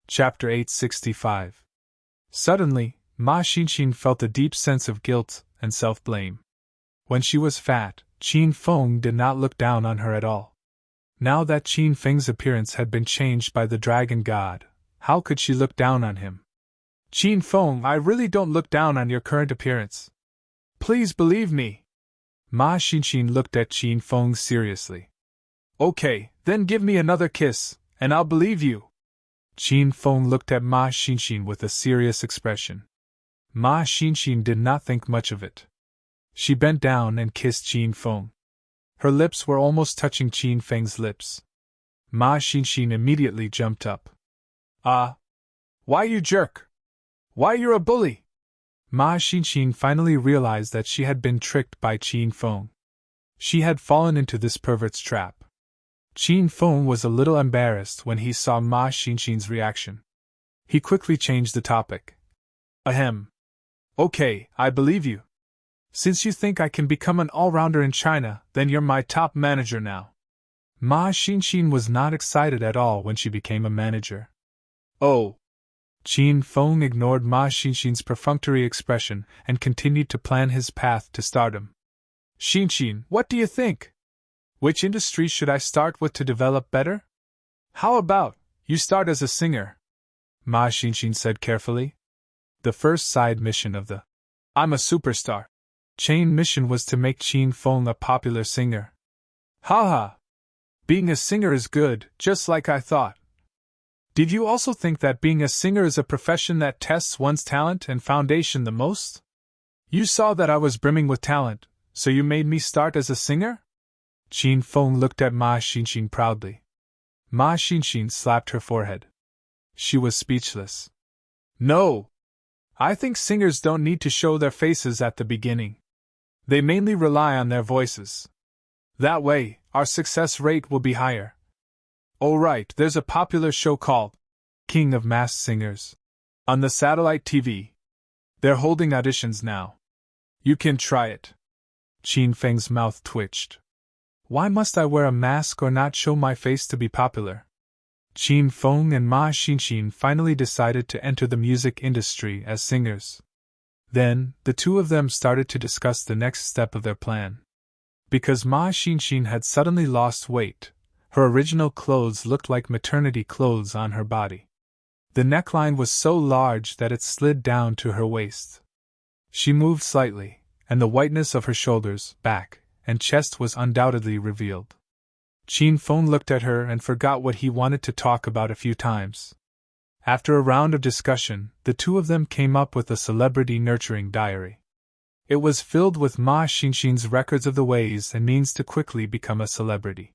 Chapter 865. Suddenly, Ma Xinxin felt a deep sense of guilt and self-blame. When she was fat, Qin Feng did not look down on her at all. Now that Qin Feng's appearance had been changed by the dragon god, how could she look down on him? Qin Feng, I really don't look down on your current appearance. Please believe me. Ma Xinxin looked at Qin Feng seriously. Okay, then give me another kiss, and I'll believe you. Qin Feng looked at Ma Xinxin with a serious expression. Ma Xinxin did not think much of it. She bent down and kissed Qin Feng. Her lips were almost touching Qin Feng's lips. Ma Xinxin immediately jumped up. Why you jerk? Why you're a bully? Ma Xinxin finally realized that she had been tricked by Qin Feng. She had fallen into this pervert's trap. Qin Feng was a little embarrassed when he saw Ma Xinxin's reaction. He quickly changed the topic. Ahem. Okay, I believe you. Since you think I can become an all-rounder in China, then you're my top manager now. Ma Xinxin was not excited at all when she became a manager. Oh. Qin Feng ignored Ma Xinxin's perfunctory expression and continued to plan his path to stardom. Xinxin, what do you think? Which industry should I start with to develop better? How about you start as a singer? Ma Xinxin said carefully. The first side mission of the I'm a superstar chain mission was to make Qin Feng a popular singer. Haha! Being a singer is good, just like I thought. Did you also think that being a singer is a profession that tests one's talent and foundation the most? You saw that I was brimming with talent, so you made me start as a singer? Qin Feng looked at Ma Xinxin proudly. Ma Xinxin slapped her forehead. She was speechless. No! I think singers don't need to show their faces at the beginning. They mainly rely on their voices. That way, our success rate will be higher. Oh right, there's a popular show called King of Masked Singers on the satellite TV. They're holding auditions now. You can try it. Qin Feng's mouth twitched. Why must I wear a mask or not show my face to be popular? Qin Feng and Ma Xinxin finally decided to enter the music industry as singers. Then, the two of them started to discuss the next step of their plan. Because Ma Xinxin had suddenly lost weight, her original clothes looked like maternity clothes on her body. The neckline was so large that it slid down to her waist. She moved slightly, and the whiteness of her shoulders, back, and chest was undoubtedly revealed. Qin Feng looked at her and forgot what he wanted to talk about a few times. After a round of discussion, the two of them came up with a celebrity nurturing diary. It was filled with Ma Xinxin's records of the ways and means to quickly become a celebrity.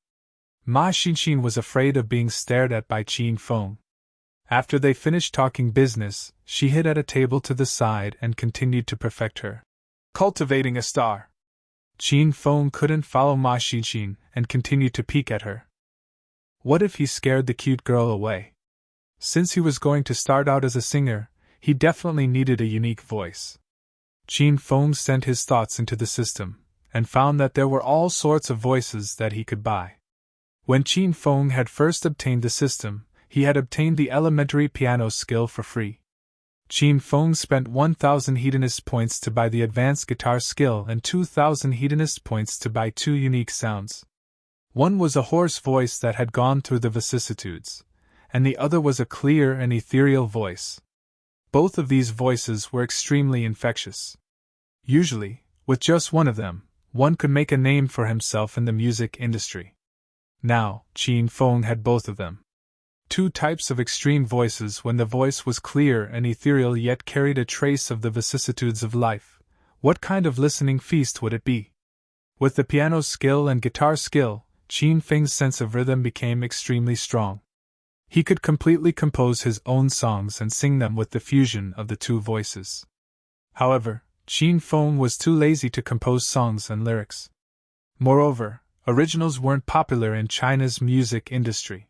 Ma Xinxin was afraid of being stared at by Qin Feng. After they finished talking business, she hid at a table to the side and continued to perfect her cultivating a star. Qin Feng couldn't follow Ma Xinxin and continued to peek at her. What if he scared the cute girl away? Since he was going to start out as a singer, he definitely needed a unique voice. Qin Feng sent his thoughts into the system, and found that there were all sorts of voices that he could buy. When Qin Feng had first obtained the system, he had obtained the elementary piano skill for free. Qin Feng spent 1,000 hedonist points to buy the advanced guitar skill and 2,000 hedonist points to buy two unique sounds. One was a hoarse voice that had gone through the vicissitudes, and the other was a clear and ethereal voice. Both of these voices were extremely infectious. Usually, with just one of them, one could make a name for himself in the music industry. Now, Qin Feng had both of them. Two types of extreme voices when the voice was clear and ethereal yet carried a trace of the vicissitudes of life. What kind of listening feast would it be? With the piano skill and guitar skill, Qin Feng's sense of rhythm became extremely strong. He could completely compose his own songs and sing them with the fusion of the two voices. However, Qin Feng was too lazy to compose songs and lyrics. Moreover, originals weren't popular in China's music industry.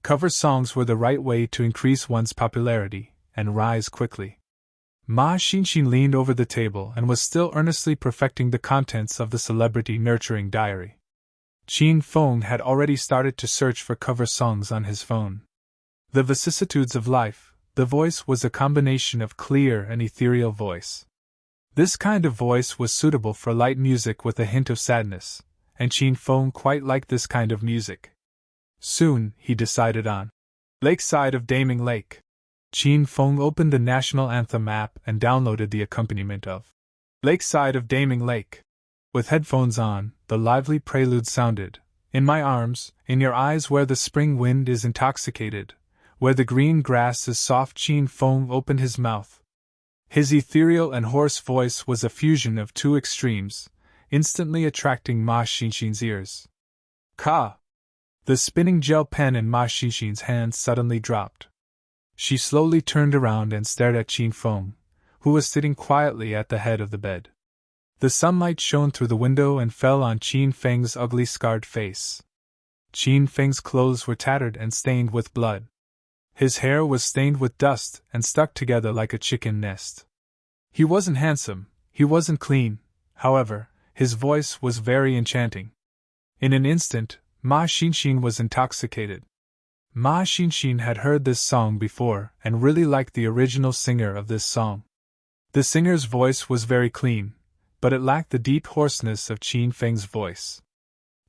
Cover songs were the right way to increase one's popularity and rise quickly. Ma Xinxin leaned over the table and was still earnestly perfecting the contents of the celebrity nurturing diary. Qin Feng had already started to search for cover songs on his phone. The vicissitudes of life, the voice was a combination of clear and ethereal voice. This kind of voice was suitable for light music with a hint of sadness, and Qin Feng quite liked this kind of music. Soon, he decided on Lakeside of Daming Lake. Qin Feng opened the National Anthem app and downloaded the accompaniment of Lakeside of Daming Lake. With headphones on, the lively prelude sounded. In my arms, in your eyes where the spring wind is intoxicated, where the green grass is soft. Qin Feng opened his mouth. His ethereal and hoarse voice was a fusion of two extremes, instantly attracting Ma Xinxin's ears. Ka! The spinning gel pen in Ma Xinxin's hand suddenly dropped. She slowly turned around and stared at Qin Feng, who was sitting quietly at the head of the bed. The sunlight shone through the window and fell on Qin Feng's ugly scarred face. Qin Feng's clothes were tattered and stained with blood. His hair was stained with dust and stuck together like a chicken nest. He wasn't handsome, he wasn't clean, however, his voice was very enchanting. In an instant, Ma Xinxin was intoxicated. Ma Xinxin had heard this song before and really liked the original singer of this song. The singer's voice was very clean, but it lacked the deep hoarseness of Qin Feng's voice.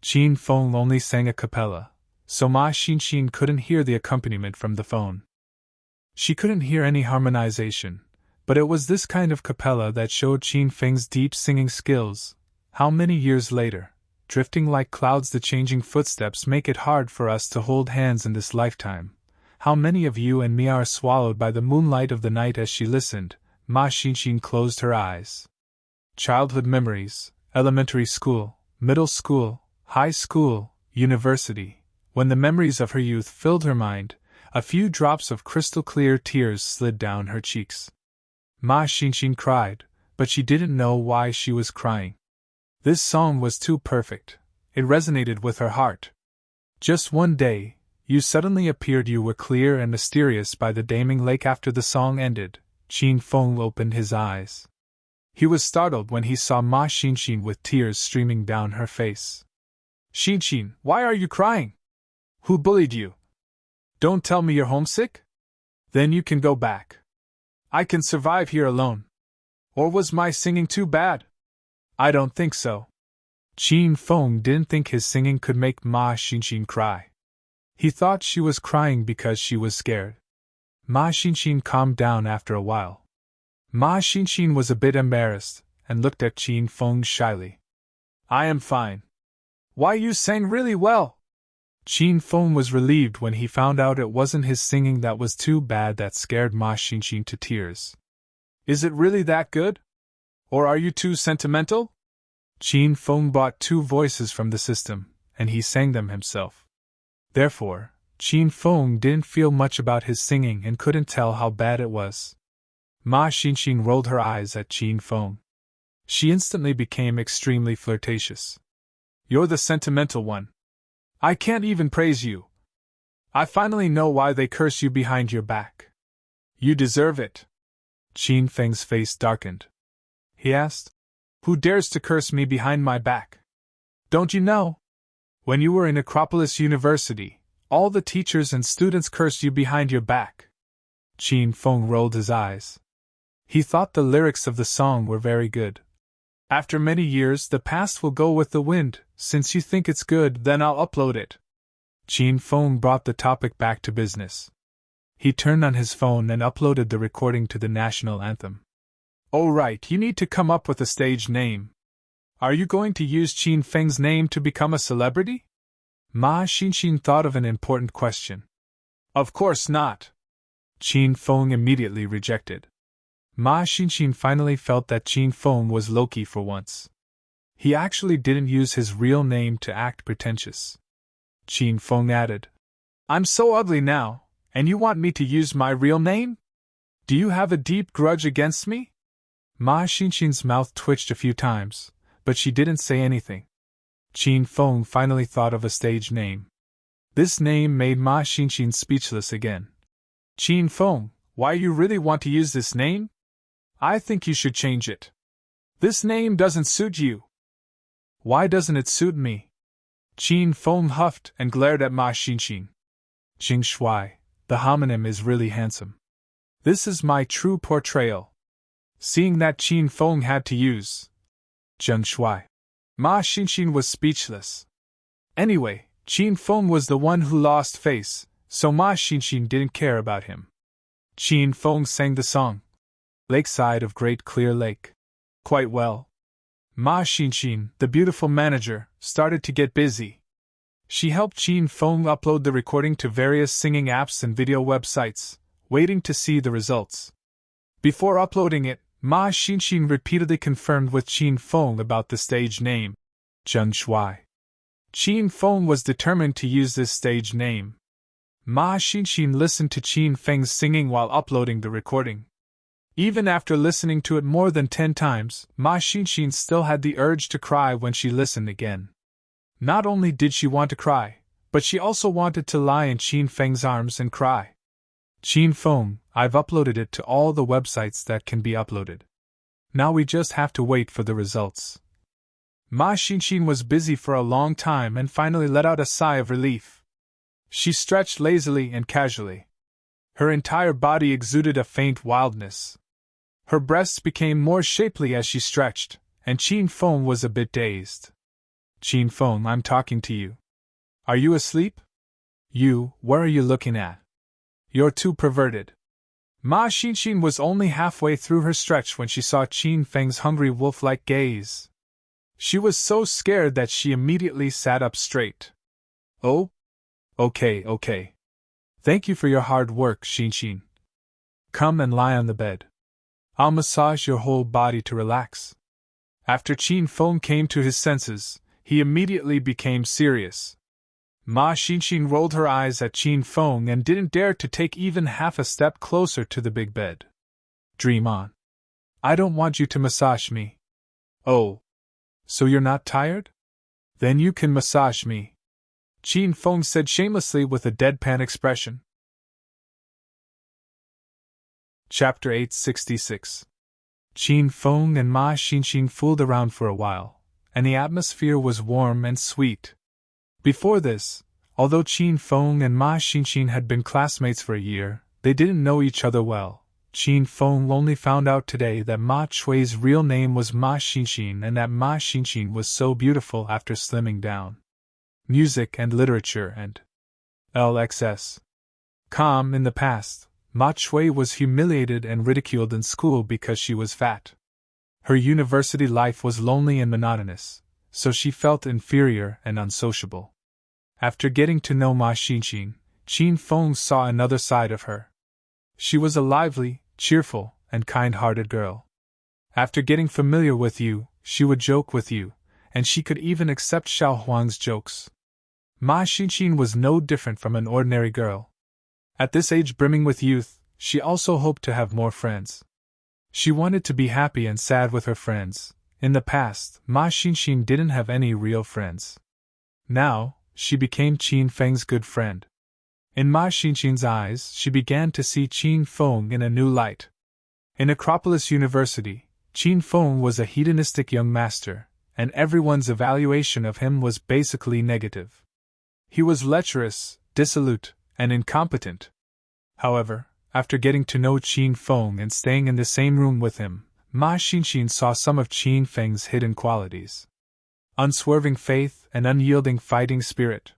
Qin Feng only sang a cappella, so Ma Xinxin couldn't hear the accompaniment from the phone. She couldn't hear any harmonization, but it was this kind of cappella that showed Qin Feng's deep singing skills. How many years later, drifting like clouds, the changing footsteps make it hard for us to hold hands in this lifetime. How many of you and me are swallowed by the moonlight of the night? As she listened, Ma Xinxin closed her eyes. Childhood memories, elementary school, middle school, high school, university. When the memories of her youth filled her mind, a few drops of crystal-clear tears slid down her cheeks. Ma Xinxin cried, but she didn't know why she was crying. This song was too perfect. It resonated with her heart. Just one day, you suddenly appeared. You were clear and mysterious by the Daming Lake. After the song ended, Qin Feng opened his eyes. He was startled when he saw Ma Xinxin with tears streaming down her face. Xinxin, why are you crying? Who bullied you? Don't tell me you're homesick? Then you can go back. I can survive here alone. Or was my singing too bad? I don't think so. Qin Feng didn't think his singing could make Ma Xinxin cry. He thought she was crying because she was scared. Ma Xinxin calmed down after a while. Ma Xinxin was a bit embarrassed and looked at Qin Feng shyly. I am fine. Why, you sang really well. Qin Feng was relieved when he found out it wasn't his singing that was too bad that scared Ma Xinxin to tears. Is it really that good? Or are you too sentimental? Qin Feng bought 2 voices from the system, and he sang them himself. Therefore, Qin Feng didn't feel much about his singing and couldn't tell how bad it was. Ma Xinxin rolled her eyes at Qin Feng. She instantly became extremely flirtatious. You're the sentimental one. I can't even praise you. I finally know why they curse you behind your back. You deserve it. Qin Feng's face darkened. He asked, who dares to curse me behind my back? Don't you know? When you were in Acropolis University, all the teachers and students cursed you behind your back. Qin Feng rolled his eyes. He thought the lyrics of the song were very good. After many years, the past will go with the wind. Since you think it's good, then I'll upload it. Qin Feng brought the topic back to business. He turned on his phone and uploaded the recording to the national anthem. Oh right, you need to come up with a stage name. Are you going to use Qin Feng's name to become a celebrity? Ma Xinxin thought of an important question. Of course not. Qin Feng immediately rejected. Ma Xinxin finally felt that Qin Feng was low-key for once. He actually didn't use his real name to act pretentious. Qin Feng added, I'm so ugly now, and you want me to use my real name? Do you have a deep grudge against me? Ma Xinxin's mouth twitched a few times, but she didn't say anything. Qin Feng finally thought of a stage name. This name made Ma Xinxin speechless again. Qin Feng, why you really want to use this name? I think you should change it. This name doesn't suit you. Why doesn't it suit me? Qin Feng huffed and glared at Ma Xinxin. Jing Shuai, The homonym is really handsome. This is my true portrayal. Seeing that Qin Feng had to use Zheng Shuai, Ma Xinxin was speechless. Anyway, Qin Feng was the one who lost face, so Ma Xinxin didn't care about him. Qin Feng sang the song, Lakeside of Great Clear Lake, quite well. Ma Xinxin, the beautiful manager, started to get busy. She helped Qin Feng upload the recording to various singing apps and video websites, waiting to see the results. Before uploading it, Ma Xinxin repeatedly confirmed with Qin Feng about the stage name, Zheng Shuai. Qin Feng was determined to use this stage name. Ma Xinxin listened to Qin Feng's singing while uploading the recording. Even after listening to it more than 10 times, Ma Xinxin still had the urge to cry when she listened again. Not only did she want to cry, but she also wanted to lie in Qin Feng's arms and cry. Qin Feng, I've uploaded it to all the websites that can be uploaded. Now we just have to wait for the results. Ma Xinxin was busy for a long time and finally let out a sigh of relief. She stretched lazily and casually. Her entire body exuded a faint wildness. Her breasts became more shapely as she stretched, and Qin Feng was a bit dazed. Qin Feng, I'm talking to you. Are you asleep? You, what are you looking at? You're too perverted. Ma Xinxin was only halfway through her stretch when she saw Qin Feng's hungry wolf-like gaze. She was so scared that she immediately sat up straight. Oh? Okay. Thank you for your hard work, Xinxin. Come and lie on the bed. I'll massage your whole body to relax. After Qin Feng came to his senses, he immediately became serious. Ma Xinxin rolled her eyes at Qin Feng and didn't dare to take even half a step closer to the big bed. Dream on. I don't want you to massage me. Oh. So you're not tired? Then you can massage me. Qin Feng said shamelessly with a deadpan expression. Chapter 866. Qin Feng and Ma Xinxin fooled around for a while, and the atmosphere was warm and sweet. Before this, although Qin Feng and Ma Xinxin had been classmates for a year, they didn't know each other well. Qin Feng only found out today that Ma Chui's real name was Ma Xinxin and that Ma Xinxin was so beautiful after slimming down. Music and literature and LXS. In the past, Ma Chui was humiliated and ridiculed in school because she was fat. Her university life was lonely and monotonous, so she felt inferior and unsociable. After getting to know Ma Xinxin, Qin Feng saw another side of her. She was a lively, cheerful, and kind-hearted girl. After getting familiar with you, she would joke with you, and she could even accept Xiao Huang's jokes. Ma Xinxin was no different from an ordinary girl. At this age brimming with youth, she also hoped to have more friends. She wanted to be happy and sad with her friends. In the past, Ma Xinxin didn't have any real friends. Now, she became Qin Feng's good friend. In Ma Xinxin's eyes, she began to see Qin Feng in a new light. In Acropolis University, Qin Feng was a hedonistic young master, and everyone's evaluation of him was basically negative. He was lecherous, dissolute, and incompetent. However, after getting to know Qin Feng and staying in the same room with him, Ma Xinxin saw some of Qin Feng's hidden qualities. Unswerving faith and unyielding fighting spirit.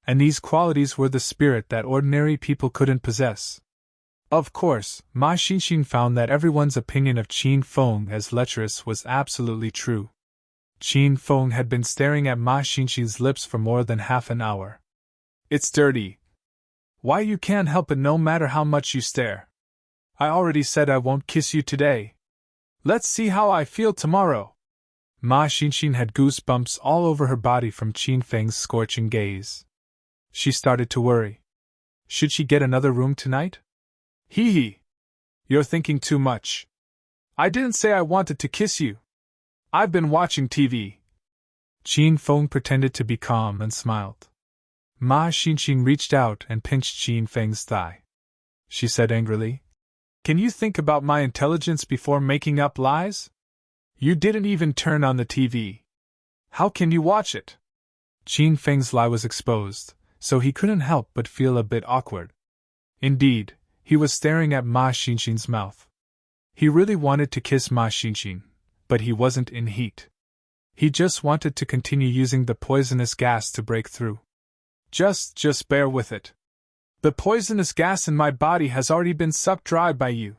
And these qualities were the spirit that ordinary people couldn't possess. Of course, Ma Xinxin found that everyone's opinion of Qin Feng as lecherous was absolutely true. Qin Feng had been staring at Ma Xinxin's lips for more than half an hour. It's dirty. Why you can't help it no matter how much you stare. I already said I won't kiss you today. Let's see how I feel tomorrow. Ma Xinxin had goosebumps all over her body from Qin Feng's scorching gaze. She started to worry. Should she get another room tonight? Hee hee. You're thinking too much. I didn't say I wanted to kiss you. I've been watching TV. Qin Feng pretended to be calm and smiled. Ma Xinxin reached out and pinched Qin Feng's thigh. She said angrily, Can you think about my intelligence before making up lies? You didn't even turn on the TV. How can you watch it? Qin Feng's lie was exposed, so he couldn't help but feel a bit awkward. Indeed, he was staring at Ma Xinxin's mouth. He really wanted to kiss Ma Xinxin, but he wasn't in heat. He just wanted to continue using the poisonous gas to break through. Just bear with it. The poisonous gas in my body has already been sucked dry by you.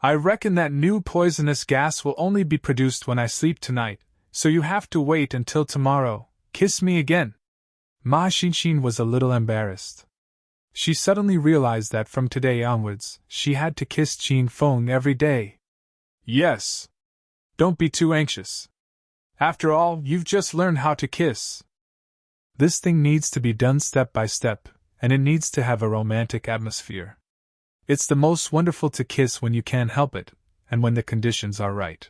I reckon that new poisonous gas will only be produced when I sleep tonight, so you have to wait until tomorrow. Kiss me again. Ma Xinxin was a little embarrassed. She suddenly realized that from today onwards, she had to kiss Qin Feng every day. Yes. Don't be too anxious. After all, you've just learned how to kiss. This thing needs to be done step by step, and it needs to have a romantic atmosphere. It's the most wonderful to kiss when you can't help it, and when the conditions are right.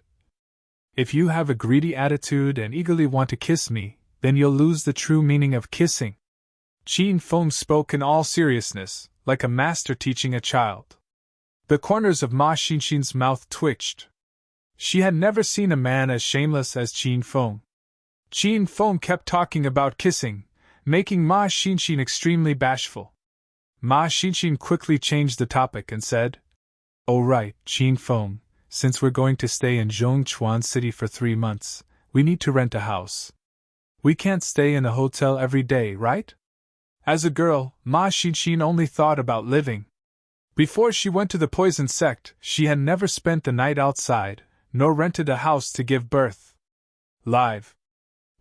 If you have a greedy attitude and eagerly want to kiss me, then you'll lose the true meaning of kissing. Qin Feng spoke in all seriousness, like a master teaching a child. The corners of Ma Xinxin's mouth twitched. She had never seen a man as shameless as Qin Feng. Qin Feng kept talking about kissing, making Ma Xinxin extremely bashful. Ma Xinxin quickly changed the topic and said, "Oh right, Qin Feng, since we're going to stay in Zhongchuan City for 3 months, we need to rent a house. We can't stay in a hotel every day, right?" As a girl, Ma Xinxin only thought about living. Before she went to the poison sect, she had never spent the night outside, nor rented a house to give birth. Live.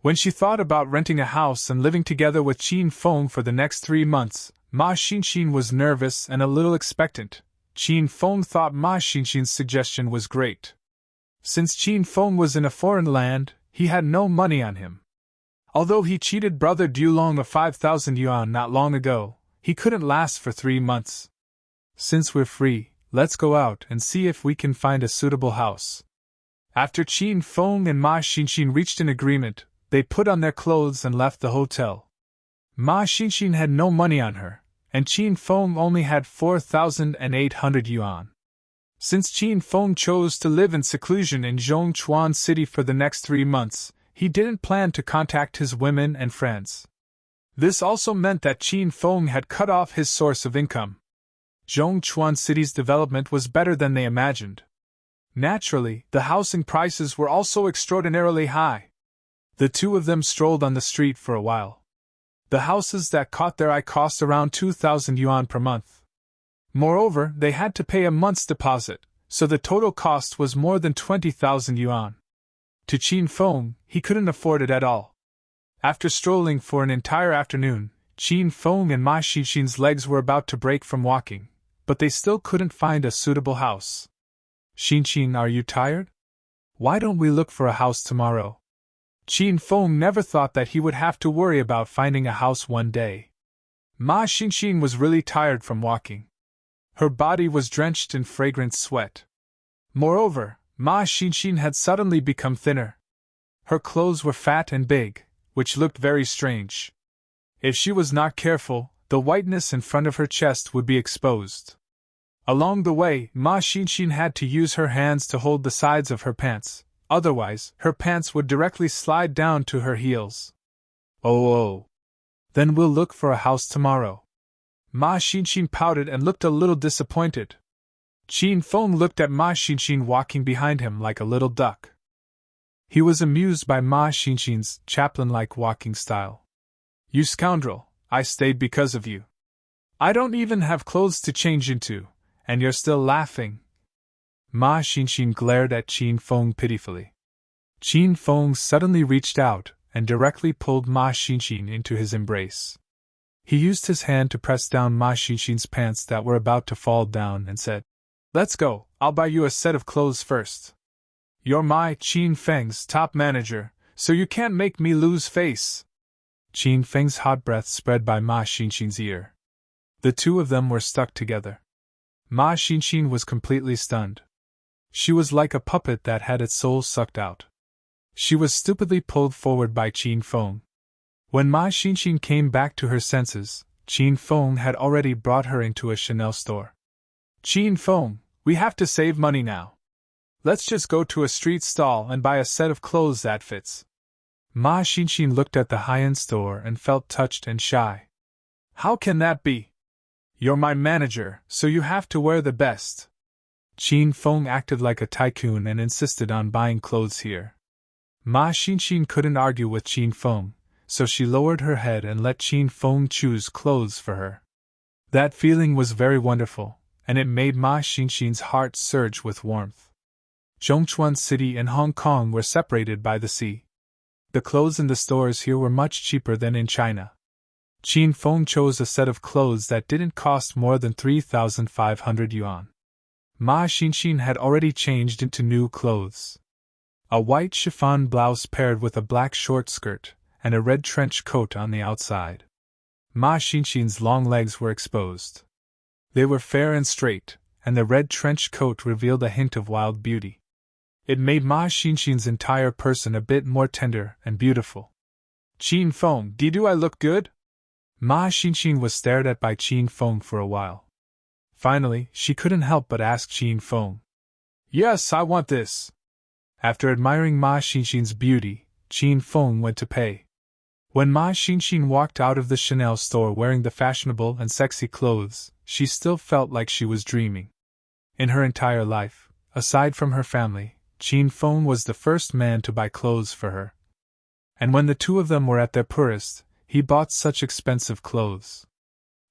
When she thought about renting a house and living together with Qin Feng for the next 3 months, Ma Xinxin was nervous and a little expectant. Qin Feng thought Ma Xinxin's suggestion was great. Since Qin Feng was in a foreign land, he had no money on him. Although he cheated brother Dulong of 5,000 yuan not long ago, he couldn't last for 3 months. Since we're free, let's go out and see if we can find a suitable house. After Qin Feng and Ma Xinxin reached an agreement, they put on their clothes and left the hotel. Ma Xinxin had no money on her, and Qin Feng only had 4,800 yuan. Since Qin Feng chose to live in seclusion in Zhongchuan City for the next 3 months, he didn't plan to contact his women and friends. This also meant that Qin Feng had cut off his source of income. Zhongchuan City's development was better than they imagined. Naturally, the housing prices were also extraordinarily high. The two of them strolled on the street for a while. The houses that caught their eye cost around 2,000 yuan per month. Moreover, they had to pay a month's deposit, so the total cost was more than 20,000 yuan. To Qin Feng, he couldn't afford it at all. After strolling for an entire afternoon, Qin Feng and Ma Xinxin's legs were about to break from walking, but they still couldn't find a suitable house. "Xinxin, are you tired? Why don't we look for a house tomorrow?" Qin Feng never thought that he would have to worry about finding a house one day. Ma Xinxin was really tired from walking. Her body was drenched in fragrant sweat. Moreover, Ma Xinxin had suddenly become thinner. Her clothes were fat and big, which looked very strange. If she was not careful, the whiteness in front of her chest would be exposed. Along the way, Ma Xinxin had to use her hands to hold the sides of her pants, otherwise, her pants would directly slide down to her heels. Oh. Then we'll look for a house tomorrow. Ma Xinxin pouted and looked a little disappointed. Qin Feng looked at Ma Xinxin walking behind him like a little duck. He was amused by Ma Xinxin's chaplain-like walking style. "You scoundrel, I stayed because of you. I don't even have clothes to change into, and you're still laughing." Ma Xinxin glared at Qin Feng pitifully. Qin Feng suddenly reached out and directly pulled Ma Xinxin into his embrace. He used his hand to press down Ma Xinxin's pants that were about to fall down and said, "Let's go, I'll buy you a set of clothes first. You're my Qin Feng's top manager, so you can't make me lose face." Qin Feng's hot breath spread by Ma Xinxin's ear. The two of them were stuck together. Ma Xinxin was completely stunned. She was like a puppet that had its soul sucked out. She was stupidly pulled forward by Qin Feng. When Ma Xinxin came back to her senses, Qin Feng had already brought her into a Chanel store. "Qin Feng, we have to save money now. Let's just go to a street stall and buy a set of clothes that fits." Ma Xinxin looked at the high-end store and felt touched and shy. "How can that be? You're my manager, so you have to wear the best. Qin Feng acted like a tycoon and insisted on buying clothes here. Ma Xinxin couldn't argue with Qin Feng, so she lowered her head and let Qin Feng choose clothes for her. That feeling was very wonderful, and it made Ma Xinxin's heart surge with warmth. Zhongchuan City and Hong Kong were separated by the sea. The clothes in the stores here were much cheaper than in China. Qin Feng chose a set of clothes that didn't cost more than 3,500 yuan. Ma Xinxin had already changed into new clothes. A white chiffon blouse paired with a black short skirt, and a red trench coat on the outside. Ma Xinxin's long legs were exposed. They were fair and straight, and the red trench coat revealed a hint of wild beauty. It made Ma Xinxin's entire person a bit more tender and beautiful. Qin Feng, do I look good? Ma Xinxin was stared at by Qin Feng for a while. Finally, she couldn't help but ask Qin Feng. Yes, I want this. After admiring Ma Xinxin's beauty, Qin Feng went to pay. When Ma Xinxin walked out of the Chanel store wearing the fashionable and sexy clothes, she still felt like she was dreaming. In her entire life, aside from her family, Qin Feng was the first man to buy clothes for her. And when the two of them were at their poorest, he bought such expensive clothes.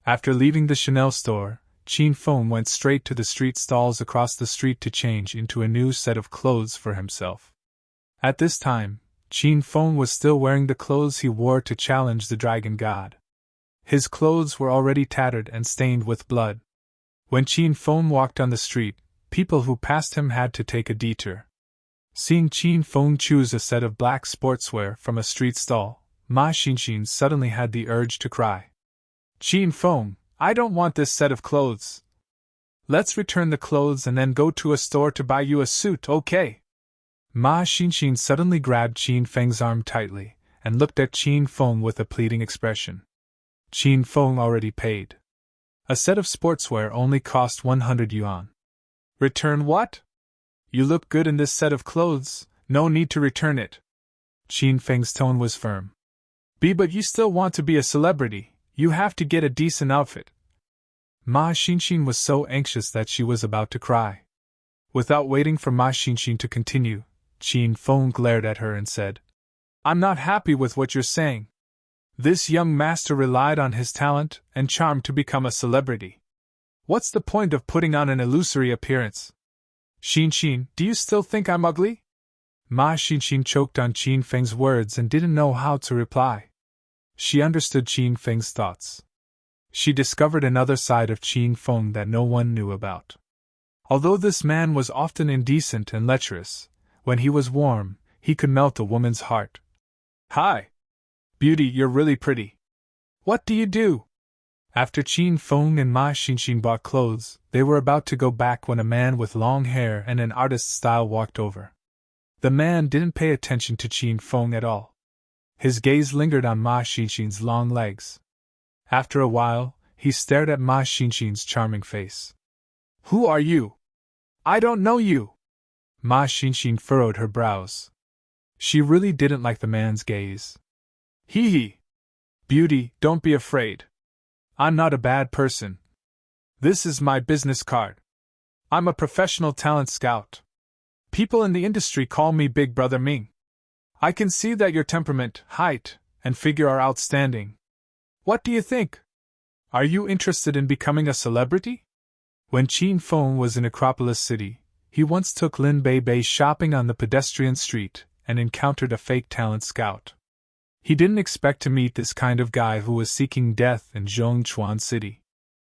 After leaving the Chanel store, Qin Feng went straight to the street stalls across the street to change into a new set of clothes for himself. At this time, Qin Feng was still wearing the clothes he wore to challenge the dragon god. His clothes were already tattered and stained with blood. When Qin Feng walked on the street, people who passed him had to take a detour. Seeing Qin Feng choose a set of black sportswear from a street stall, Ma Xinxin suddenly had the urge to cry. Qin Feng, I don't want this set of clothes. Let's return the clothes and then go to a store to buy you a suit, okay? Ma Xinxin suddenly grabbed Qin Feng's arm tightly, and looked at Qin Feng with a pleading expression. Qin Feng already paid. A set of sportswear only cost 100 yuan. Return what? You look good in this set of clothes, no need to return it. Qin Feng's tone was firm. But you still want to be a celebrity, you have to get a decent outfit. Ma Xinxin was so anxious that she was about to cry. Without waiting for Ma Xinxin to continue, Qin Feng glared at her and said, I'm not happy with what you're saying. This young master relied on his talent and charm to become a celebrity. What's the point of putting on an illusory appearance? Xinxin, do you still think I'm ugly? Ma Xinxin choked on Qin Feng's words and didn't know how to reply. She understood Qin Feng's thoughts. She discovered another side of Qin Feng that no one knew about. Although this man was often indecent and lecherous, when he was warm, he could melt a woman's heart. Hi! Beauty, you're really pretty. What do you do? After Qin Feng and Ma Xinxin bought clothes, they were about to go back when a man with long hair and an artist's style walked over. The man didn't pay attention to Qin Feng at all. His gaze lingered on Ma Xinxin's long legs. After a while, he stared at Ma Xinxin's charming face. Who are you? I don't know you. Ma Xinxin furrowed her brows. She really didn't like the man's gaze. Hee hee. Beauty, don't be afraid. I'm not a bad person. This is my business card. I'm a professional talent scout. People in the industry call me Big Brother Ming. I can see that your temperament, height, and figure are outstanding. What do you think? Are you interested in becoming a celebrity? When Qin Feng was in Acropolis City, he once took Lin Bei shopping on the pedestrian street and encountered a fake talent scout. He didn't expect to meet this kind of guy who was seeking death in Zhongchuan City.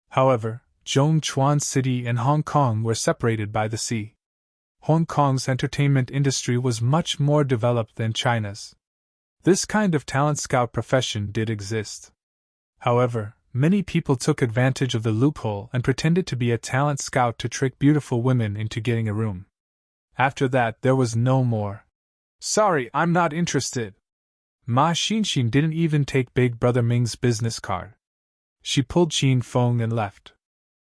However, Zhongchuan City and Hong Kong were separated by the sea. Hong Kong's entertainment industry was much more developed than China's. This kind of talent scout profession did exist. However, many people took advantage of the loophole and pretended to be a talent scout to trick beautiful women into getting a room. After that, there was no more. Sorry, I'm not interested. Ma Xinxin didn't even take Big Brother Ming's business card. She pulled Qin Feng and left.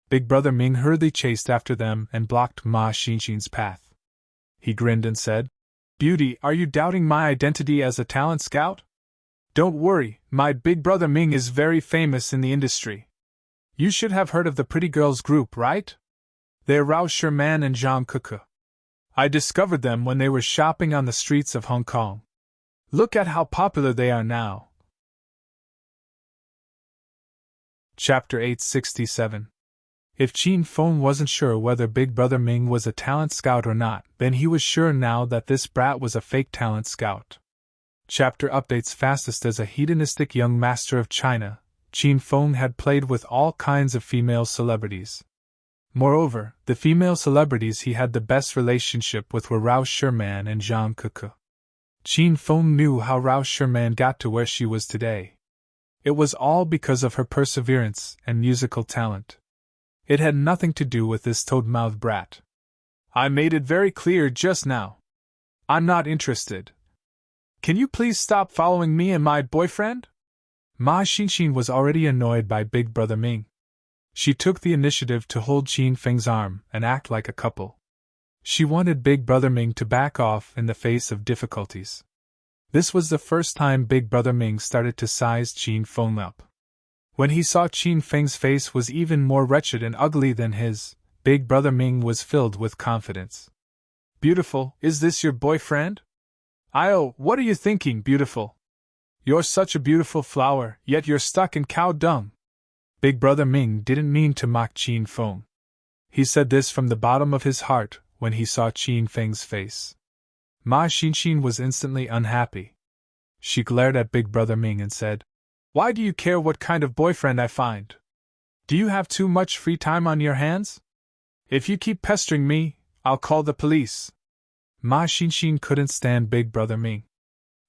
Big Brother Ming hurriedly chased after them and blocked Ma Xinxin's path. He grinned and said, Beauty, are you doubting my identity as a talent scout? Don't worry, my Big Brother Ming is very famous in the industry. You should have heard of the Pretty Girls group, right? They're Rao Sherman and Zhang Kuku. I discovered them when they were shopping on the streets of Hong Kong. Look at how popular they are now. Chapter 867. If Qin Feng wasn't sure whether Big Brother Ming was a talent scout or not, then he was sure now that this brat was a fake talent scout. Chapter updates. Fastest as a hedonistic young master of China, Qin Feng had played with all kinds of female celebrities. Moreover, the female celebrities he had the best relationship with were Rao Sherman and Zhang Kuku. Qin Feng knew how Rao Sherman got to where she was today. It was all because of her perseverance and musical talent. It had nothing to do with this toad-mouthed brat. I made it very clear just now. I'm not interested. Can you please stop following me and my boyfriend? Ma Xinxin was already annoyed by Big Brother Ming. She took the initiative to hold Qin Feng's arm and act like a couple. She wanted Big Brother Ming to back off in the face of difficulties. This was the first time Big Brother Ming started to size Qin Feng up. When he saw Qin Feng's face was even more wretched and ugly than his, Big Brother Ming was filled with confidence. Beautiful, is this your boyfriend? Io, what are you thinking, beautiful? You're such a beautiful flower, yet you're stuck in cow dung. Big Brother Ming didn't mean to mock Qin Feng. He said this from the bottom of his heart when he saw Qin Feng's face. Ma Xinxin was instantly unhappy. She glared at Big Brother Ming and said, "Why do you care what kind of boyfriend I find? Do you have too much free time on your hands? If you keep pestering me, I'll call the police." Ma Xinxin couldn't stand Big Brother Ming.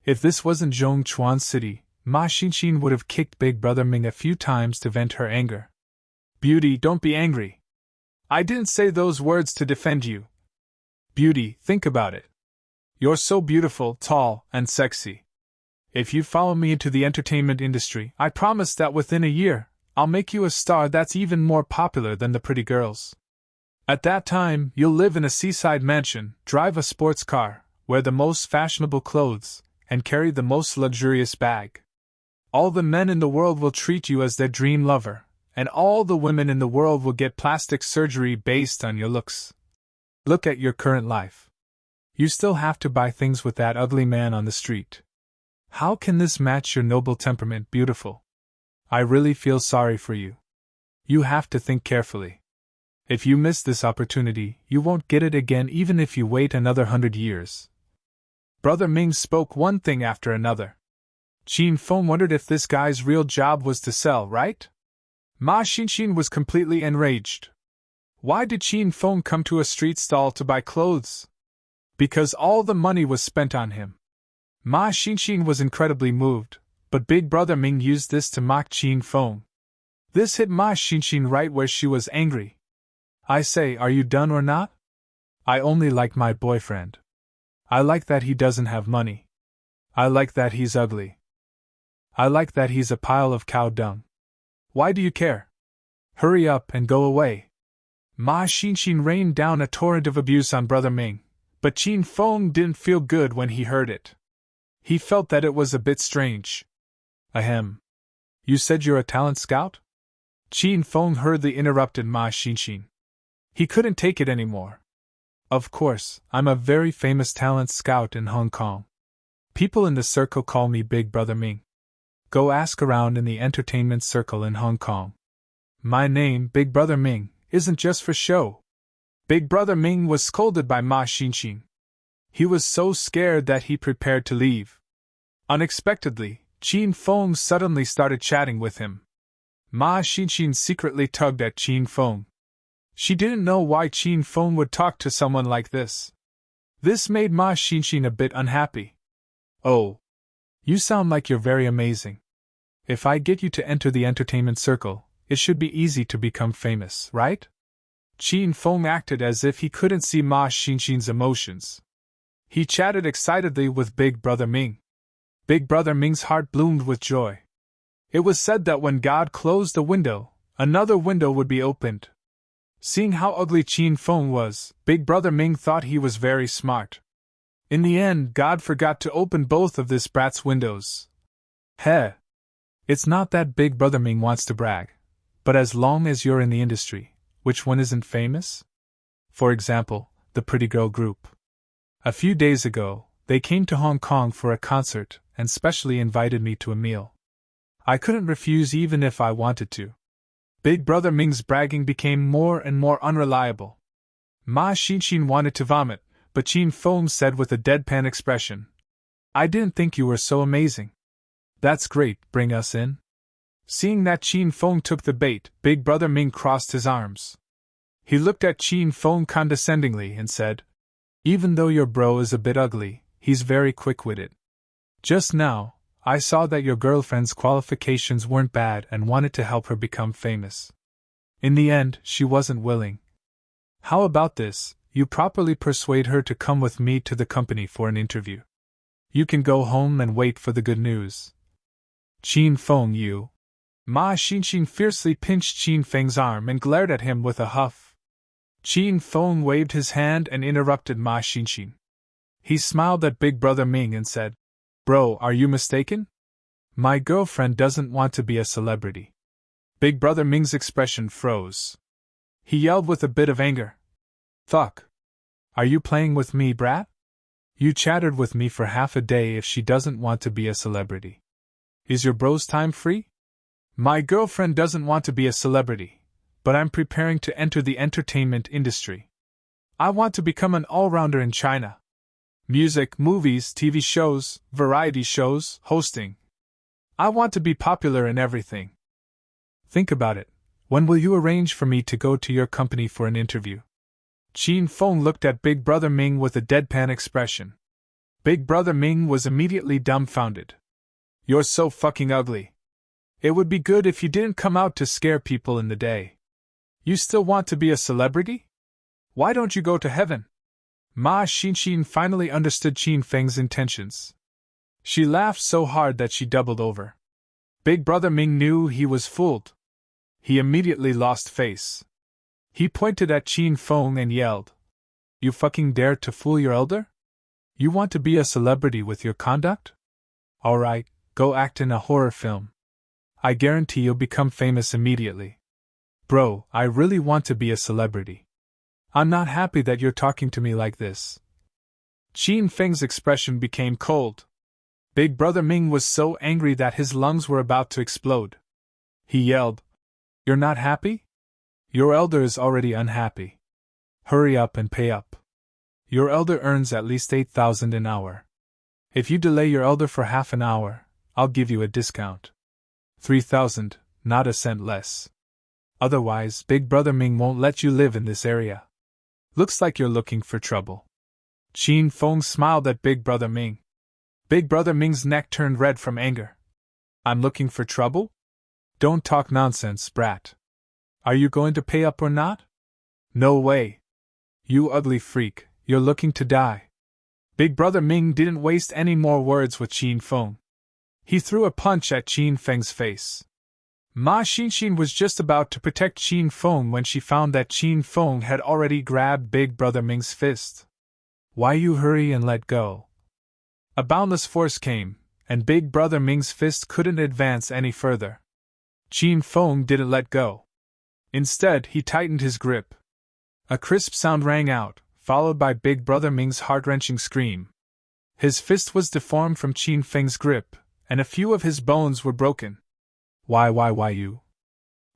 If this wasn't Zhongchuan City, Ma Xinxin would have kicked Big Brother Ming a few times to vent her anger. Beauty, don't be angry. I didn't say those words to defend you. Beauty, think about it. You're so beautiful, tall, and sexy. If you follow me into the entertainment industry, I promise that within a year, I'll make you a star that's even more popular than the pretty girls. At that time, you'll live in a seaside mansion, drive a sports car, wear the most fashionable clothes, and carry the most luxurious bag. All the men in the world will treat you as their dream lover, and all the women in the world will get plastic surgery based on your looks. Look at your current life. You still have to buy things with that ugly man on the street. How can this match your noble temperament, beautiful? I really feel sorry for you. You have to think carefully. If you miss this opportunity, you won't get it again even if you wait another 100 years. Brother Ming spoke one thing after another. Qin Feng wondered if this guy's real job was to sell, right? Ma Xinxin was completely enraged. Why did Qin Feng come to a street stall to buy clothes? Because all the money was spent on him. Ma Xinxin was incredibly moved, but Big Brother Ming used this to mock Qin Feng. This hit Ma Xinxin right where she was angry. I say, are you done or not? I only like my boyfriend. I like that he doesn't have money. I like that he's ugly. I like that he's a pile of cow dung. Why do you care? Hurry up and go away. Ma Xinxin rained down a torrent of abuse on Brother Ming, but Qin Feng didn't feel good when he heard it. He felt that it was a bit strange. Ahem. You said you're a talent scout? Qin Feng hurriedly interrupted Ma Xinxin. He couldn't take it anymore. Of course, I'm a very famous talent scout in Hong Kong. People in the circle call me Big Brother Ming. Go ask around in the entertainment circle in Hong Kong. My name, Big Brother Ming, isn't just for show. Big Brother Ming was scolded by Ma Xinxin. He was so scared that he prepared to leave. Unexpectedly, Qin Feng suddenly started chatting with him. Ma Xinxin secretly tugged at Qin Feng. She didn't know why Qin Feng would talk to someone like this. This made Ma Xinxin a bit unhappy. Oh. You sound like you're very amazing. If I get you to enter the entertainment circle, it should be easy to become famous, right? Qin Feng acted as if he couldn't see Ma Xinxin's emotions. He chatted excitedly with Big Brother Ming. Big Brother Ming's heart bloomed with joy. It was said that when God closed a window, another window would be opened. Seeing how ugly Qin Feng was, Big Brother Ming thought he was very smart. In the end, God forgot to open both of this brat's windows. Heh! It's not that Big Brother Ming wants to brag, But as long as you're in the industry, which one isn't famous? For example, the Pretty Girl Group. A few days ago, they came to Hong Kong for a concert and specially invited me to a meal. I couldn't refuse even if I wanted to. Big Brother Ming's bragging became more and more unreliable. Ma Xinxin wanted to vomit, but Qin Feng said with a deadpan expression, "I didn't think you were so amazing." "That's great, bring us in." Seeing that Qin Feng took the bait, Big Brother Ming crossed his arms. He looked at Qin Feng condescendingly and said, "Even though your bro is a bit ugly, he's very quick-witted. Just now, I saw that your girlfriend's qualifications weren't bad and wanted to help her become famous. In the end, she wasn't willing. How about this, you properly persuade her to come with me to the company for an interview. You can go home and wait for the good news." "Qin Feng, you." Ma Xinxin fiercely pinched Qin Feng's arm and glared at him with a huff. Qin Feng waved his hand and interrupted Ma Xinxin. He smiled at Big Brother Ming and said, "Bro, are you mistaken? My girlfriend doesn't want to be a celebrity." Big Brother Ming's expression froze. He yelled with a bit of anger, "Fuck! Are you playing with me, brat? You chattered with me for half a day if she doesn't want to be a celebrity. Is your bro's time free? My girlfriend doesn't want to be a celebrity, but I'm preparing to enter the entertainment industry. I want to become an all-rounder in China. Music, movies, TV shows, variety shows, hosting. I want to be popular in everything. Think about it. When will you arrange for me to go to your company for an interview?" Qin Feng looked at Big Brother Ming with a deadpan expression. Big Brother Ming was immediately dumbfounded. "You're so fucking ugly. It would be good if you didn't come out to scare people in the day. You still want to be a celebrity? Why don't you go to heaven?" Ma Xinxin finally understood Qin Feng's intentions. She laughed so hard that she doubled over. Big Brother Ming knew he was fooled. He immediately lost face. He pointed at Qin Feng and yelled, "You fucking dare to fool your elder? You want to be a celebrity with your conduct? Alright, go act in a horror film. I guarantee you'll become famous immediately." "Bro, I really want to be a celebrity. I'm not happy that you're talking to me like this." Qin Feng's expression became cold. Big Brother Ming was so angry that his lungs were about to explode. He yelled, "You're not happy? Your elder is already unhappy. Hurry up and pay up. Your elder earns at least 8,000 an hour. If you delay your elder for half an hour, I'll give you a discount. 3,000, not a cent less. Otherwise, Big Brother Ming won't let you live in this area. Looks like you're looking for trouble." Qin Feng smiled at Big Brother Ming. Big Brother Ming's neck turned red from anger. "I'm looking for trouble? Don't talk nonsense, brat. Are you going to pay up or not?" "No way. You ugly freak, you're looking to die." Big Brother Ming didn't waste any more words with Qin Feng. He threw a punch at Qin Feng's face. Ma Xinxin was just about to protect Qin Feng when she found that Qin Feng had already grabbed Big Brother Ming's fist. "Why you hurry and let go?" A boundless force came, and Big Brother Ming's fist couldn't advance any further. Qin Feng didn't let go. Instead, he tightened his grip. A crisp sound rang out, followed by Big Brother Ming's heart-wrenching scream. His fist was deformed from Qin Feng's grip, and a few of his bones were broken. Why you?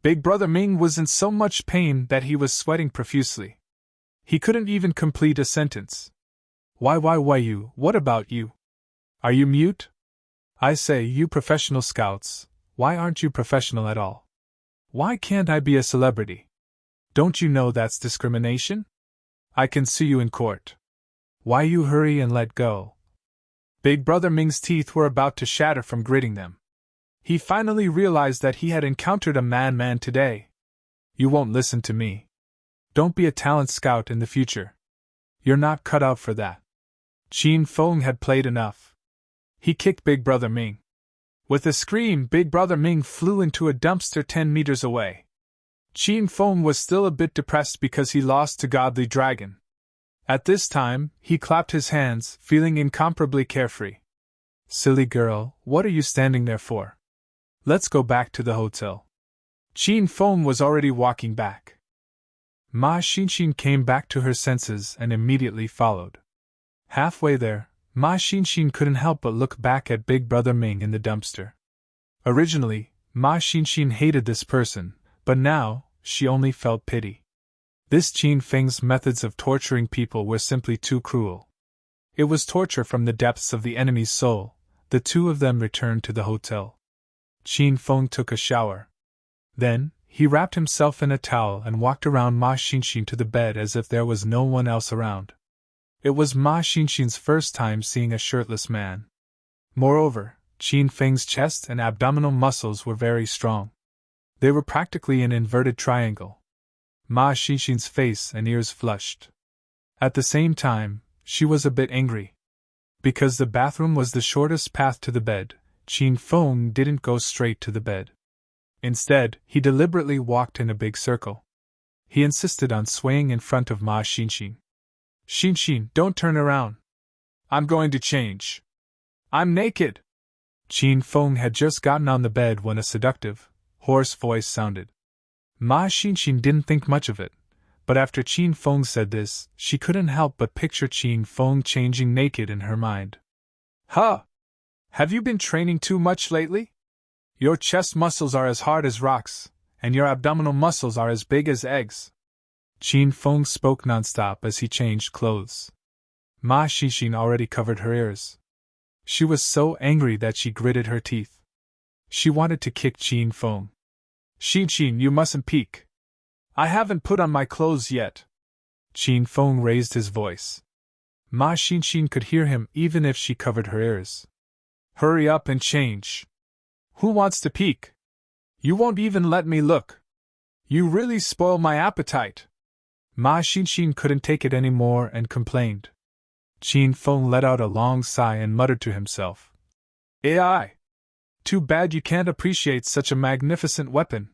Big Brother Ming was in so much pain that he was sweating profusely. He couldn't even complete a sentence. Why you? What about you? Are you mute? I say, you professional scouts, why aren't you professional at all? Why can't I be a celebrity? Don't you know that's discrimination? I can sue you in court. Why you hurry and let go?" Big Brother Ming's teeth were about to shatter from gritting them. He finally realized that he had encountered a madman today. "You won't listen to me. Don't be a talent scout in the future. You're not cut out for that." Qin Feng had played enough. He kicked Big Brother Ming. With a scream, Big Brother Ming flew into a dumpster 10 meters away. Qin Feng was still a bit depressed because he lost to Godly Dragon. At this time, he clapped his hands, feeling incomparably carefree. "Silly girl, what are you standing there for? Let's go back to the hotel." Qin Feng was already walking back. Ma Xinxin came back to her senses and immediately followed. Halfway there, Ma Xinxin couldn't help but look back at Big Brother Ming in the dumpster. Originally, Ma Xinxin hated this person, but now, she only felt pity. This Qin Feng's methods of torturing people were simply too cruel. It was torture from the depths of the enemy's soul. The two of them returned to the hotel. Qin Feng took a shower. Then, he wrapped himself in a towel and walked around Ma Xinxin to the bed as if there was no one else around. It was Ma Xinxin's first time seeing a shirtless man. Moreover, Qin Feng's chest and abdominal muscles were very strong. They were practically an inverted triangle. Ma Xinxin's face and ears flushed. At the same time, she was a bit angry. Because the bathroom was the shortest path to the bed, Qin Feng didn't go straight to the bed. Instead, he deliberately walked in a big circle. He insisted on swaying in front of Ma Xinxin. Xinxin, don't turn around. I'm going to change. I'm naked. Qin Feng had just gotten on the bed when a seductive, hoarse voice sounded. Ma Xinxin didn't think much of it, but after Qin Feng said this, she couldn't help but picture Qin Feng changing naked in her mind. Huh! Have you been training too much lately? Your chest muscles are as hard as rocks, and your abdominal muscles are as big as eggs. Qin Feng spoke nonstop as he changed clothes. Ma Xinxin already covered her ears. She was so angry that she gritted her teeth. She wanted to kick Qin Feng. Xinxin, you mustn't peek. I haven't put on my clothes yet. Qin Feng raised his voice. Ma Xinxin could hear him even if she covered her ears. Hurry up and change. Who wants to peek? You won't even let me look. You really spoil my appetite. Ma Xinxin couldn't take it anymore and complained. Qin Feng let out a long sigh and muttered to himself. AI! Too bad you can't appreciate such a magnificent weapon.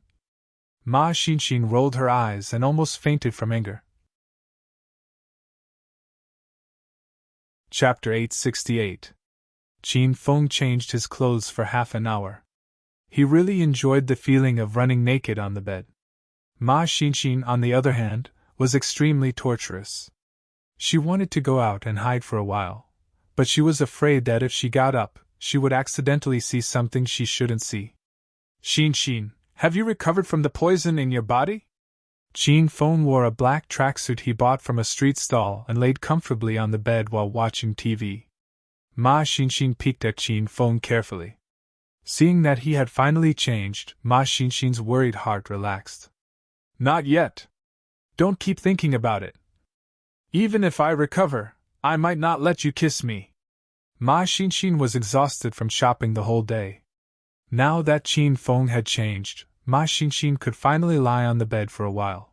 Ma Xinxin rolled her eyes and almost fainted from anger. Chapter 868. Qin Feng changed his clothes for half an hour. He really enjoyed the feeling of running naked on the bed. Ma Xinxin, on the other hand, was extremely torturous. She wanted to go out and hide for a while, but she was afraid that if she got up, she would accidentally see something she shouldn't see. Xinxin, have you recovered from the poison in your body? Qin Feng wore a black tracksuit he bought from a street stall and laid comfortably on the bed while watching TV. Ma Xinxin peeked at Qin Feng carefully. Seeing that he had finally changed, Ma Xinxin's worried heart relaxed. Not yet. Don't keep thinking about it. Even if I recover, I might not let you kiss me. Ma Xinxin was exhausted from shopping the whole day. Now that Qin Feng had changed, Ma Xinxin could finally lie on the bed for a while.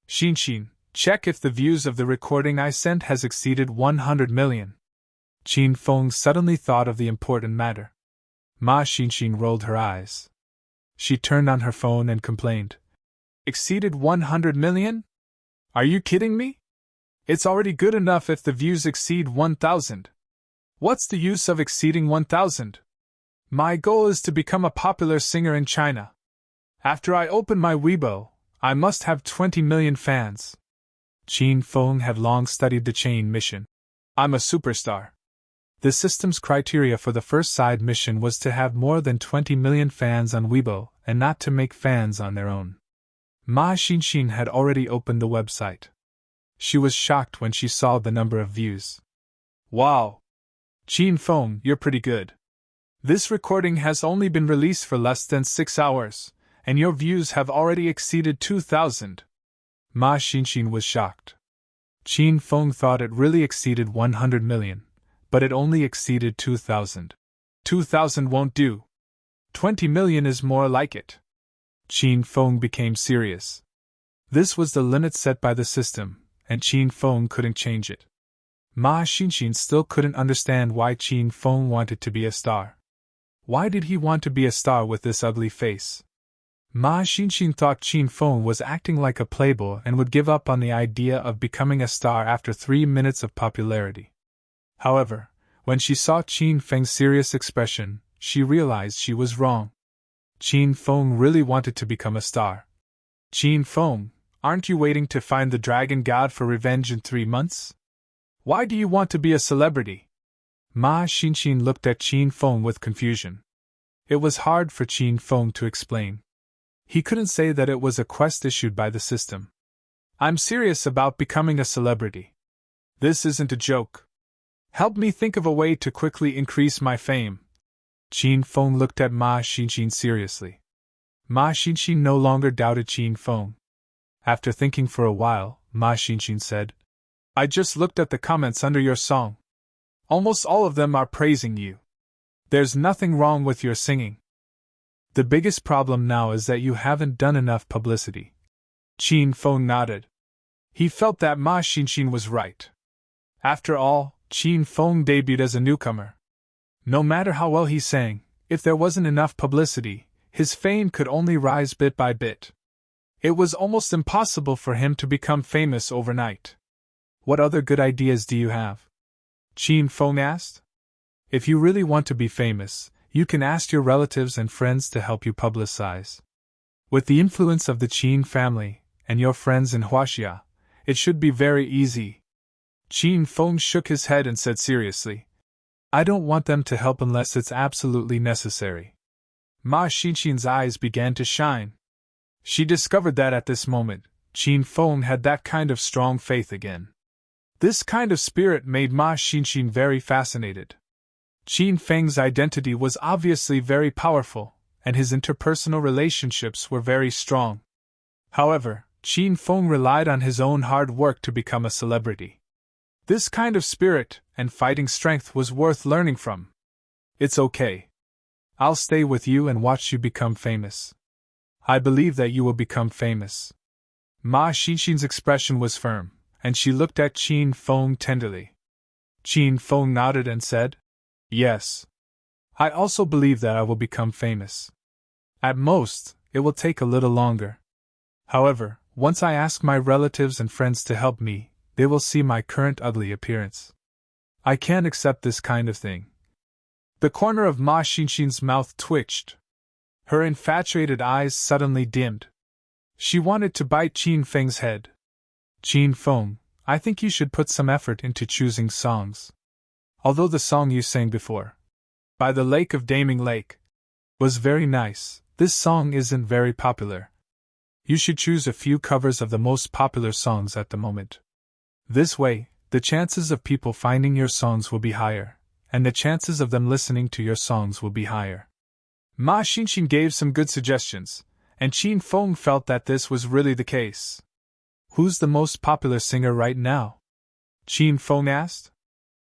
Xinxin, check if the views of the recording I sent has exceeded 100 million. Qin Feng suddenly thought of the important matter. Ma Xinxin rolled her eyes. She turned on her phone and complained. Exceeded 100 million? Are you kidding me? It's already good enough if the views exceed 1,000. What's the use of exceeding 1,000? My goal is to become a popular singer in China. After I open my Weibo, I must have 20 million fans. Qin Feng had long studied the chain mission. I'm a superstar. The system's criteria for the first side mission was to have more than 20 million fans on Weibo and not to make fans on their own. Ma Xinxin had already opened the website. She was shocked when she saw the number of views. Wow! Qin Feng, you're pretty good. This recording has only been released for less than 6 hours, and your views have already exceeded 2,000. Ma Xinxin was shocked. Qin Feng thought it really exceeded 100 million, but it only exceeded 2,000. 2,000 won't do. 20 million is more like it. Qin Feng became serious. This was the limit set by the system, and Qin Feng couldn't change it. Ma Xinxin still couldn't understand why Qin Feng wanted to be a star. Why did he want to be a star with this ugly face? Ma Xinxin thought Qin Feng was acting like a playboy and would give up on the idea of becoming a star after 3 minutes of popularity. However, when she saw Qin Feng's serious expression, she realized she was wrong. Qin Feng really wanted to become a star. Qin Feng, aren't you waiting to find the dragon god for revenge in 3 months? Why do you want to be a celebrity? Ma Xinxin looked at Qin Feng with confusion. It was hard for Qin Feng to explain. He couldn't say that it was a quest issued by the system. I'm serious about becoming a celebrity. This isn't a joke. Help me think of a way to quickly increase my fame. Qin Feng looked at Ma Xinxin seriously. Ma Xinxin no longer doubted Qin Feng. After thinking for a while, Ma Xinxin said, I just looked at the comments under your song. Almost all of them are praising you. There's nothing wrong with your singing. The biggest problem now is that you haven't done enough publicity. Qin Feng nodded. He felt that Ma Xinxin was right. After all, Qin Feng debuted as a newcomer. No matter how well he sang, if there wasn't enough publicity, his fame could only rise bit by bit. It was almost impossible for him to become famous overnight. What other good ideas do you have? Qin Feng asked. If you really want to be famous, you can ask your relatives and friends to help you publicize. With the influence of the Qin family, and your friends in Huaxia, it should be very easy. Qin Feng shook his head and said seriously, I don't want them to help unless it's absolutely necessary. Ma Xinxin's eyes began to shine. She discovered that at this moment, Qin Feng had that kind of strong faith again. This kind of spirit made Ma Xinxin very fascinated. Qin Feng's identity was obviously very powerful, and his interpersonal relationships were very strong. However, Qin Feng relied on his own hard work to become a celebrity. This kind of spirit and fighting strength was worth learning from. It's okay. I'll stay with you and watch you become famous. I believe that you will become famous. Ma Xinxin's expression was firm, and she looked at Qin Feng tenderly. Qin Feng nodded and said, Yes. I also believe that I will become famous. At most, it will take a little longer. However, once I ask my relatives and friends to help me, they will see my current ugly appearance. I can't accept this kind of thing. The corner of Ma Xinxin's mouth twitched. Her infatuated eyes suddenly dimmed. She wanted to bite Qin Feng's head. Qin Feng, I think you should put some effort into choosing songs. Although the song you sang before, By the Lake of Daming Lake, was very nice, this song isn't very popular. You should choose a few covers of the most popular songs at the moment. This way, the chances of people finding your songs will be higher, and the chances of them listening to your songs will be higher. Ma Xinxin gave some good suggestions, and Qin Feng felt that this was really the case. Who's the most popular singer right now? Qin Feng asked.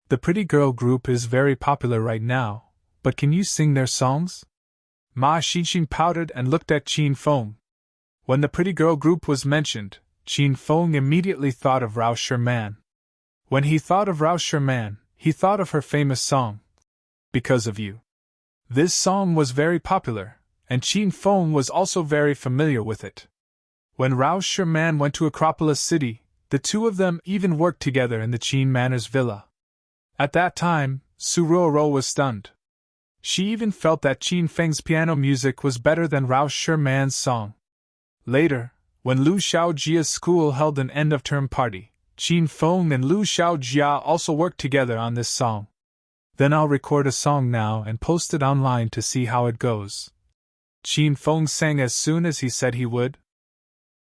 The Pretty Girl group is very popular right now, but can you sing their songs? Ma Xinxin pouted and looked at Qin Feng. When the Pretty Girl group was mentioned, Qin Feng immediately thought of Rao Sherman. When he thought of Rao Sherman, he thought of her famous song, Because of You. This song was very popular, and Qin Feng was also very familiar with it. When Rao Sherman went to Acropolis City, the two of them even worked together in the Qin Manor's villa. At that time, Su Ruoro was stunned. She even felt that Qin Feng's piano music was better than Rao Sherman's song. Later, when Lu Xiaojia's school held an end-of-term party, Qin Feng and Lu Xiaojia also worked together on this song. Then I'll record a song now and post it online to see how it goes. Qin Feng sang as soon as he said he would.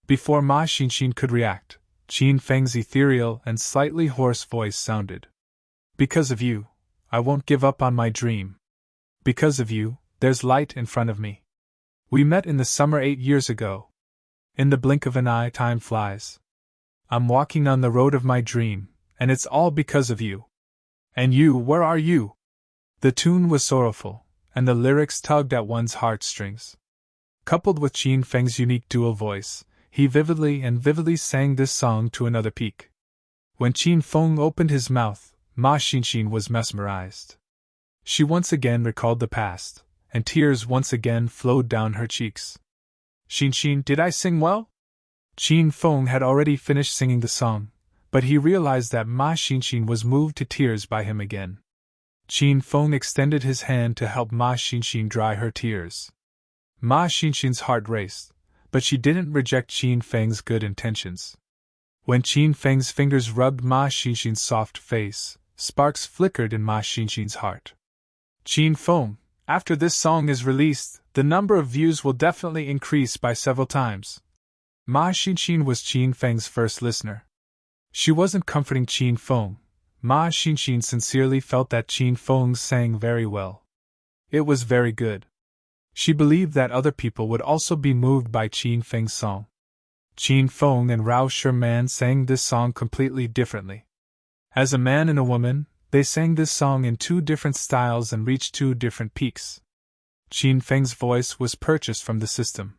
Before Ma Xinxin could react, Qin Feng's ethereal and slightly hoarse voice sounded. Because of you, I won't give up on my dream. Because of you, there's light in front of me. We met in the summer 8 years ago. In the blink of an eye, time flies. I'm walking on the road of my dream, and it's all because of you. And you, where are you? The tune was sorrowful, and the lyrics tugged at one's heartstrings. Coupled with Qin Feng's unique dual voice, he vividly sang this song to another peak. When Qin Feng opened his mouth, Ma Xinxin was mesmerized. She once again recalled the past, and tears once again flowed down her cheeks. Xinxin, did I sing well? Qin Feng had already finished singing the song, but he realized that Ma Xinxin was moved to tears by him again. Qin Feng extended his hand to help Ma Xinxin dry her tears. Ma Xinxin's heart raced, but she didn't reject Qin Feng's good intentions. When Qin Feng's fingers rubbed Ma Xinxin's soft face, sparks flickered in Ma Xinxin's heart. Qin Feng, after this song is released, the number of views will definitely increase by several times. Ma Xinxin was Qin Feng's first listener. She wasn't comforting Qin Feng. Ma Xinxin sincerely felt that Qin Feng sang very well. It was very good. She believed that other people would also be moved by Qin Feng's song. Qin Feng and Rao Sherman sang this song completely differently. As a man and a woman, they sang this song in two different styles and reached two different peaks. Qin Feng's voice was purchased from the system.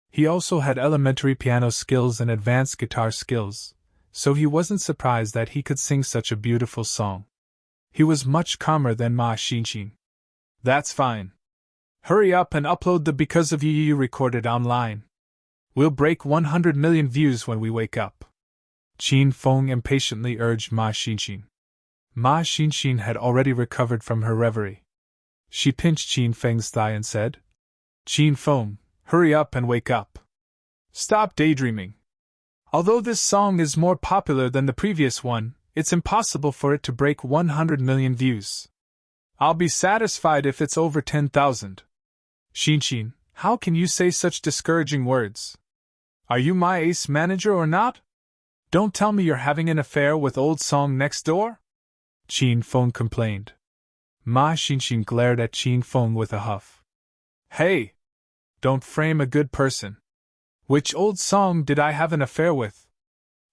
He also had elementary piano skills and advanced guitar skills, so he wasn't surprised that he could sing such a beautiful song. He was much calmer than Ma Xinxin. That's fine. Hurry up and upload the Because of You recorded online. We'll break 100 million views when we wake up. Qin Feng impatiently urged Ma Xinxin. Ma Xinxin had already recovered from her reverie. She pinched Qin Feng's thigh and said, Qin Feng, hurry up and wake up. Stop daydreaming. Although this song is more popular than the previous one, it's impossible for it to break 100 million views. I'll be satisfied if it's over 10,000. Xinxin, how can you say such discouraging words? Are you my ace manager or not? Don't tell me you're having an affair with old song next door? Qin Feng complained. Ma Xinxin glared at Qin Feng with a huff. Hey! Don't frame a good person. Which old song did I have an affair with?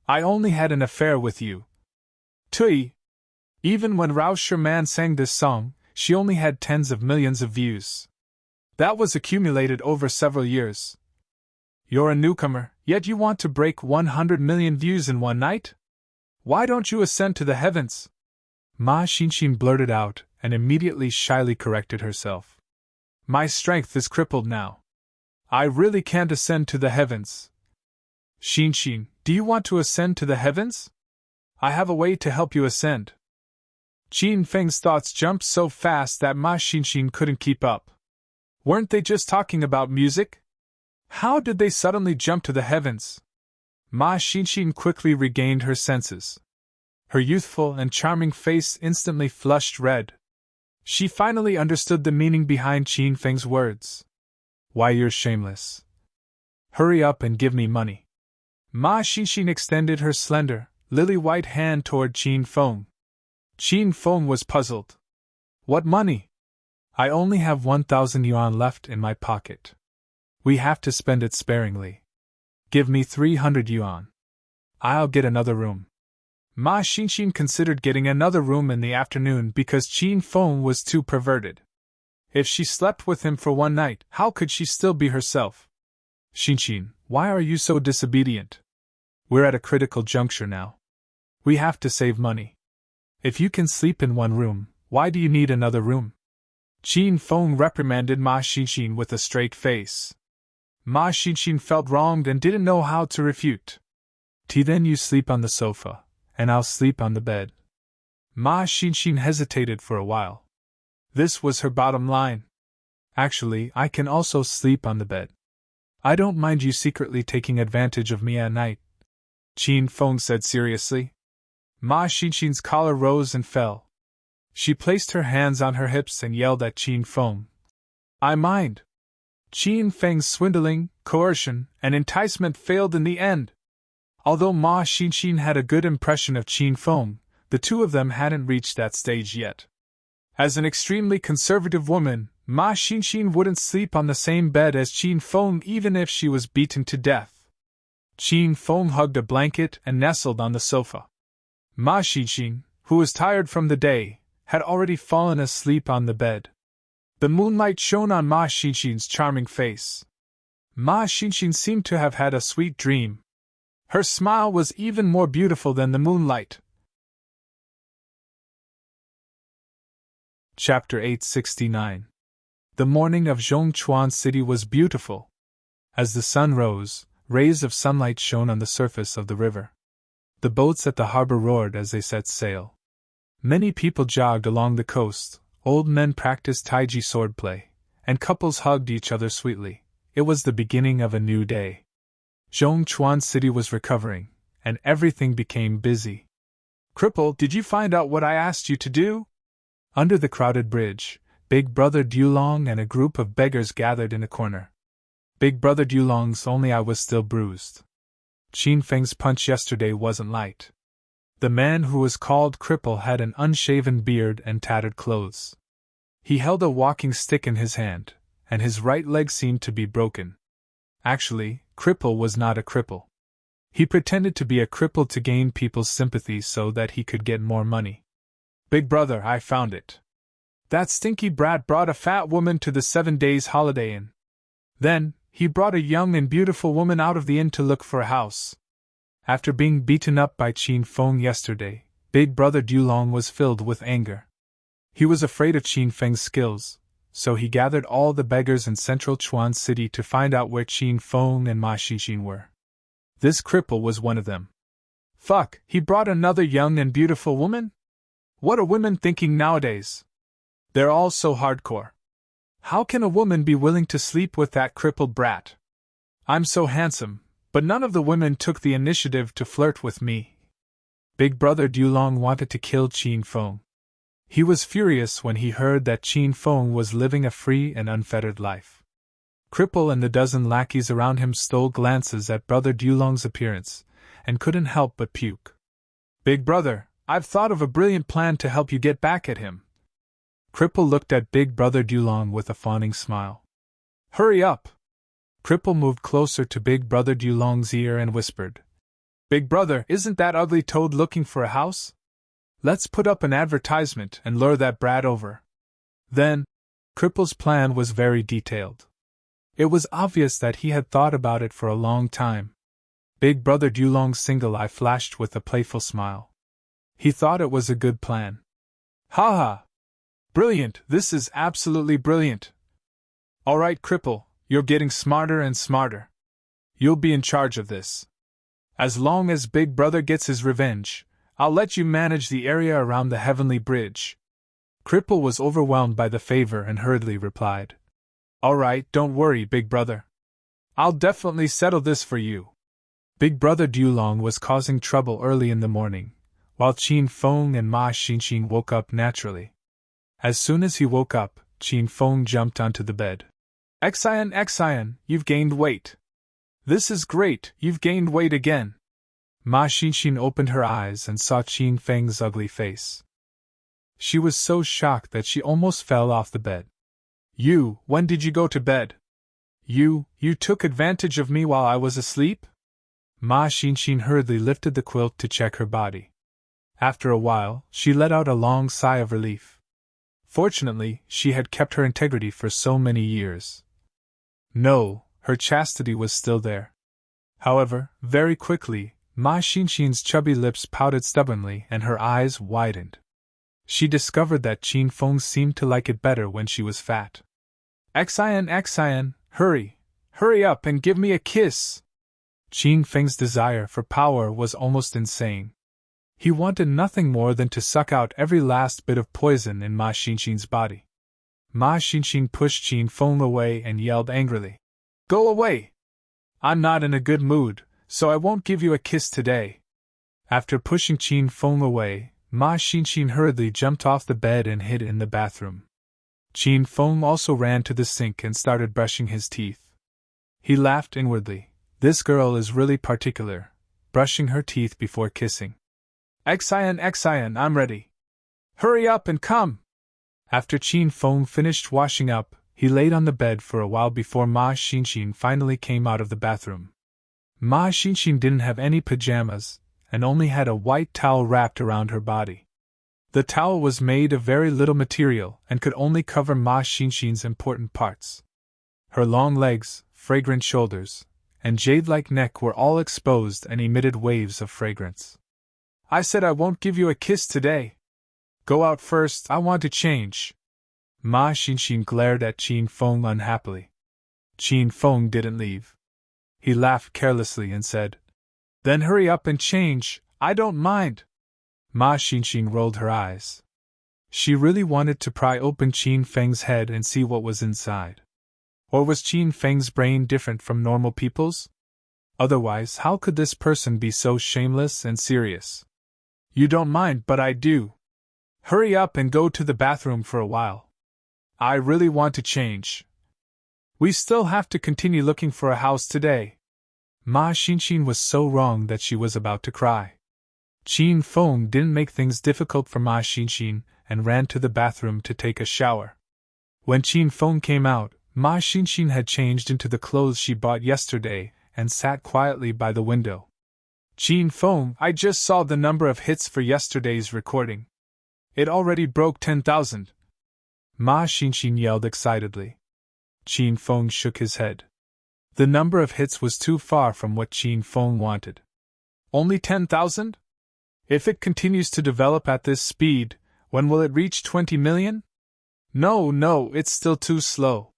I only had an affair with you. Tui! Even when Rao Sherman sang this song, she only had tens of millions of views. That was accumulated over several years. You're a newcomer, yet you want to break 100 million views in one night? Why don't you ascend to the heavens? Ma Xinxin blurted out, and immediately shyly corrected herself. My strength is crippled now. I really can't ascend to the heavens. Xinxin, do you want to ascend to the heavens? I have a way to help you ascend. Qin Feng's thoughts jumped so fast that Ma Xinxin couldn't keep up. Weren't they just talking about music? How did they suddenly jump to the heavens? Ma Xinxin quickly regained her senses. Her youthful and charming face instantly flushed red. She finally understood the meaning behind Qin Feng's words. Why, you're shameless. Hurry up and give me money. Ma Xinxin extended her slender, lily-white hand toward Qin Feng. Qin Feng was puzzled. What money? I only have 1,000 yuan left in my pocket. We have to spend it sparingly. Give me 300 yuan. I'll get another room. Ma Xinxin considered getting another room in the afternoon because Qin Feng was too perverted. If she slept with him for one night, how could she still be herself? Xinxin, why are you so disobedient? We're at a critical juncture now. We have to save money. If you can sleep in one room, why do you need another room? Qin Feng reprimanded Ma Xinxin with a straight face. Ma Xinxin felt wronged and didn't know how to refute. Then you sleep on the sofa, and I'll sleep on the bed. Ma Xinxin hesitated for a while. This was her bottom line. Actually, I can also sleep on the bed. I don't mind you secretly taking advantage of me at night, Qin Feng said seriously. Ma Xinxin's collar rose and fell. She placed her hands on her hips and yelled at Qin Feng. I mind. Qin Feng's swindling, coercion, and enticement failed in the end. Although Ma Xinxin had a good impression of Qin Feng, the two of them hadn't reached that stage yet. As an extremely conservative woman, Ma Xinxin wouldn't sleep on the same bed as Qin Feng even if she was beaten to death. Qin Feng hugged a blanket and nestled on the sofa. Ma Xinxin, who was tired from the day, had already fallen asleep on the bed. The moonlight shone on Ma Xinxin's charming face. Ma Xinxin seemed to have had a sweet dream. Her smile was even more beautiful than the moonlight. Chapter 869. The morning of Zhongchuan City was beautiful. As the sun rose, rays of sunlight shone on the surface of the river. The boats at the harbor roared as they set sail. Many people jogged along the coast, old men practiced taiji swordplay, and couples hugged each other sweetly, it was the beginning of a new day. Zhongchuan City was recovering, and everything became busy. Cripple, did you find out what I asked you to do? Under the crowded bridge, Big Brother Dulong and a group of beggars gathered in a corner. Big Brother Dulong's only eye was still bruised. Qin Feng's punch yesterday wasn't light. The man who was called Cripple had an unshaven beard and tattered clothes. He held a walking stick in his hand, and his right leg seemed to be broken. Actually, Cripple was not a cripple. He pretended to be a cripple to gain people's sympathy so that he could get more money. Big Brother, I found it. That stinky brat brought a fat woman to the 7 days holiday inn. Then, he brought a young and beautiful woman out of the inn to look for a house. After being beaten up by Qin Feng yesterday, Big Brother Dulong was filled with anger. He was afraid of Qin Feng's skills, so he gathered all the beggars in central Chuan City to find out where Qin Feng and Ma Xinxin were. This cripple was one of them. Fuck, he brought another young and beautiful woman? What are women thinking nowadays? They're all so hardcore. How can a woman be willing to sleep with that crippled brat? I'm so handsome, but none of the women took the initiative to flirt with me. Big Brother Dulong wanted to kill Qin Feng. He was furious when he heard that Qin Feng was living a free and unfettered life. Cripple and the dozen lackeys around him stole glances at Brother Dulong's appearance, and couldn't help but puke. Big Brother, I've thought of a brilliant plan to help you get back at him. Cripple looked at Big Brother Dulong with a fawning smile. Hurry up! Cripple moved closer to Big Brother Dulong's ear and whispered. Big Brother, isn't that ugly toad looking for a house? Let's put up an advertisement and lure that brat over. Then, Cripple's plan was very detailed. It was obvious that he had thought about it for a long time. Big Brother Dulong's single eye flashed with a playful smile. He thought it was a good plan. Ha ha! Brilliant, this is absolutely brilliant. All right, Cripple, you're getting smarter and smarter. You'll be in charge of this. As long as Big Brother gets his revenge, I'll let you manage the area around the Heavenly Bridge. Cripple was overwhelmed by the favor and hurriedly replied. All right, don't worry, Big Brother. I'll definitely settle this for you. Big Brother Dulong was causing trouble early in the morning, while Qin Feng and Ma Xinxin woke up naturally. As soon as he woke up, Qin Feng jumped onto the bed. Xian, you've gained weight. This is great, you've gained weight again. Ma Xinxin opened her eyes and saw Qin Feng's ugly face. She was so shocked that she almost fell off the bed. When did you go to bed? You took advantage of me while I was asleep? Ma Xinxin hurriedly lifted the quilt to check her body. After a while, she let out a long sigh of relief. Fortunately, she had kept her integrity for so many years. No, her chastity was still there. However, very quickly, Ma Xinxin's chubby lips pouted stubbornly and her eyes widened. She discovered that Qin Feng seemed to like it better when she was fat. Xian, hurry up and give me a kiss! Qin Feng's desire for power was almost insane. He wanted nothing more than to suck out every last bit of poison in Ma Xinxin's body. Ma Xinxin pushed Qin Feng away and yelled angrily. Go away! I'm not in a good mood, so I won't give you a kiss today. After pushing Qin Feng away, Ma Xinxin hurriedly jumped off the bed and hid in the bathroom. Qin Feng also ran to the sink and started brushing his teeth. He laughed inwardly. This girl is really particular, brushing her teeth before kissing. Xian, I'm ready. Hurry up and come! After Qin Feng finished washing up, he laid on the bed for a while before Ma Xinxin finally came out of the bathroom. Ma Xinxin didn't have any pajamas, and only had a white towel wrapped around her body. The towel was made of very little material and could only cover Ma Xinxin's important parts. Her long legs, fragrant shoulders, and jade-like neck were all exposed and emitted waves of fragrance. I said I won't give you a kiss today. Go out first, I want to change. Ma Xinxin glared at Qin Feng unhappily. Qin Feng didn't leave. He laughed carelessly and said, Then hurry up and change, I don't mind. Ma Xinxin rolled her eyes. She really wanted to pry open Qin Feng's head and see what was inside. Or was Qin Feng's brain different from normal people's? Otherwise, how could this person be so shameless and serious? You don't mind, but I do. Hurry up and go to the bathroom for a while. I really want to change. We still have to continue looking for a house today. Ma Xinxin was so wrong that she was about to cry. Qin Feng didn't make things difficult for Ma Xinxin and ran to the bathroom to take a shower. When Qin Feng came out, Ma Xinxin had changed into the clothes she bought yesterday and sat quietly by the window. Qin Feng, I just saw the number of hits for yesterday's recording. It already broke 10,000. Ma Xinxin yelled excitedly. Qin Feng shook his head. The number of hits was too far from what Qin Feng wanted. Only 10,000? If it continues to develop at this speed, when will it reach 20 million? No, it's still too slow.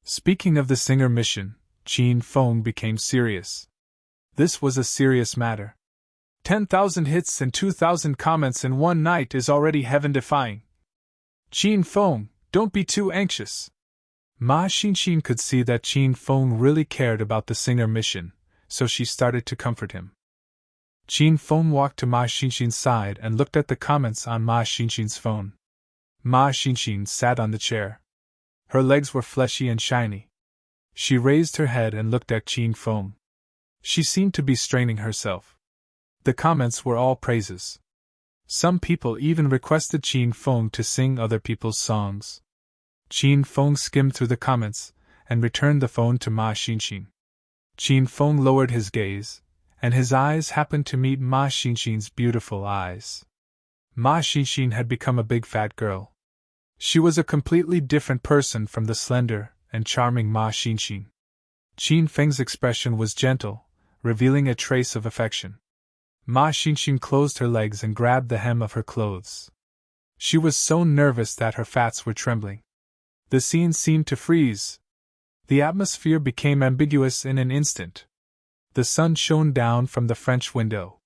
Speaking of the singer mission, Qin Feng became serious. This was a serious matter. 10,000 hits and 2,000 comments in one night is already heaven-defying. Qin Feng, don't be too anxious. Ma Xinxin could see that Qin Feng really cared about the singer mission, so she started to comfort him. Qin Feng walked to Ma Xinxin's side and looked at the comments on Ma Xinxin's phone. Ma Xinxin sat on the chair. Her legs were fleshy and shiny. She raised her head and looked at Qin Feng. She seemed to be straining herself. The comments were all praises. Some people even requested Qin Feng to sing other people's songs. Qin Feng skimmed through the comments and returned the phone to Ma Xinxin. Qin Feng lowered his gaze, and his eyes happened to meet Ma Xinxin's beautiful eyes. Ma Xinxin had become a big fat girl. She was a completely different person from the slender and charming Ma Xinxin. Qin Feng's expression was gentle, revealing a trace of affection. Ma Xinxin closed her legs and grabbed the hem of her clothes. She was so nervous that her fats were trembling. The scene seemed to freeze. The atmosphere became ambiguous in an instant. The sun shone down from the French window.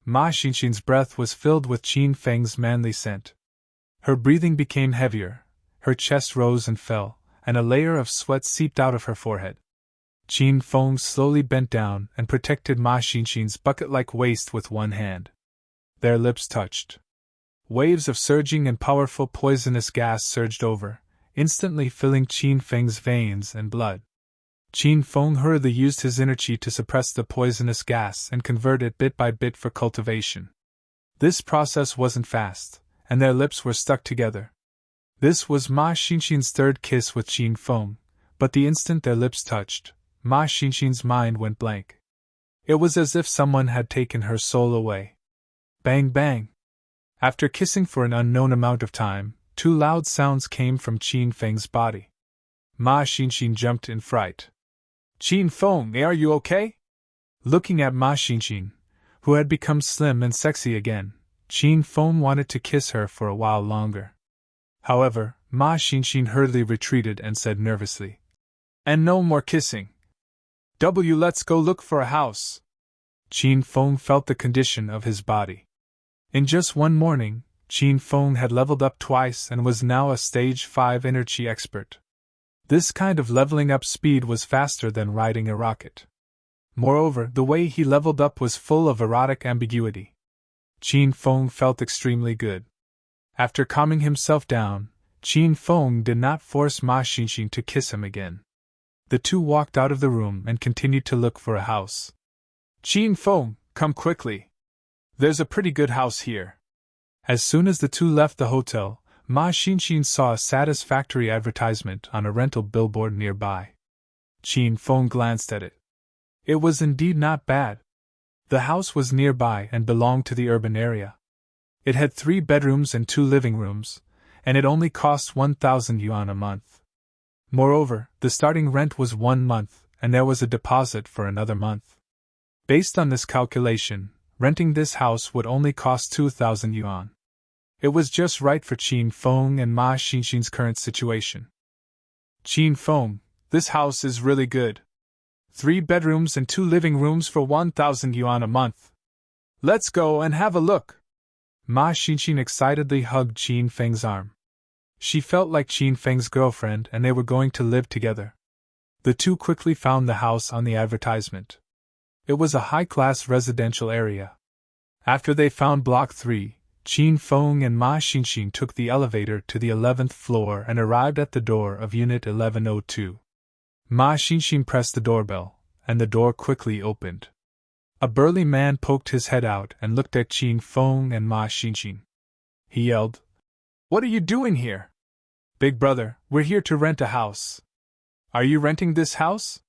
Ma Xinxin's breath was filled with Qin Feng's manly scent. Her breathing became heavier, her chest rose and fell, and a layer of sweat seeped out of her forehead. Qin Feng slowly bent down and protected Ma Xinxin's bucket-like waist with one hand. Their lips touched. Waves of surging and powerful poisonous gas surged over, instantly filling Qin Feng's veins and blood. Qin Feng hurriedly used his inner qi to suppress the poisonous gas and convert it bit by bit for cultivation. This process wasn't fast, and their lips were stuck together. This was Ma Xinxin's third kiss with Qin Feng, but the instant their lips touched, Ma Xinxin's mind went blank. It was as if someone had taken her soul away. Bang bang! After kissing for an unknown amount of time, two loud sounds came from Qin Feng's body. Ma Xinxin jumped in fright. Qin Feng, are you okay? Looking at Ma Xinxin, who had become slim and sexy again, Qin Feng wanted to kiss her for a while longer. However, Ma Xinxin hurriedly retreated and said nervously, "And no more kissing. Let's go look for a house." Qin Feng felt the condition of his body. In just one morning, Qin Feng had leveled up twice and was now a stage 5 inner chi expert. This kind of leveling up speed was faster than riding a rocket. Moreover, the way he leveled up was full of erotic ambiguity. Qin Feng felt extremely good. After calming himself down, Qin Feng did not force Ma Xinxin to kiss him again. The two walked out of the room and continued to look for a house. "Qin Feng, come quickly. There's a pretty good house here." As soon as the two left the hotel, Ma Xinxin saw a satisfactory advertisement on a rental billboard nearby. Qin Feng glanced at it. It was indeed not bad. The house was nearby and belonged to the urban area. It had 3 bedrooms and 2 living rooms, and it only cost 1,000 yuan a month. Moreover, the starting rent was 1 month, and there was a deposit for another month. Based on this calculation, renting this house would only cost 2,000 yuan. It was just right for Qin Feng and Ma Xinxin's current situation. "Qin Feng, this house is really good. 3 bedrooms and 2 living rooms for 1,000 yuan a month. Let's go and have a look." Ma Xinxin excitedly hugged Qin Feng's arm. She felt like Qin Feng's girlfriend and they were going to live together. The two quickly found the house on the advertisement. It was a high-class residential area. After they found Block 3, Qin Feng and Ma Xinxin took the elevator to the 11th floor and arrived at the door of Unit 1102. Ma Xinxin pressed the doorbell, and the door quickly opened. A burly man poked his head out and looked at Qin Feng and Ma Xinxin. He yelled, "What are you doing here?" "Big brother, we're here to rent a house." "Are you renting this house?"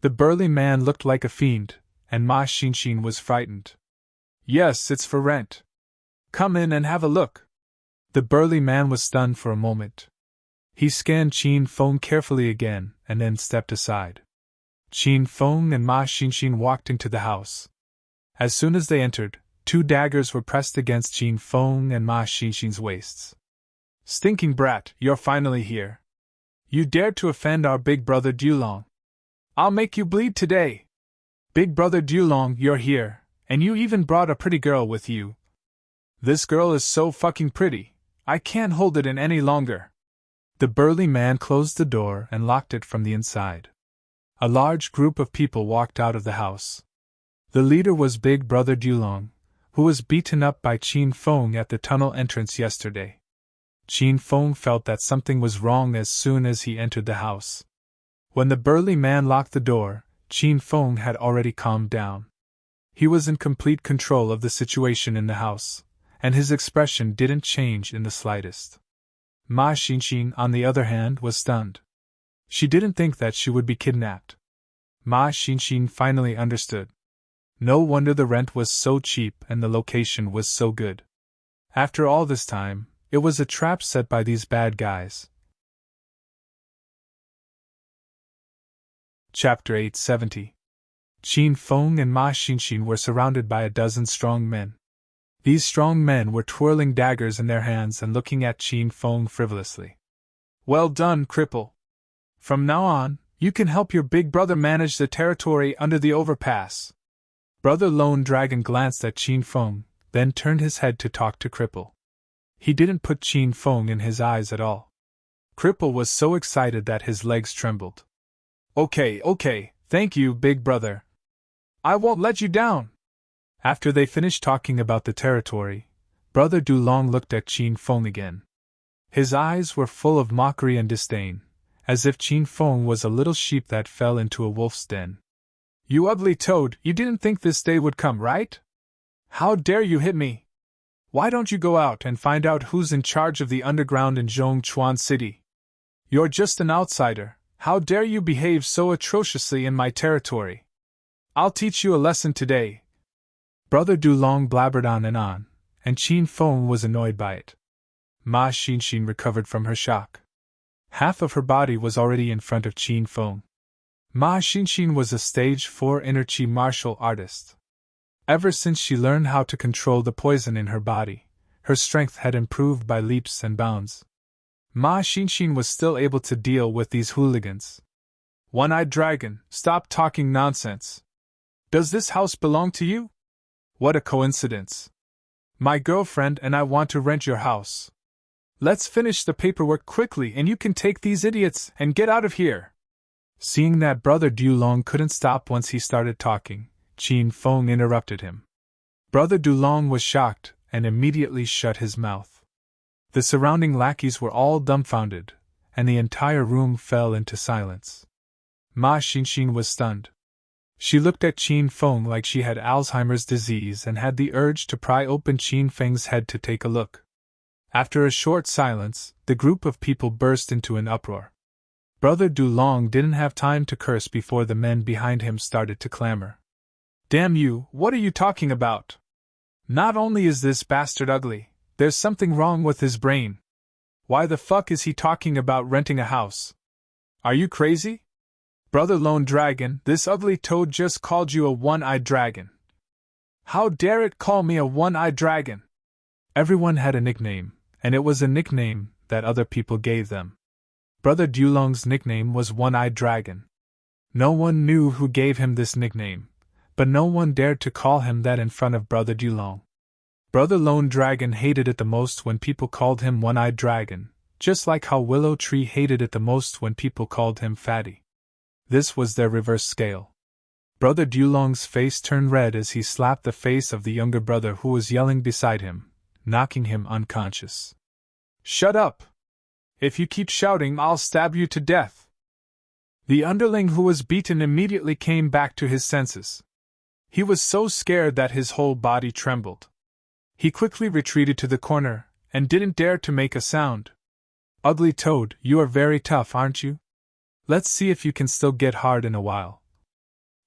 The burly man looked like a fiend, and Ma Xinxin was frightened. "Yes, it's for rent. Come in and have a look." The burly man was stunned for a moment. He scanned Qin Feng carefully again and then stepped aside. Qin Feng and Ma Xinxin walked into the house. As soon as they entered, two daggers were pressed against Qin Feng and Ma Xinxin's waists. "Stinking brat, you're finally here. You dared to offend our big brother Dulong. I'll make you bleed today. Big brother Dulong, you're here, and you even brought a pretty girl with you. This girl is so fucking pretty, I can't hold it in any longer." The burly man closed the door and locked it from the inside. A large group of people walked out of the house. The leader was Big Brother Dulong, who was beaten up by Qin Feng at the tunnel entrance yesterday. Qin Feng felt that something was wrong as soon as he entered the house. When the burly man locked the door, Qin Feng had already calmed down. He was in complete control of the situation in the house, and his expression didn't change in the slightest. Ma Xinxin, on the other hand, was stunned. She didn't think that she would be kidnapped. Ma Xinxin finally understood. No wonder the rent was so cheap and the location was so good. After all this time, it was a trap set by these bad guys. Chapter 870. Qin Feng and Ma Xinxin were surrounded by a dozen strong men. These strong men were twirling daggers in their hands and looking at Qin Feng frivolously. "Well done, cripple. From now on, you can help your big brother manage the territory under the overpass." Brother Lone Dragon glanced at Qin Feng, then turned his head to talk to Cripple. He didn't put Qin Feng in his eyes at all. Cripple was so excited that his legs trembled. Okay, thank you, big brother. I won't let you down." After they finished talking about the territory, Brother Dulong looked at Qin Feng again. His eyes were full of mockery and disdain, as if Qin Feng was a little sheep that fell into a wolf's den. "You ugly toad, you didn't think this day would come, right? How dare you hit me? Why don't you go out and find out who's in charge of the underground in Zhongchuan City? You're just an outsider. How dare you behave so atrociously in my territory? I'll teach you a lesson today." Brother Dulong blabbered on, and Qin Feng was annoyed by it. Ma Xinxin recovered from her shock. Half of her body was already in front of Qin Feng. Ma Xinxin was a stage 4 inner chi martial artist. Ever since she learned how to control the poison in her body, her strength had improved by leaps and bounds. Ma Xinxin was still able to deal with these hooligans. "One-eyed dragon, stop talking nonsense. Does this house belong to you? What a coincidence. My girlfriend and I want to rent your house. Let's finish the paperwork quickly and you can take these idiots and get out of here." Seeing that Brother Dulong couldn't stop once he started talking, Qin Feng interrupted him. Brother Dulong was shocked and immediately shut his mouth. The surrounding lackeys were all dumbfounded, and the entire room fell into silence. Ma Xinxin was stunned. She looked at Qin Feng like she had Alzheimer's disease and had the urge to pry open Qin Feng's head to take a look. After a short silence, the group of people burst into an uproar. Brother Dulong didn't have time to curse before the men behind him started to clamor. "Damn you, what are you talking about? Not only is this bastard ugly, there's something wrong with his brain. Why the fuck is he talking about renting a house? Are you crazy? Brother Lone Dragon, this ugly toad just called you a one-eyed dragon. How dare it call me a one-eyed dragon?" Everyone had a nickname, and it was a nickname that other people gave them. Brother Dulong's nickname was One-Eyed Dragon. No one knew who gave him this nickname, but no one dared to call him that in front of Brother Dulong. Brother Lone Dragon hated it the most when people called him One-Eyed Dragon, just like how Willow Tree hated it the most when people called him Fatty. This was their reverse scale. Brother Dulong's face turned red as he slapped the face of the younger brother who was yelling beside him, knocking him unconscious. "Shut up! If you keep shouting, I'll stab you to death!" The underling who was beaten immediately came back to his senses. He was so scared that his whole body trembled. He quickly retreated to the corner, and didn't dare to make a sound. "Ugly Toad, you are very tough, aren't you? Let's see if you can still get hard in a while."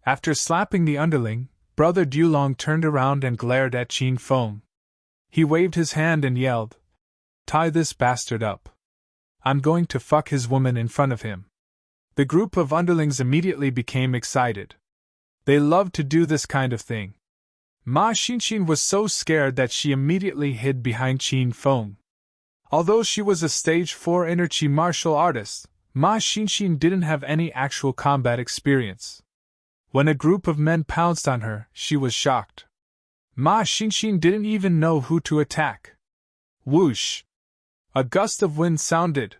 After slapping the underling, Brother Dulong turned around and glared at Qin Feng. He waved his hand and yelled, "Tie this bastard up. I'm going to fuck his woman in front of him." The group of underlings immediately became excited. They loved to do this kind of thing. Ma Xinxin was so scared that she immediately hid behind Qin Feng. Although she was a stage 4 energy martial artist, Ma Xinxin didn't have any actual combat experience. When a group of men pounced on her, she was shocked. Ma Xinxin didn't even know who to attack. Whoosh! A gust of wind sounded.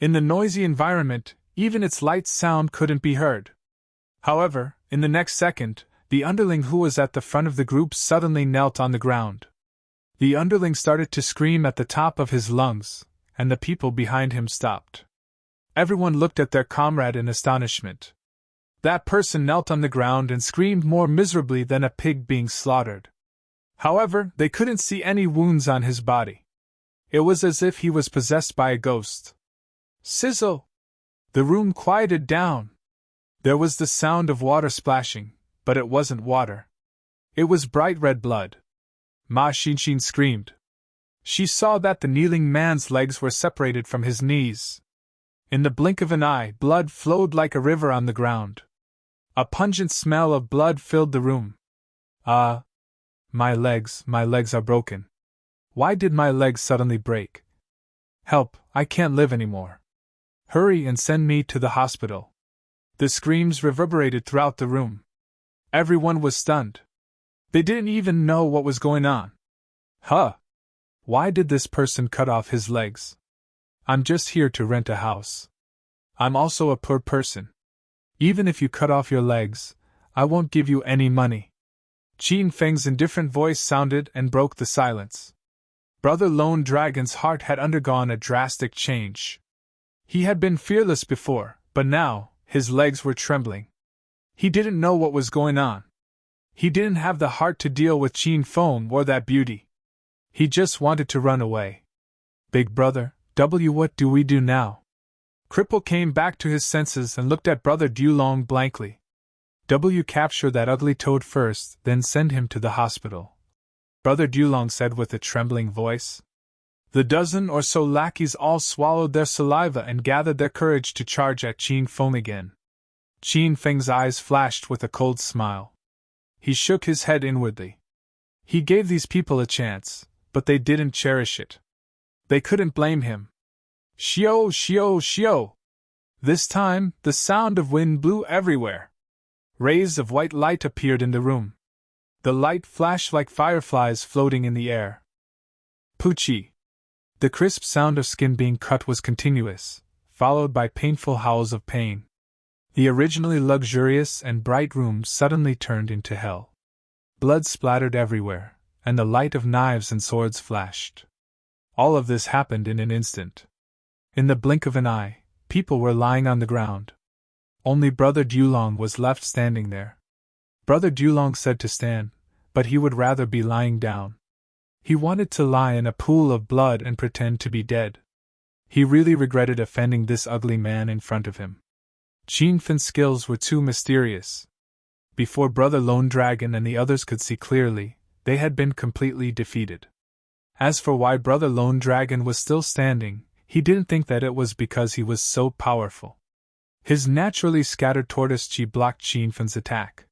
In the noisy environment, even its light sound couldn't be heard. However, in the next second, the underling who was at the front of the group suddenly knelt on the ground. The underling started to scream at the top of his lungs, and the people behind him stopped. Everyone looked at their comrade in astonishment. That person knelt on the ground and screamed more miserably than a pig being slaughtered. However, they couldn't see any wounds on his body. It was as if he was possessed by a ghost. Sizzle! The room quieted down. There was the sound of water splashing, but it wasn't water. It was bright red blood. Ma Xinxin screamed. She saw that the kneeling man's legs were separated from his knees. In the blink of an eye, blood flowed like a river on the ground. A pungent smell of blood filled the room. "Ah! My legs are broken. Why did my legs suddenly break? Help, I can't live anymore. Hurry and send me to the hospital." The screams reverberated throughout the room. Everyone was stunned. They didn't even know what was going on. Huh! Why did this person cut off his legs? I'm just here to rent a house. I'm also a poor person. Even if you cut off your legs, I won't give you any money. Qin Feng's indifferent voice sounded and broke the silence. Brother Lone Dragon's heart had undergone a drastic change. He had been fearless before, but now, his legs were trembling. He didn't know what was going on. He didn't have the heart to deal with Qin Feng or that beauty. He just wanted to run away. "Big brother, what do we do now?" Cripple came back to his senses and looked at Brother Dulong blankly. "Capture that ugly toad first, then send him to the hospital," Brother Dulong said with a trembling voice. The dozen or so lackeys all swallowed their saliva and gathered their courage to charge at Qin Feng again. Qin Feng's eyes flashed with a cold smile. He shook his head inwardly. He gave these people a chance, but they didn't cherish it. They couldn't blame him. Shio, shio, shio! This time, the sound of wind blew everywhere. Rays of white light appeared in the room. The light flashed like fireflies floating in the air. Poochie! The crisp sound of skin being cut was continuous, followed by painful howls of pain. The originally luxurious and bright room suddenly turned into hell. Blood splattered everywhere, and the light of knives and swords flashed. All of this happened in an instant. In the blink of an eye, people were lying on the ground. Only Brother Dulong was left standing there. Brother Dulong said to stand, but he would rather be lying down. He wanted to lie in a pool of blood and pretend to be dead. He really regretted offending this ugly man in front of him. Qin Feng's skills were too mysterious. Before Brother Lone Dragon and the others could see clearly, they had been completely defeated. As for why Brother Lone Dragon was still standing, he didn't think that it was because he was so powerful. His naturally scattered tortoise chi blocked Qin Feng's attack.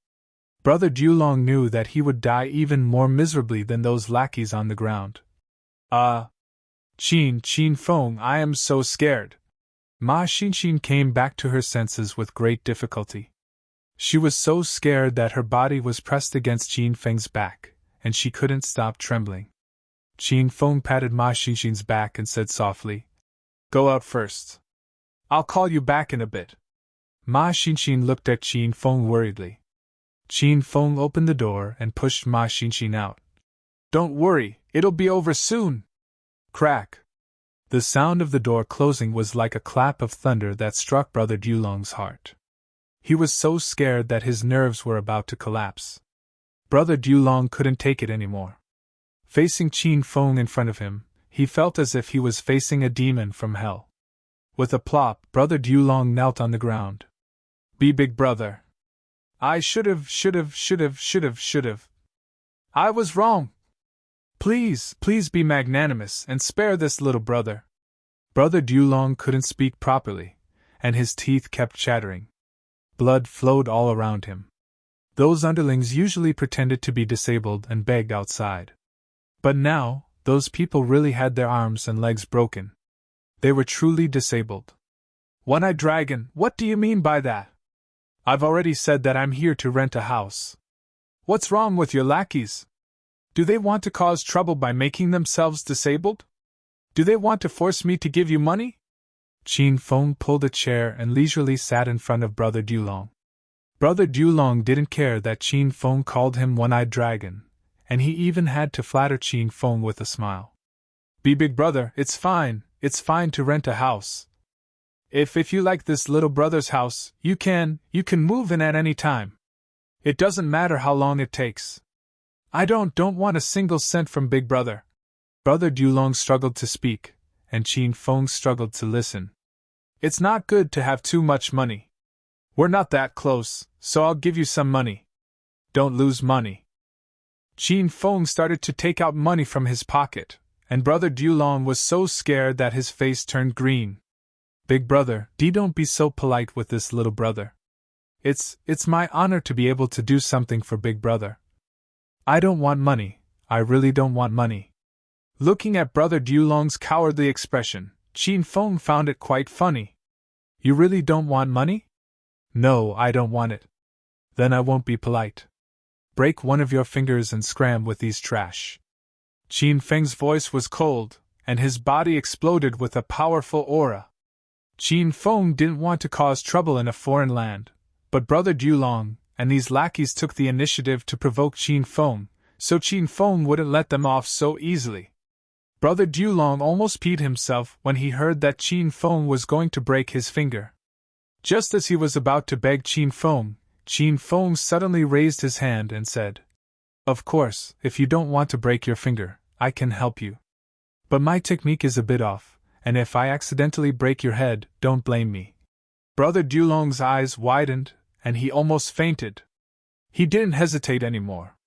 Brother Dulong knew that he would die even more miserably than those lackeys on the ground. Qin Feng, I am so scared. Ma Xinxin came back to her senses with great difficulty. She was so scared that her body was pressed against Qin Feng's back, and she couldn't stop trembling. Qin Feng patted Ma Xinxin's back and said softly, "Go out first. I'll call you back in a bit." Ma Xinxin looked at Qin Feng worriedly. Qin Feng opened the door and pushed Ma Xinxin out. Don't worry, it'll be over soon. Crack. The sound of the door closing was like a clap of thunder that struck Brother Dulong's heart. He was so scared that his nerves were about to collapse. Brother Dulong couldn't take it anymore. Facing Qin Feng in front of him, he felt as if he was facing a demon from hell. With a plop, Brother Dulong knelt on the ground. Be big brother. I should've. I was wrong. Please be magnanimous and spare this little brother. Brother Dulong couldn't speak properly, and his teeth kept chattering. Blood flowed all around him. Those underlings usually pretended to be disabled and begged outside. But now, those people really had their arms and legs broken. They were truly disabled. One-eyed dragon, what do you mean by that? I've already said that I'm here to rent a house. What's wrong with your lackeys? Do they want to cause trouble by making themselves disabled? Do they want to force me to give you money? Qin Feng pulled a chair and leisurely sat in front of Brother Dulong. Brother Dulong didn't care that Qin Feng called him one-eyed dragon, and he even had to flatter Qin Feng with a smile. Be big brother, it's fine to rent a house. If you like this little brother's house, you can move in at any time. It doesn't matter how long it takes. I don't want a single cent from big brother. Brother Dulong struggled to speak, and Qin Feng struggled to listen. It's not good to have too much money. We're not that close, so I'll give you some money. Don't lose money. Qin Feng started to take out money from his pocket, and Brother Dulong was so scared that his face turned green. Big brother, don't be so polite with this little brother. It's my honor to be able to do something for big brother. I don't want money, I really don't want money. Looking at Brother Dulong's cowardly expression, Qin Feng found it quite funny. You really don't want money? No, I don't want it. Then I won't be polite. Break one of your fingers and scram with these trash. Qin Feng's voice was cold, and his body exploded with a powerful aura. Qin Feng didn't want to cause trouble in a foreign land, but Brother Dulong and these lackeys took the initiative to provoke Qin Feng, so Qin Feng wouldn't let them off so easily. Brother Dulong almost peed himself when he heard that Qin Feng was going to break his finger. Just as he was about to beg Qin Feng suddenly raised his hand and said, Of course, if you don't want to break your finger, I can help you. But my technique is a bit off, and if I accidentally break your head, don't blame me. Brother Dulong's eyes widened, and he almost fainted. He didn't hesitate anymore.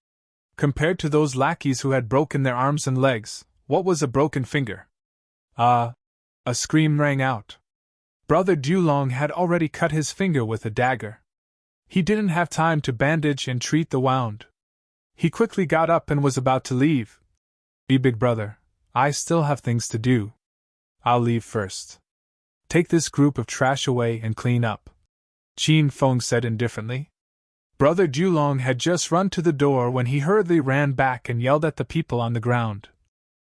Compared to those lackeys who had broken their arms and legs, what was a broken finger? A scream rang out. Brother Dulong had already cut his finger with a dagger. He didn't have time to bandage and treat the wound. He quickly got up and was about to leave. Be big brother, I still have things to do. I'll leave first. Take this group of trash away and clean up, Qin Feng said indifferently. Brother Dulong had just run to the door when he hurriedly ran back and yelled at the people on the ground.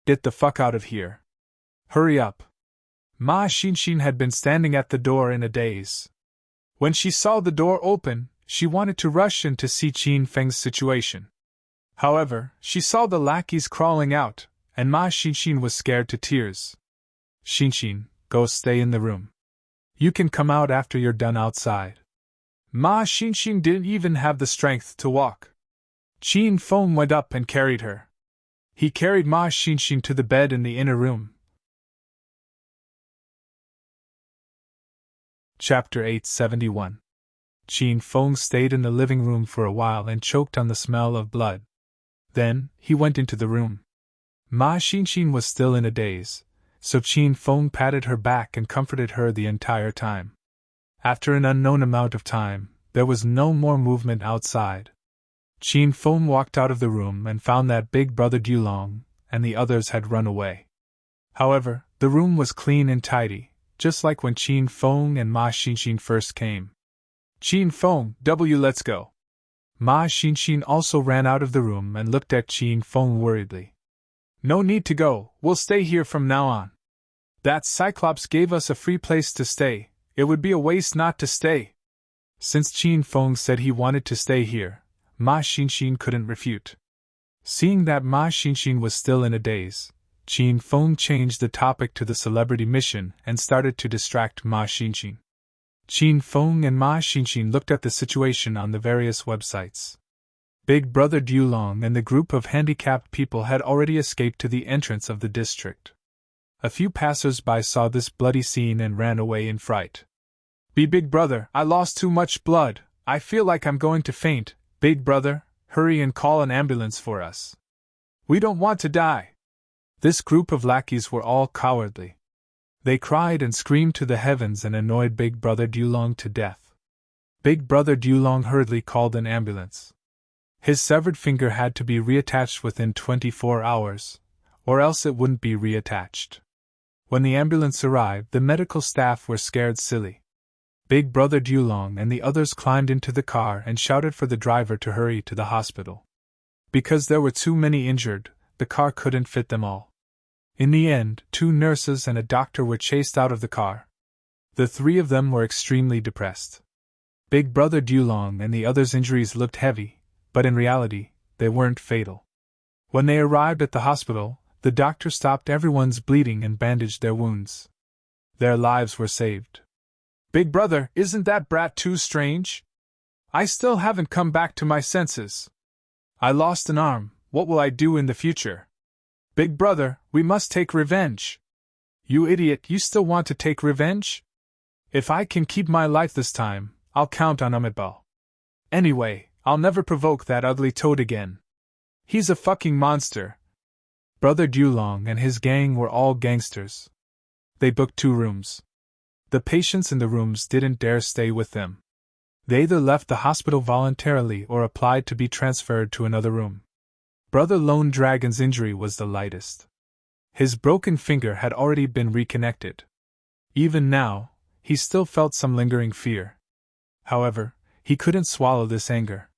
Get the fuck out of here. Hurry up. Ma Xinxin had been standing at the door in a daze. When she saw the door open, she wanted to rush in to see Qin Feng's situation. However, she saw the lackeys crawling out, and Ma Xinxin was scared to tears. Xinxin, go stay in the room. You can come out after you're done outside. Ma Xinxin didn't even have the strength to walk. Qin Feng went up and carried her. He carried Ma Xinxin to the bed in the inner room. Chapter 871. Qin Feng stayed in the living room for a while and choked on the smell of blood. Then, he went into the room. Ma Xinxin was still in a daze, so Qin Feng patted her back and comforted her the entire time. After an unknown amount of time, there was no more movement outside. Qin Feng walked out of the room and found that big brother Dulong and the others had run away. However, the room was clean and tidy, just like when Qin Feng and Ma Xinxin first came. Qin Feng, let's go. Ma Xinxin also ran out of the room and looked at Qin Feng worriedly. No need to go, we'll stay here from now on. That Cyclops gave us a free place to stay, it would be a waste not to stay. Since Qin Feng said he wanted to stay here, Ma Xinxin couldn't refute. Seeing that Ma Xinxin was still in a daze, Qin Feng changed the topic to the celebrity mission and started to distract Ma Xinxin. Qin Feng and Ma Xinxin looked at the situation on the various websites. Big Brother Dulong and the group of handicapped people had already escaped to the entrance of the district. A few passers-by saw this bloody scene and ran away in fright. Big Brother, I lost too much blood, I feel like I'm going to faint. Big Brother, hurry and call an ambulance for us. We don't want to die. This group of lackeys were all cowardly. They cried and screamed to the heavens and annoyed Big Brother Dulong to death. Big Brother Dulong hurriedly called an ambulance. His severed finger had to be reattached within 24 hours, or else it wouldn't be reattached. When the ambulance arrived, the medical staff were scared silly. Big Brother Dulong and the others climbed into the car and shouted for the driver to hurry to the hospital. Because there were too many injured, the car couldn't fit them all. In the end, 2 nurses and a doctor were chased out of the car. The 3 of them were extremely depressed. Big Brother Dulong and the others' injuries looked heavy, but in reality, they weren't fatal. When they arrived at the hospital, the doctor stopped everyone's bleeding and bandaged their wounds. Their lives were saved. Big Brother, isn't that brat too strange? I still haven't come back to my senses. I lost an arm, what will I do in the future? Big Brother, we must take revenge. You idiot, you still want to take revenge? If I can keep my life this time, I'll count on Amitabh. Anyway, I'll never provoke that ugly toad again. He's a fucking monster. Brother Dulong and his gang were all gangsters. They booked 2 rooms. The patients in the rooms didn't dare stay with them. They either left the hospital voluntarily or applied to be transferred to another room. Brother Lone Dragon's injury was the lightest. His broken finger had already been reconnected. Even now, he still felt some lingering fear. However, he couldn't swallow this anger.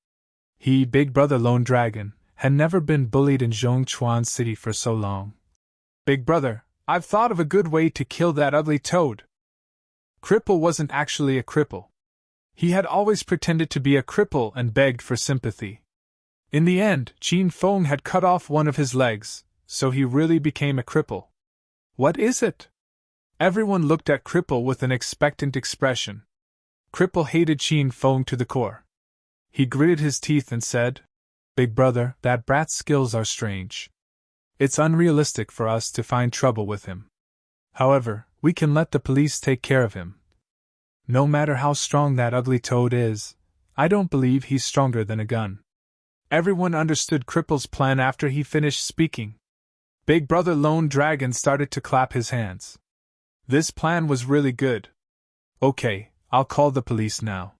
He, Big Brother Lone Dragon, had never been bullied in Zhongchuan City for so long. Big Brother, I've thought of a good way to kill that ugly toad. Cripple wasn't actually a cripple. He had always pretended to be a cripple and begged for sympathy. In the end, Qin Feng had cut off one of his legs, so he really became a cripple. What is it? Everyone looked at Cripple with an expectant expression. Cripple hated Qin Feng to the core. He gritted his teeth and said, Big Brother, that brat's skills are strange. It's unrealistic for us to find trouble with him. However, we can let the police take care of him. No matter how strong that ugly toad is, I don't believe he's stronger than a gun. Everyone understood Cripple's plan after he finished speaking. Big Brother Lone Dragon started to clap his hands. This plan was really good. Okay, I'll call the police now.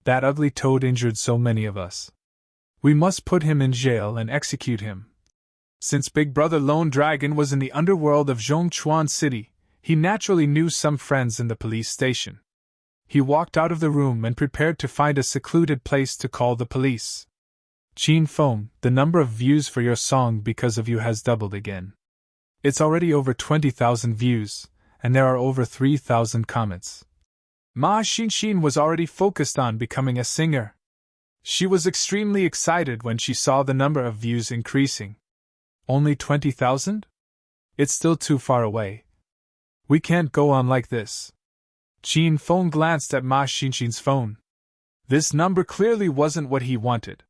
That ugly toad injured so many of us. We must put him in jail and execute him. Since Big Brother Lone Dragon was in the underworld of Zhongchuan City, he naturally knew some friends in the police station. He walked out of the room and prepared to find a secluded place to call the police. Qin Feng, the number of views for your song because of you has doubled again. It's already over 20,000 views, and there are over 3,000 comments. Ma Xinxin was already focused on becoming a singer. She was extremely excited when she saw the number of views increasing. Only 20,000? It's still too far away. We can't go on like this. Qin Feng glanced at Ma Xinxin's phone. This number clearly wasn't what he wanted.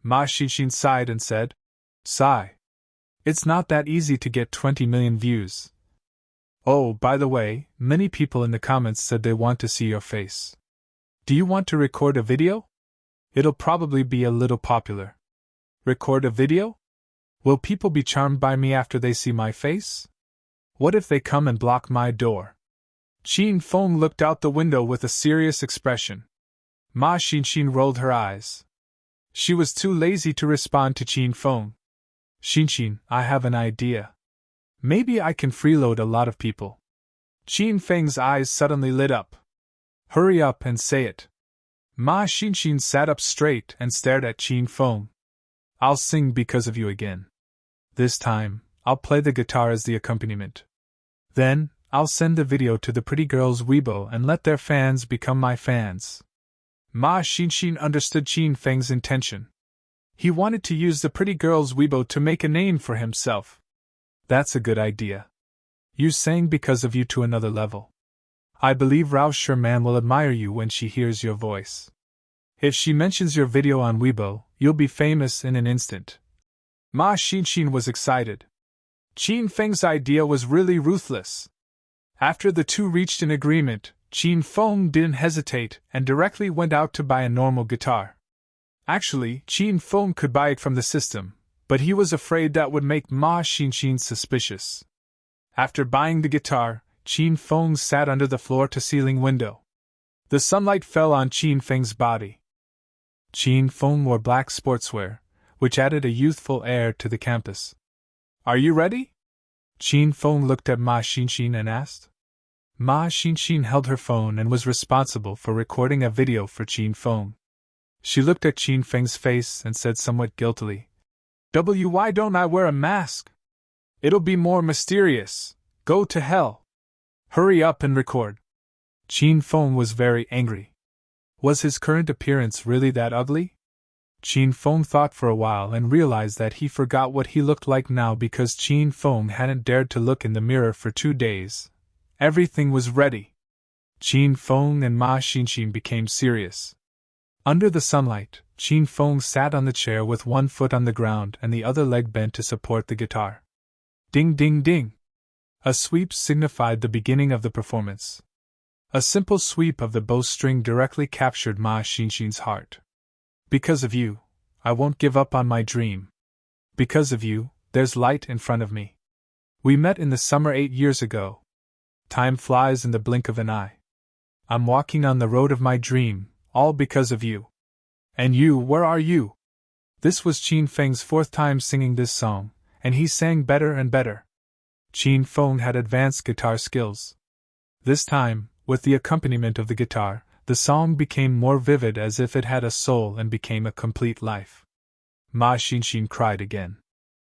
Ma Xinxin sighed and said, Sigh. It's not that easy to get 20 million views. Oh, by the way, many people in the comments said they want to see your face. Do you want to record a video? It'll probably be a little popular. Record a video? Will people be charmed by me after they see my face? What if they come and block my door? Qin Feng looked out the window with a serious expression. Ma Xinxin rolled her eyes. She was too lazy to respond to Qin Feng. Xinxin, I have an idea. Maybe I can freeload a lot of people. Qin Feng's eyes suddenly lit up. Hurry up and say it. Ma Xinxin sat up straight and stared at Qin Feng. I'll sing because of you again. This time, I'll play the guitar as the accompaniment. Then, I'll send the video to the pretty girls' Weibo and let their fans become my fans. Ma Xinxin understood Qin Feng's intention. He wanted to use the pretty girl's Weibo to make a name for himself. That's a good idea. You sang because of you to another level. I believe Rao Sherman will admire you when she hears your voice. If she mentions your video on Weibo, you'll be famous in an instant. Ma Xinxin was excited. Qin Feng's idea was really ruthless. After the two reached an agreement, Qin Feng didn't hesitate and directly went out to buy a normal guitar. Actually, Qin Feng could buy it from the system, but he was afraid that would make Ma Xinxin suspicious. After buying the guitar, Qin Feng sat under the floor-to-ceiling window. The sunlight fell on Qin Feng's body. Qin Feng wore black sportswear, which added a youthful air to the campus. Are you ready? Qin Feng looked at Ma Xinxin and asked. Ma Xinxin held her phone and was responsible for recording a video for Qin Feng. She looked at Qin Feng's face and said somewhat guiltily, Why don't I wear a mask? It'll be more mysterious. Go to hell. Hurry up and record. Qin Feng was very angry. Was his current appearance really that ugly? Qin Feng thought for a while and realized that he forgot what he looked like now because Qin Feng hadn't dared to look in the mirror for 2 days. Everything was ready. Qin Feng and Ma Xinxin became serious. Under the sunlight, Qin Feng sat on the chair with one foot on the ground and the other leg bent to support the guitar. Ding ding ding! A sweep signified the beginning of the performance. A simple sweep of the bowstring directly captured Ma Xinxin's heart. Because of you, I won't give up on my dream. Because of you, there's light in front of me. We met in the summer 8 years ago. Time flies in the blink of an eye. I'm walking on the road of my dream, all because of you. And you, where are you? This was Qin Feng's 4th time singing this song, and he sang better and better. Qin Feng had advanced guitar skills. This time, with the accompaniment of the guitar, the song became more vivid as if it had a soul and became a complete life. Ma Xinxin cried again.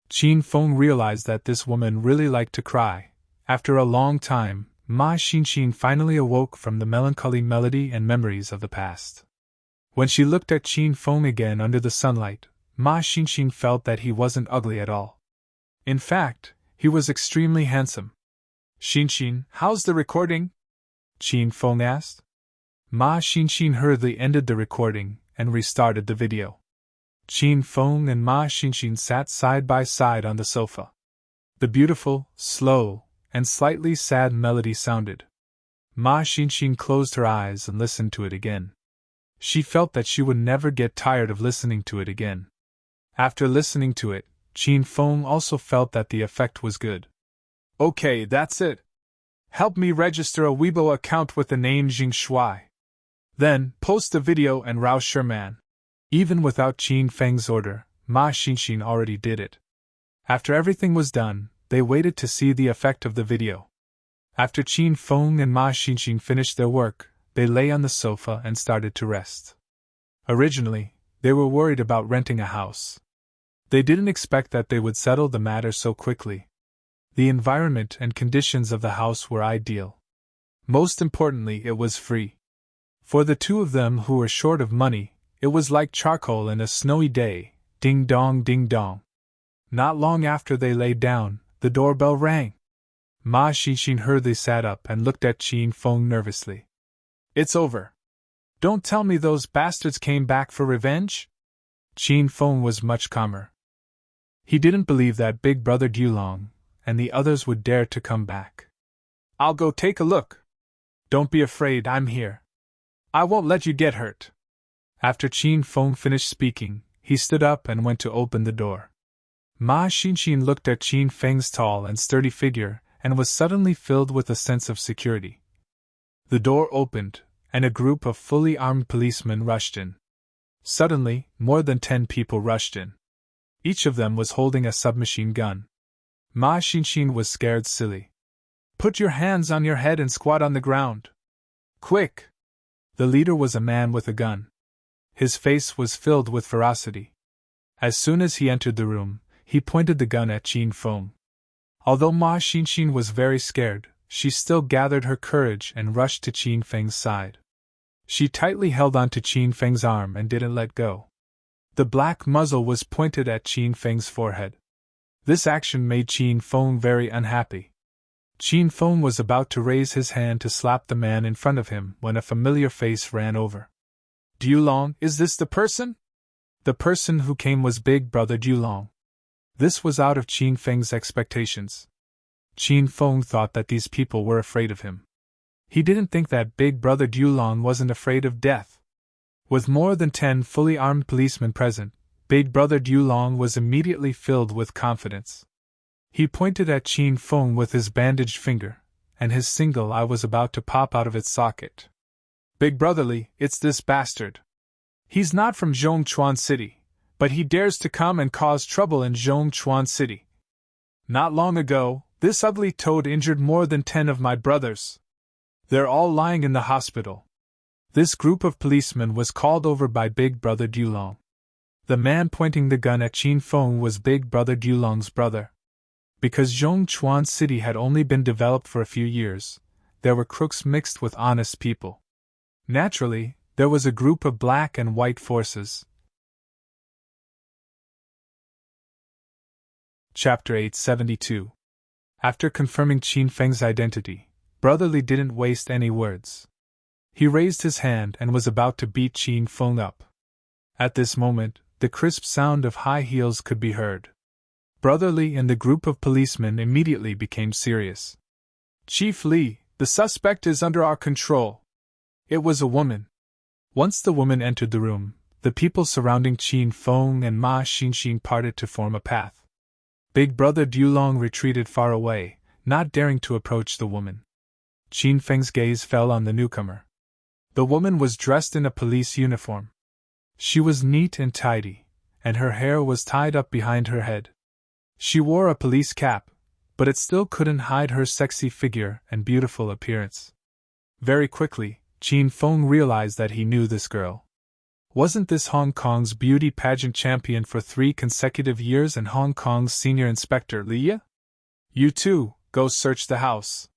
Qin Feng realized that this woman really liked to cry. After a long time, Ma Xinxin finally awoke from the melancholy melody and memories of the past. When she looked at Qin Feng again under the sunlight, Ma Xinxin felt that he wasn't ugly at all. In fact, he was extremely handsome. Xinxin, how's the recording? Qin Feng asked. Ma Xinxin hurriedly ended the recording and restarted the video. Qin Feng and Ma Xinxin sat side by side on the sofa. The beautiful, slow, and slightly sad melody sounded. Ma Xinxin closed her eyes and listened to it again. She felt that she would never get tired of listening to it again. After listening to it, Qin Feng also felt that the effect was good. Okay, that's it. Help me register a Weibo account with the name Jing Shuai. Then, post the video and Rao Sherman. Even without Qin Feng's order, Ma Xinxin already did it. After everything was done, they waited to see the effect of the video. After Qin Feng and Ma Xinxin finished their work, they lay on the sofa and started to rest. Originally, they were worried about renting a house. They didn't expect that they would settle the matter so quickly. The environment and conditions of the house were ideal. Most importantly, it was free. For the two of them who were short of money, it was like charcoal in a snowy day, ding dong ding dong. Not long after they lay down, the doorbell rang. Ma Xinxin hurriedly sat up and looked at Qin Feng nervously. It's over. Don't tell me those bastards came back for revenge? Qin Feng was much calmer. He didn't believe that Big Brother Dulong and the others would dare to come back. I'll go take a look. Don't be afraid, I'm here. I won't let you get hurt. After Qin Feng finished speaking, he stood up and went to open the door. Ma Xinxin looked at Qin Feng's tall and sturdy figure and was suddenly filled with a sense of security. The door opened, and a group of fully armed policemen rushed in. Suddenly, more than 10 people rushed in. Each of them was holding a submachine gun. Ma Xinxin was scared silly. Put your hands on your head and squat on the ground. Quick! The leader was a man with a gun. His face was filled with ferocity. As soon as he entered the room, he pointed the gun at Qin Feng. Although Ma Xinxin was very scared, she still gathered her courage and rushed to Qin Feng's side. She tightly held onto Qin Feng's arm and didn't let go. The black muzzle was pointed at Qin Feng's forehead. This action made Qin Feng very unhappy. Qin Feng was about to raise his hand to slap the man in front of him when a familiar face ran over. Dulong, is this the person? The person who came was Big Brother Dulong. This was out of Qin Feng's expectations. Qin Feng thought that these people were afraid of him. He didn't think that Big Brother Dulong wasn't afraid of death. With more than 10 fully armed policemen present, Big Brother Dulong was immediately filled with confidence. He pointed at Qin Feng with his bandaged finger, and his single eye was about to pop out of its socket. Big Brotherly, it's this bastard. He's not from Zhongchuan City, but he dares to come and cause trouble in Zhongchuan City. Not long ago, this ugly toad injured more than 10 of my brothers. They're all lying in the hospital. This group of policemen was called over by Big Brother Dulong. The man pointing the gun at Qin Feng was Big Brother Dulong's brother. Because Zhongchuan City had only been developed for a few years, there were crooks mixed with honest people. Naturally, there was a group of black and white forces. Chapter 872. After confirming Qin Feng's identity, Brotherly didn't waste any words. He raised his hand and was about to beat Qin Feng up. At this moment, the crisp sound of high heels could be heard. Brotherly and the group of policemen immediately became serious. Chief Li, the suspect is under our control. It was a woman. Once the woman entered the room, the people surrounding Qin Feng and Ma Xinxin parted to form a path. Big Brother Dulong retreated far away, not daring to approach the woman. Qin Feng's gaze fell on the newcomer. The woman was dressed in a police uniform. She was neat and tidy, and her hair was tied up behind her head. She wore a police cap, but it still couldn't hide her sexy figure and beautiful appearance. Very quickly, Qin Feng realized that he knew this girl. Wasn't this Hong Kong's beauty pageant champion for 3 consecutive years and Hong Kong's senior inspector Leah? You too, go search the house.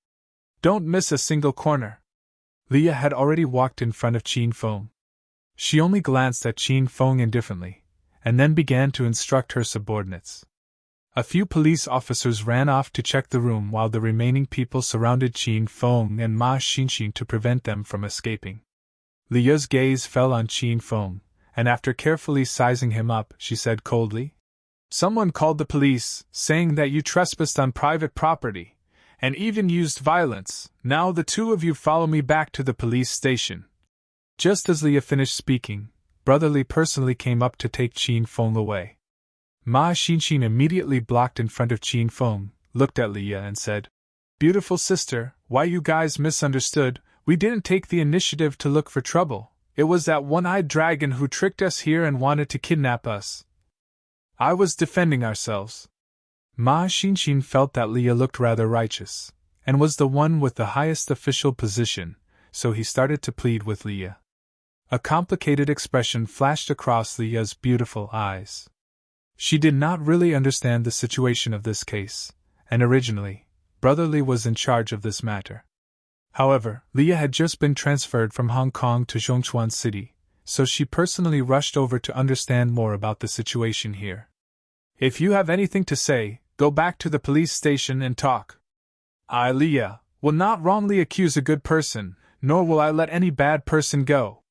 Don't miss a single corner. Leah had already walked in front of Qin Feng. She only glanced at Qin Feng indifferently, and then began to instruct her subordinates. A few police officers ran off to check the room while the remaining people surrounded Qin Feng and Ma Xinxin to prevent them from escaping. Leah's gaze fell on Qin Feng, and after carefully sizing him up, she said coldly, "Someone called the police, saying that you trespassed on private property, and even used violence. Now the two of you follow me back to the police station." Just as Leah finished speaking, Brotherly personally came up to take Qin Feng away. Ma Xinxin immediately blocked in front of Qin Feng, looked at Leah and said, "Beautiful sister, why you guys misunderstood, we didn't take the initiative to look for trouble. It was that one-eyed dragon who tricked us here and wanted to kidnap us. I was defending ourselves." Ma Xinxin felt that Leah looked rather righteous, and was the one with the highest official position, so he started to plead with Leah. A complicated expression flashed across Leah's beautiful eyes. She did not really understand the situation of this case, and originally, Brotherly was in charge of this matter. However, Leah had just been transferred from Hong Kong to Zhongchuan City, so she personally rushed over to understand more about the situation here. "If you have anything to say, go back to the police station and talk. I, Leah, will not wrongly accuse a good person, nor will I let any bad person go."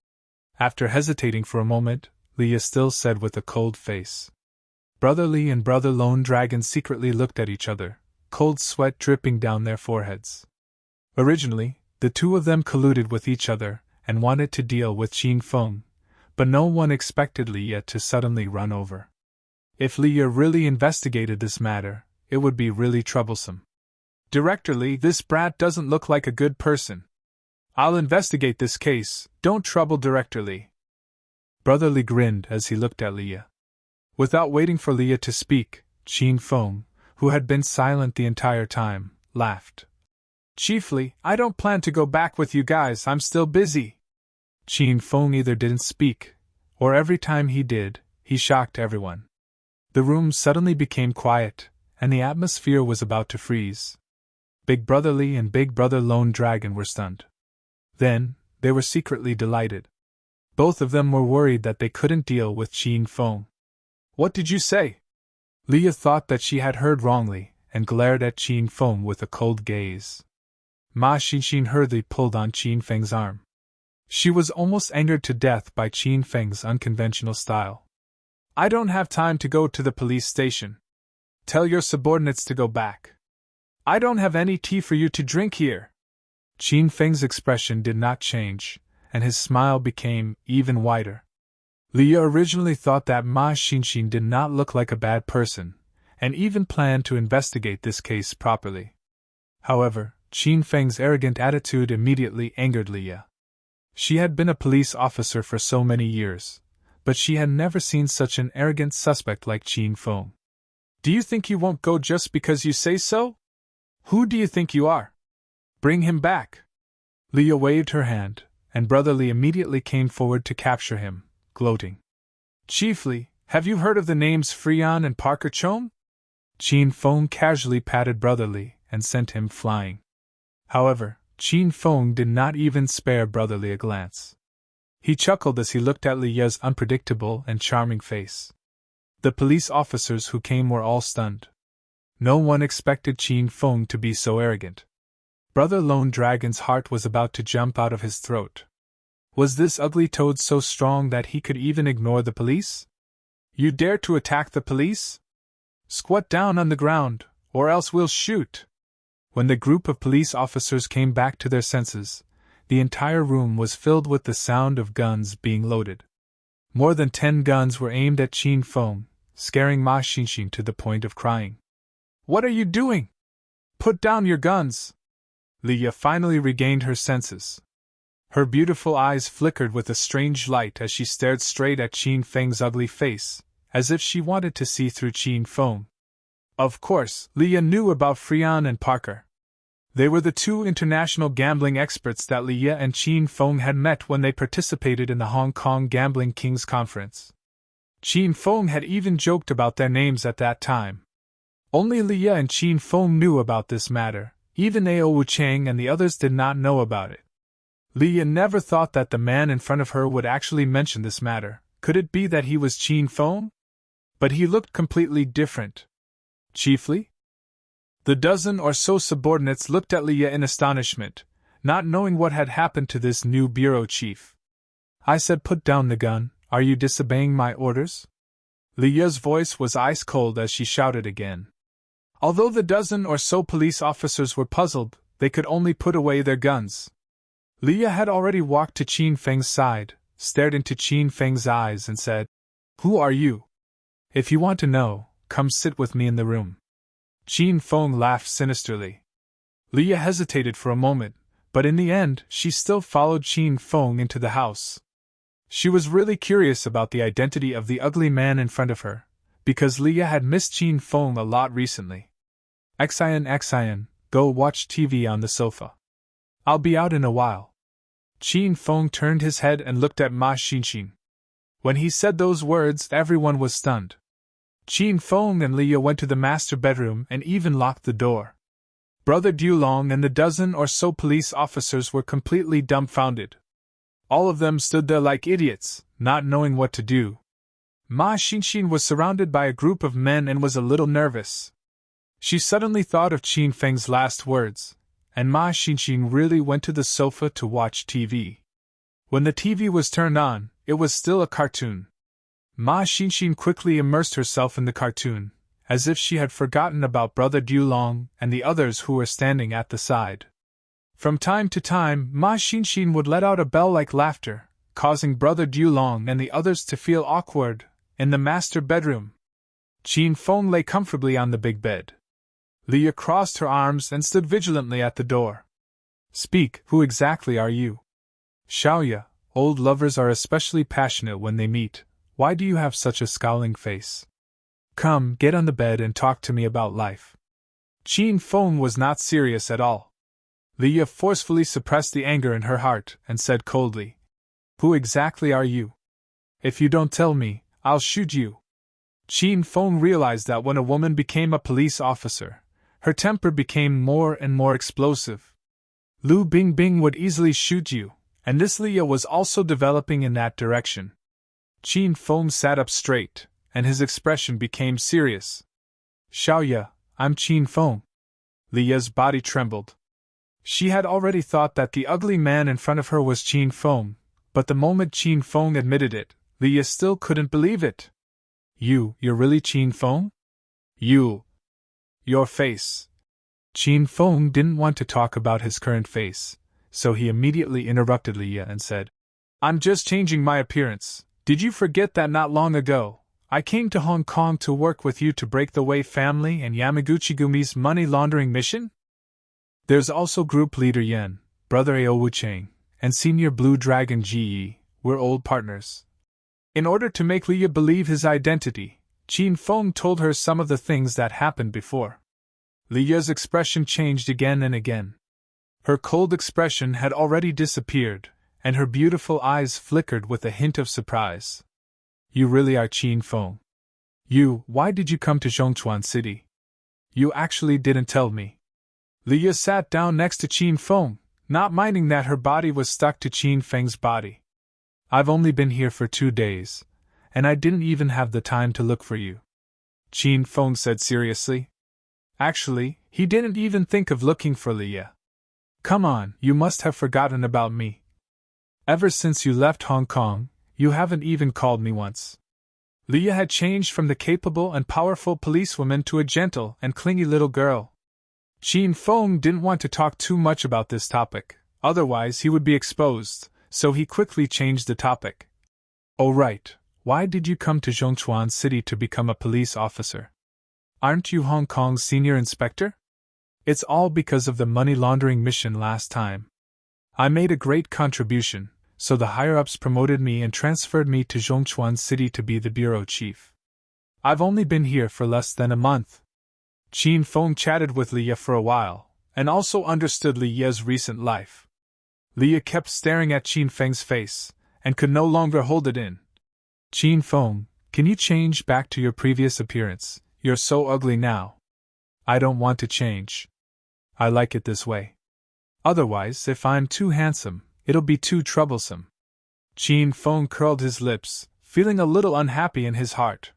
After hesitating for a moment, Leah still said with a cold face. Brotherly and Brother Lone Dragon secretly looked at each other, cold sweat dripping down their foreheads. Originally, the two of them colluded with each other and wanted to deal with Qin Feng, but no one expected Leah to suddenly run over. If Leah really investigated this matter, it would be really troublesome. "Directorly, this brat doesn't look like a good person. I'll investigate this case, don't trouble Directorly." Brotherly grinned as he looked at Leah. Without waiting for Leah to speak, Qin Feng, who had been silent the entire time, laughed. "Chiefly, I don't plan to go back with you guys, I'm still busy." Qin Feng either didn't speak, or every time he did, he shocked everyone. The room suddenly became quiet, and the atmosphere was about to freeze. Big Brotherly and Big Brother Lone Dragon were stunned. Then, they were secretly delighted. Both of them were worried that they couldn't deal with Qin Feng. "What did you say?" Leah thought that she had heard wrongly, and glared at Qin Feng with a cold gaze. Ma Xinxin hurriedly pulled on Qin Feng's arm. She was almost angered to death by Qin Feng's unconventional style. "I don't have time to go to the police station. Tell your subordinates to go back. I don't have any tea for you to drink here." Qin Feng's expression did not change, and his smile became even wider. Leah originally thought that Ma Xinxin did not look like a bad person, and even planned to investigate this case properly. However, Qin Feng's arrogant attitude immediately angered Leah. She had been a police officer for so many years, but she had never seen such an arrogant suspect like Qin Feng. "Do you think you won't go just because you say so? Who do you think you are? Bring him back." Leah waved her hand, and Brotherly immediately came forward to capture him, gloating. "Chiefly, have you heard of the names Freon and Parker Chom?" Qin Feng casually patted Brotherly and sent him flying. However, Qin Feng did not even spare Brotherly a glance. He chuckled as he looked at Leah's unpredictable and charming face. The police officers who came were all stunned. No one expected Qin Feng to be so arrogant. Brother Lone Dragon's heart was about to jump out of his throat. Was this ugly toad so strong that he could even ignore the police? "You dare to attack the police? Squat down on the ground, or else we'll shoot." When the group of police officers came back to their senses, the entire room was filled with the sound of guns being loaded. More than 10 guns were aimed at Qin Feng, scaring Ma Xinxin to the point of crying. "What are you doing? Put down your guns!" Leah finally regained her senses. Her beautiful eyes flickered with a strange light as she stared straight at Qin Feng's ugly face, as if she wanted to see through Qin Feng. Of course, Leah knew about Freon and Parker. They were the 2 international gambling experts that Leah and Qin Feng had met when they participated in the Hong Kong Gambling Kings Conference. Qin Feng had even joked about their names at that time. Only Leah and Qin Feng knew about this matter, even Ao Wuchang and the others did not know about it. Leah never thought that the man in front of her would actually mention this matter. Could it be that he was Qin Feng? But he looked completely different. "Chiefly?" The dozen or so subordinates looked at Leah in astonishment, not knowing what had happened to this new bureau chief. "I said put down the gun, are you disobeying my orders?" Leah's voice was ice cold as she shouted again. Although the dozen or so police officers were puzzled, they could only put away their guns. Leah had already walked to Qin Feng's side, stared into Qin Feng's eyes and said, "Who are you? If you want to know, come sit with me in the room." Qin Feng laughed sinisterly. Leah hesitated for a moment, but in the end she still followed Qin Feng into the house. She was really curious about the identity of the ugly man in front of her, because Leah had missed Qin Feng a lot recently. Xian, go watch TV on the sofa. I'll be out in a while." Qin Feng turned his head and looked at Ma Xinxin. When he said those words, everyone was stunned. Qin Feng and Leah went to the master bedroom and even locked the door. Brother Dulong and the dozen or so police officers were completely dumbfounded. All of them stood there like idiots, not knowing what to do. Ma Xinxin was surrounded by a group of men and was a little nervous. She suddenly thought of Qin Feng's last words, and Ma Xinxin really went to the sofa to watch TV. When the TV was turned on, it was still a cartoon. Ma Xinxin quickly immersed herself in the cartoon, as if she had forgotten about Brother Dulong and the others who were standing at the side. From time to time, Ma Xinxin would let out a bell-like laughter, causing Brother Dulong and the others to feel awkward. In the master bedroom, Qin Feng lay comfortably on the big bed. Leah crossed her arms and stood vigilantly at the door. "Speak, who exactly are you?" "Xiaoya, old lovers are especially passionate when they meet. Why do you have such a scowling face? Come, get on the bed and talk to me about life." Qin Feng was not serious at all. Leah forcefully suppressed the anger in her heart and said coldly, "Who exactly are you? If you don't tell me, I'll shoot you." Qin Feng realized that when a woman became a police officer, her temper became more and more explosive. "Lu Bingbing would easily shoot you, And this Leah was also developing in that direction. Qin Feng sat up straight, and his expression became serious. Xiaoya, I'm Qin Feng. Leah's body trembled. She had already thought that the ugly man in front of her was Qin Feng, but the moment Qin Feng admitted it, Leah still couldn't believe it. You're really Qin Feng? Your face. Qin Feng didn't want to talk about his current face, so he immediately interrupted Leah and said, I'm just changing my appearance. Did you forget that not long ago, I came to Hong Kong to work with you to break the Wei family and Yamaguchi-gumi's money laundering mission? There's also Group Leader Yen, Brother Ao Wu Chang, and Senior Blue Dragon Ji. We're old partners. In order to make Leah believe his identity, Qin Feng told her some of the things that happened before. Leah's expression changed again and again. Her cold expression had already disappeared, and her beautiful eyes flickered with a hint of surprise. You really are Qin Feng. Why did you come to Zhongchuan City? You actually didn't tell me. Leah sat down next to Qin Feng, not minding that her body was stuck to Qin Feng's body. I've only been here for 2 days, and I didn't even have the time to look for you, Qin Feng said seriously. Actually, he didn't even think of looking for Leah. Come on, you must have forgotten about me. Ever since you left Hong Kong, you haven't even called me once. Leah had changed from the capable and powerful policewoman to a gentle and clingy little girl. Qin Feng didn't want to talk too much about this topic, otherwise he would be exposed, so he quickly changed the topic. Oh right, why did you come to Zhongchuan City to become a police officer? Aren't you Hong Kong's senior inspector? It's all because of the money laundering mission last time. I made a great contribution, so the higher-ups promoted me and transferred me to Zhongchuan City to be the bureau chief. I've only been here for less than a month. Qin Feng chatted with Leah for a while, and also understood Leah's recent life. Leah kept staring at Qin Feng's face, and could no longer hold it in. Qin Feng, can you change back to your previous appearance? You're so ugly now. I don't want to change. I like it this way. Otherwise, if I'm too handsome, it'll be too troublesome. Qin Feng curled his lips, feeling a little unhappy in his heart.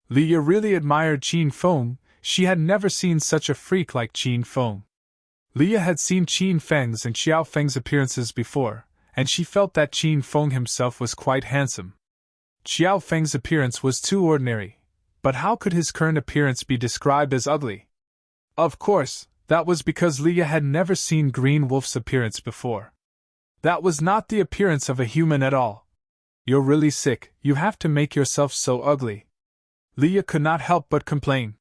Leah really admired Qin Feng. She had never seen such a freak like Qin Feng. Leah had seen Qin Feng's and Xiao Feng's appearances before, and she felt that Qin Feng himself was quite handsome. Xiao Feng's appearance was too ordinary, but how could his current appearance be described as ugly? Of course, that was because Leah had never seen Green Wolf's appearance before. That was not the appearance of a human at all. You're really sick, you have to make yourself so ugly. Leah could not help but complain.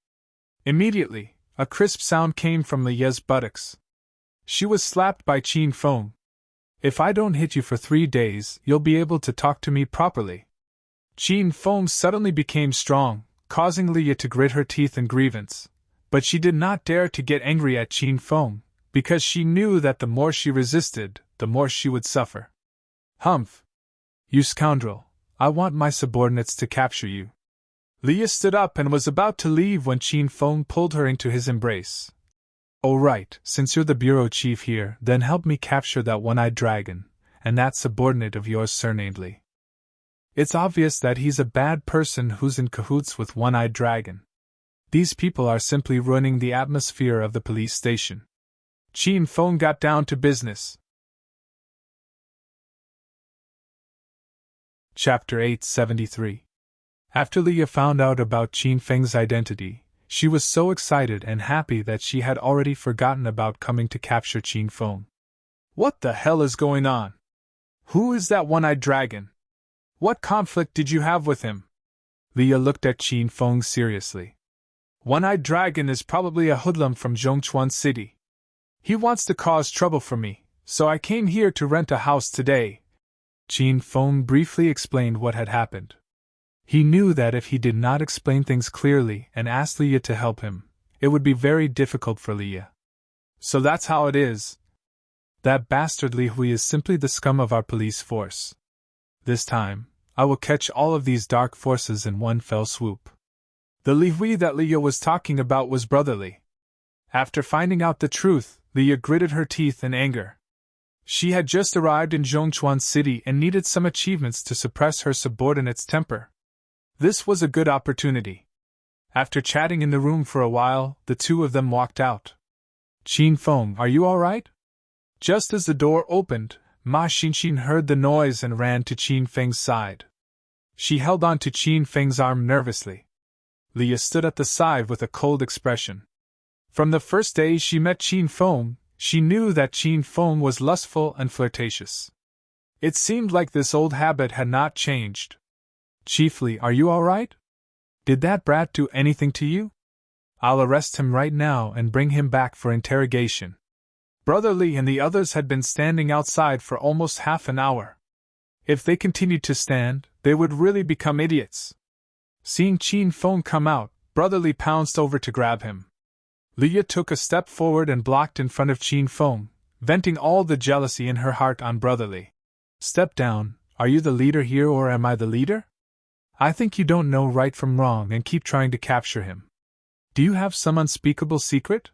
Immediately, a crisp sound came from Leah's buttocks. She was slapped by Qin Feng. If I don't hit you for 3 days, you'll be able to talk to me properly. Qin Feng suddenly became strong, causing Leah to grit her teeth in grievance. But she did not dare to get angry at Qin Feng, because she knew that the more she resisted, the more she would suffer. Humph! You scoundrel, I want my subordinates to capture you. Leah stood up and was about to leave when Qin Feng pulled her into his embrace. Oh right, since you're the bureau chief here, then help me capture that one-eyed dragon, and that subordinate of yours surnamed Li. It's obvious that he's a bad person who's in cahoots with One-Eyed Dragon. These people are simply ruining the atmosphere of the police station. Qin Feng got down to business. Chapter 873. After Leah found out about Qin Feng's identity, she was so excited and happy that she had already forgotten about coming to capture Qin Feng. What the hell is going on? Who is that one-eyed dragon? What conflict did you have with him? Leah looked at Qin Feng seriously. One-eyed dragon is probably a hoodlum from Zhongchuan City. He wants to cause trouble for me, so I came here to rent a house today. Qin Feng briefly explained what had happened. He knew that if he did not explain things clearly and asked Leah to help him, it would be very difficult for Leah. So that's how it is. That bastard Li Hui is simply the scum of our police force. This time, I will catch all of these dark forces in one fell swoop. The Li Hui that Leah was talking about was brotherly. After finding out the truth, Leah gritted her teeth in anger. She had just arrived in Zhongchuan City and needed some achievements to suppress her subordinate's temper. This was a good opportunity. After chatting in the room for a while, the two of them walked out. "Qin Feng, are you all right?" Just as the door opened, Ma Xinxin heard the noise and ran to Qin Feng's side. She held on to Qin Feng's arm nervously. Leah stood at the side with a cold expression. From the first day she met Qin Feng, she knew that Qin Feng was lustful and flirtatious. It seemed like this old habit had not changed. "Chiefly, are you all right? Did that brat do anything to you? I'll arrest him right now and bring him back for interrogation." Brother Li and the others had been standing outside for almost half an hour. If they continued to stand, they would really become idiots. Seeing Qin Feng come out, Brother Li pounced over to grab him. Leah took a step forward and blocked in front of Qin Feng, venting all the jealousy in her heart on Brother Li. "Step down, are you the leader here or am I the leader? I think you don't know right from wrong and keep trying to capture him. Do you have some unspeakable secret?"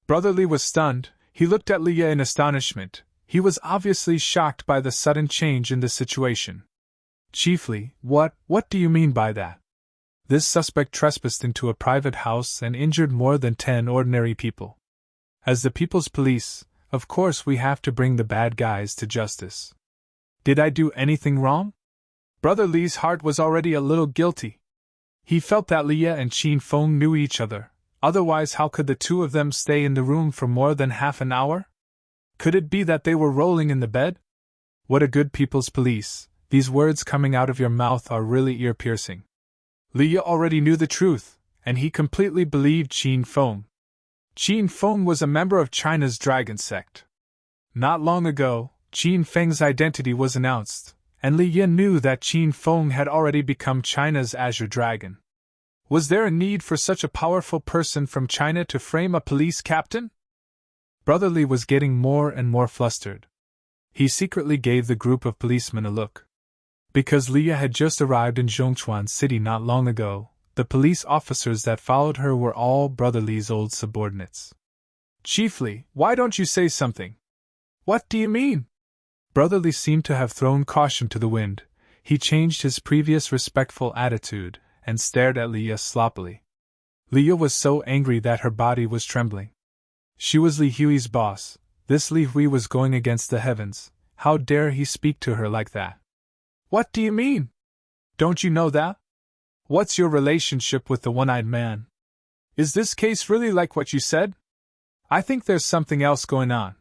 Brother Li was stunned. He looked at Leah in astonishment. He was obviously shocked by the sudden change in the situation. "Chiefly, what do you mean by that? This suspect trespassed into a private house and injured more than 10 ordinary people. As the people's police, of course we have to bring the bad guys to justice. Did I do anything wrong?" Brother Li's heart was already a little guilty. He felt that Leah and Qin Feng knew each other, otherwise how could the two of them stay in the room for more than half an hour? Could it be that they were rolling in the bed? "What a good people's police, these words coming out of your mouth are really ear-piercing." Leah already knew the truth, and he completely believed Qin Feng. Qin Feng was a member of China's dragon sect. Not long ago, Qin Feng's identity was announced, and Leah knew that Qin Feng had already become China's Azure Dragon. Was there a need for such a powerful person from China to frame a police captain? Brother Li was getting more and more flustered. He secretly gave the group of policemen a look. Because Leah had just arrived in Zhongchuan City not long ago, the police officers that followed her were all Brother Li's old subordinates. "Chiefly, why don't you say something? What do you mean?" Brother Li seemed to have thrown caution to the wind. He changed his previous respectful attitude and stared at Leah sloppily. Leah was so angry that her body was trembling. She was Li Hui's boss. This Li Hui was going against the heavens. How dare he speak to her like that? "What do you mean? Don't you know that? What's your relationship with the one-eyed man? Is this case really like what you said? I think there's something else going on,"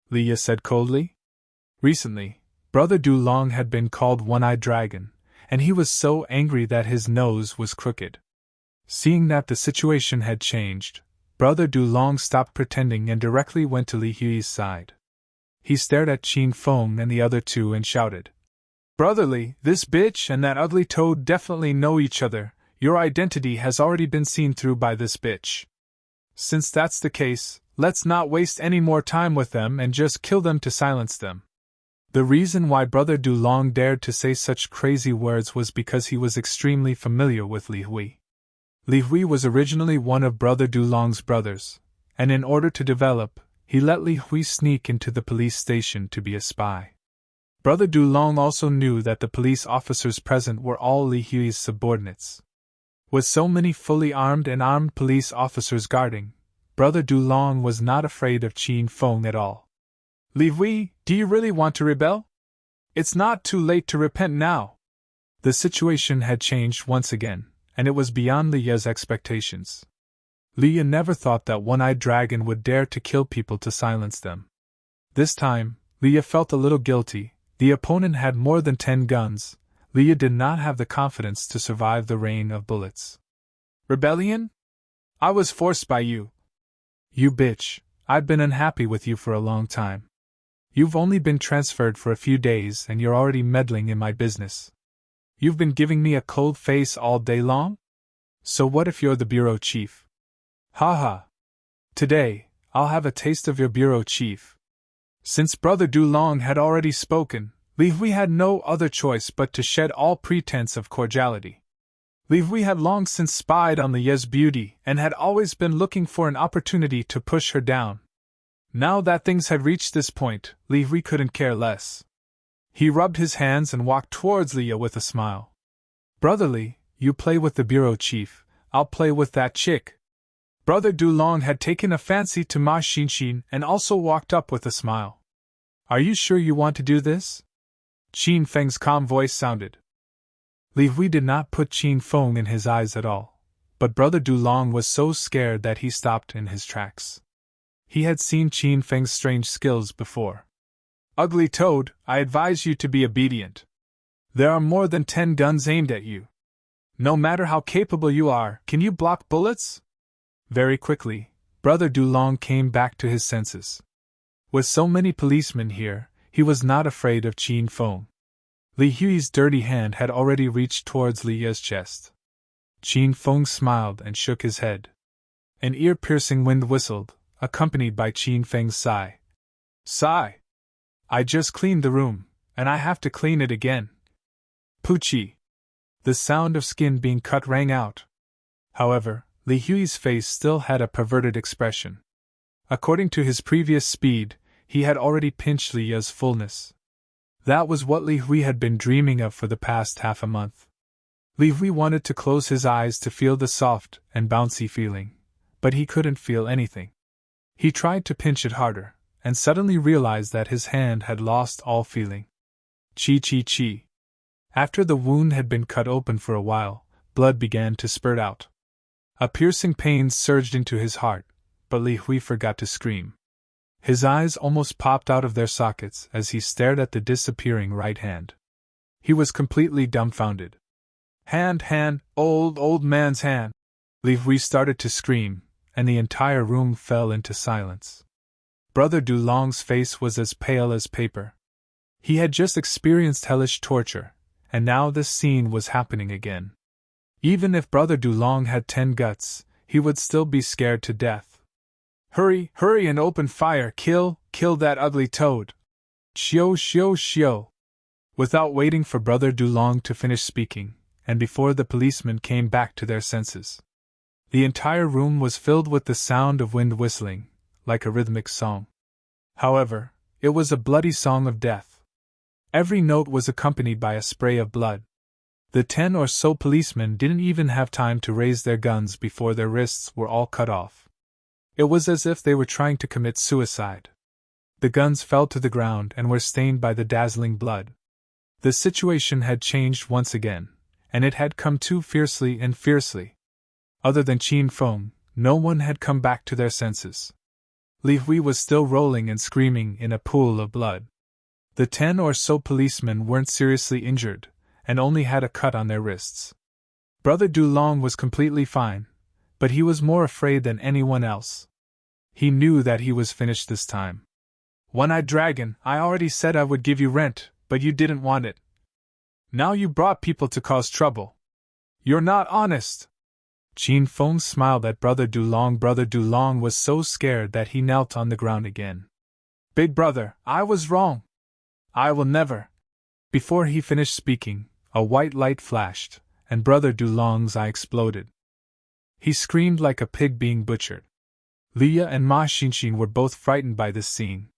Leah said coldly. Recently, Brother Du Long had been called One-Eyed Dragon, and he was so angry that his nose was crooked. Seeing that the situation had changed, Brother Du Long stopped pretending and directly went to Li Hui's side. He stared at Qin Feng and the other two and shouted, "Brother Li, this bitch and that ugly toad definitely know each other. Your identity has already been seen through by this bitch. Since that's the case, let's not waste any more time with them and just kill them to silence them." The reason why Brother Du Long dared to say such crazy words was because he was extremely familiar with Li Hui. Li Hui was originally one of Brother Du Long's brothers, and in order to develop, he let Li Hui sneak into the police station to be a spy. Brother Du Long also knew that the police officers present were all Li Hui's subordinates. With so many fully armed and armed police officers guarding, Brother Du Long was not afraid of Qin Feng at all. "Li Hui, do you really want to rebel? It's not too late to repent now." The situation had changed once again, and it was beyond Leah's expectations. Leah never thought that One-Eyed Dragon would dare to kill people to silence them. This time, Leah felt a little guilty. The opponent had more than 10 guns. Leah did not have the confidence to survive the rain of bullets. "Rebellion? I was forced by you. You bitch, I've been unhappy with you for a long time. You've only been transferred for a few days and you're already meddling in my business. You've been giving me a cold face all day long? So what if you're the bureau chief? Ha ha. Today, I'll have a taste of your bureau chief." Since Brother Du Long had already spoken, Li Hui had no other choice but to shed all pretense of cordiality. Li Hui had long since spied on Leah's beauty and had always been looking for an opportunity to push her down. Now that things had reached this point, Li Hui couldn't care less. He rubbed his hands and walked towards Leah with a smile. Brotherly, you play with the bureau chief, I'll play with that chick. Brother Dulong had taken a fancy to Ma Xinshin and also walked up with a smile. Are you sure you want to do this? Qin Feng's calm voice sounded. Li Hui did not put Qin Feng in his eyes at all, but Brother Dulong was so scared that he stopped in his tracks. He had seen Qin Feng's strange skills before. Ugly toad, I advise you to be obedient. There are more than 10 guns aimed at you. No matter how capable you are, can you block bullets? Very quickly, Brother Dulong came back to his senses. With so many policemen here, he was not afraid of Qin Feng. Li Hui's dirty hand had already reached towards Li Ya's chest. Qin Feng smiled and shook his head. An ear-piercing wind whistled, accompanied by Qin Feng's sigh. Sigh! I just cleaned the room, and I have to clean it again. Poochie! The sound of skin being cut rang out. However, Li Hui's face still had a perverted expression. According to his previous speed, he had already pinched Li Ya's fullness. That was what Li Hui had been dreaming of for the past half a month. Li Hui wanted to close his eyes to feel the soft and bouncy feeling, but he couldn't feel anything. He tried to pinch it harder, and suddenly realized that his hand had lost all feeling. Chi chi chi. After the wound had been cut open for a while, blood began to spurt out. A piercing pain surged into his heart, but Li Hui forgot to scream. His eyes almost popped out of their sockets as he stared at the disappearing right hand. He was completely dumbfounded. Hand, old man's hand! Li Hui started to scream, and the entire room fell into silence. Brother Dulong's face was as pale as paper. He had just experienced hellish torture, and now this scene was happening again. Even if Brother Dulong had 10 guts, he would still be scared to death. Hurry and open fire, kill that ugly toad! Shio! Without waiting for Brother Dulong to finish speaking, and before the policemen came back to their senses, the entire room was filled with the sound of wind whistling, like a rhythmic song. However, it was a bloody song of death. Every note was accompanied by a spray of blood. The 10 or so policemen didn't even have time to raise their guns before their wrists were all cut off. It was as if they were trying to commit suicide. The guns fell to the ground and were stained by the dazzling blood. The situation had changed once again, and it had come too fiercely. Other than Qin Feng, no one had come back to their senses. Li Hui was still rolling and screaming in a pool of blood. The 10 or so policemen weren't seriously injured, and only had a cut on their wrists. Brother Dulong was completely fine, but he was more afraid than anyone else. He knew that he was finished this time. One-eyed dragon, I already said I would give you rent, but you didn't want it. Now you brought people to cause trouble. You're not honest! Qin Feng smiled at Brother Dulong. Brother Dulong was so scared that he knelt on the ground again. Big brother, I was wrong. I will never. Before he finished speaking, a white light flashed, and Brother Dulong's eye exploded. He screamed like a pig being butchered. Leah and Ma Xinshin were both frightened by this scene.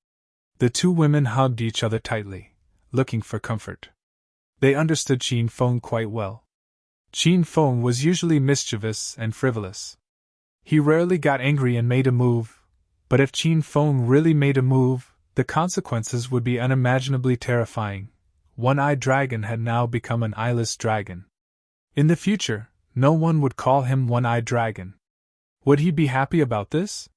The two women hugged each other tightly, looking for comfort. They understood Qin Feng quite well. Qin Feng was usually mischievous and frivolous. He rarely got angry and made a move, but if Qin Feng really made a move, the consequences would be unimaginably terrifying. One-eyed dragon had now become an eyeless dragon. In the future, no one would call him One-eyed Dragon. Would he be happy about this?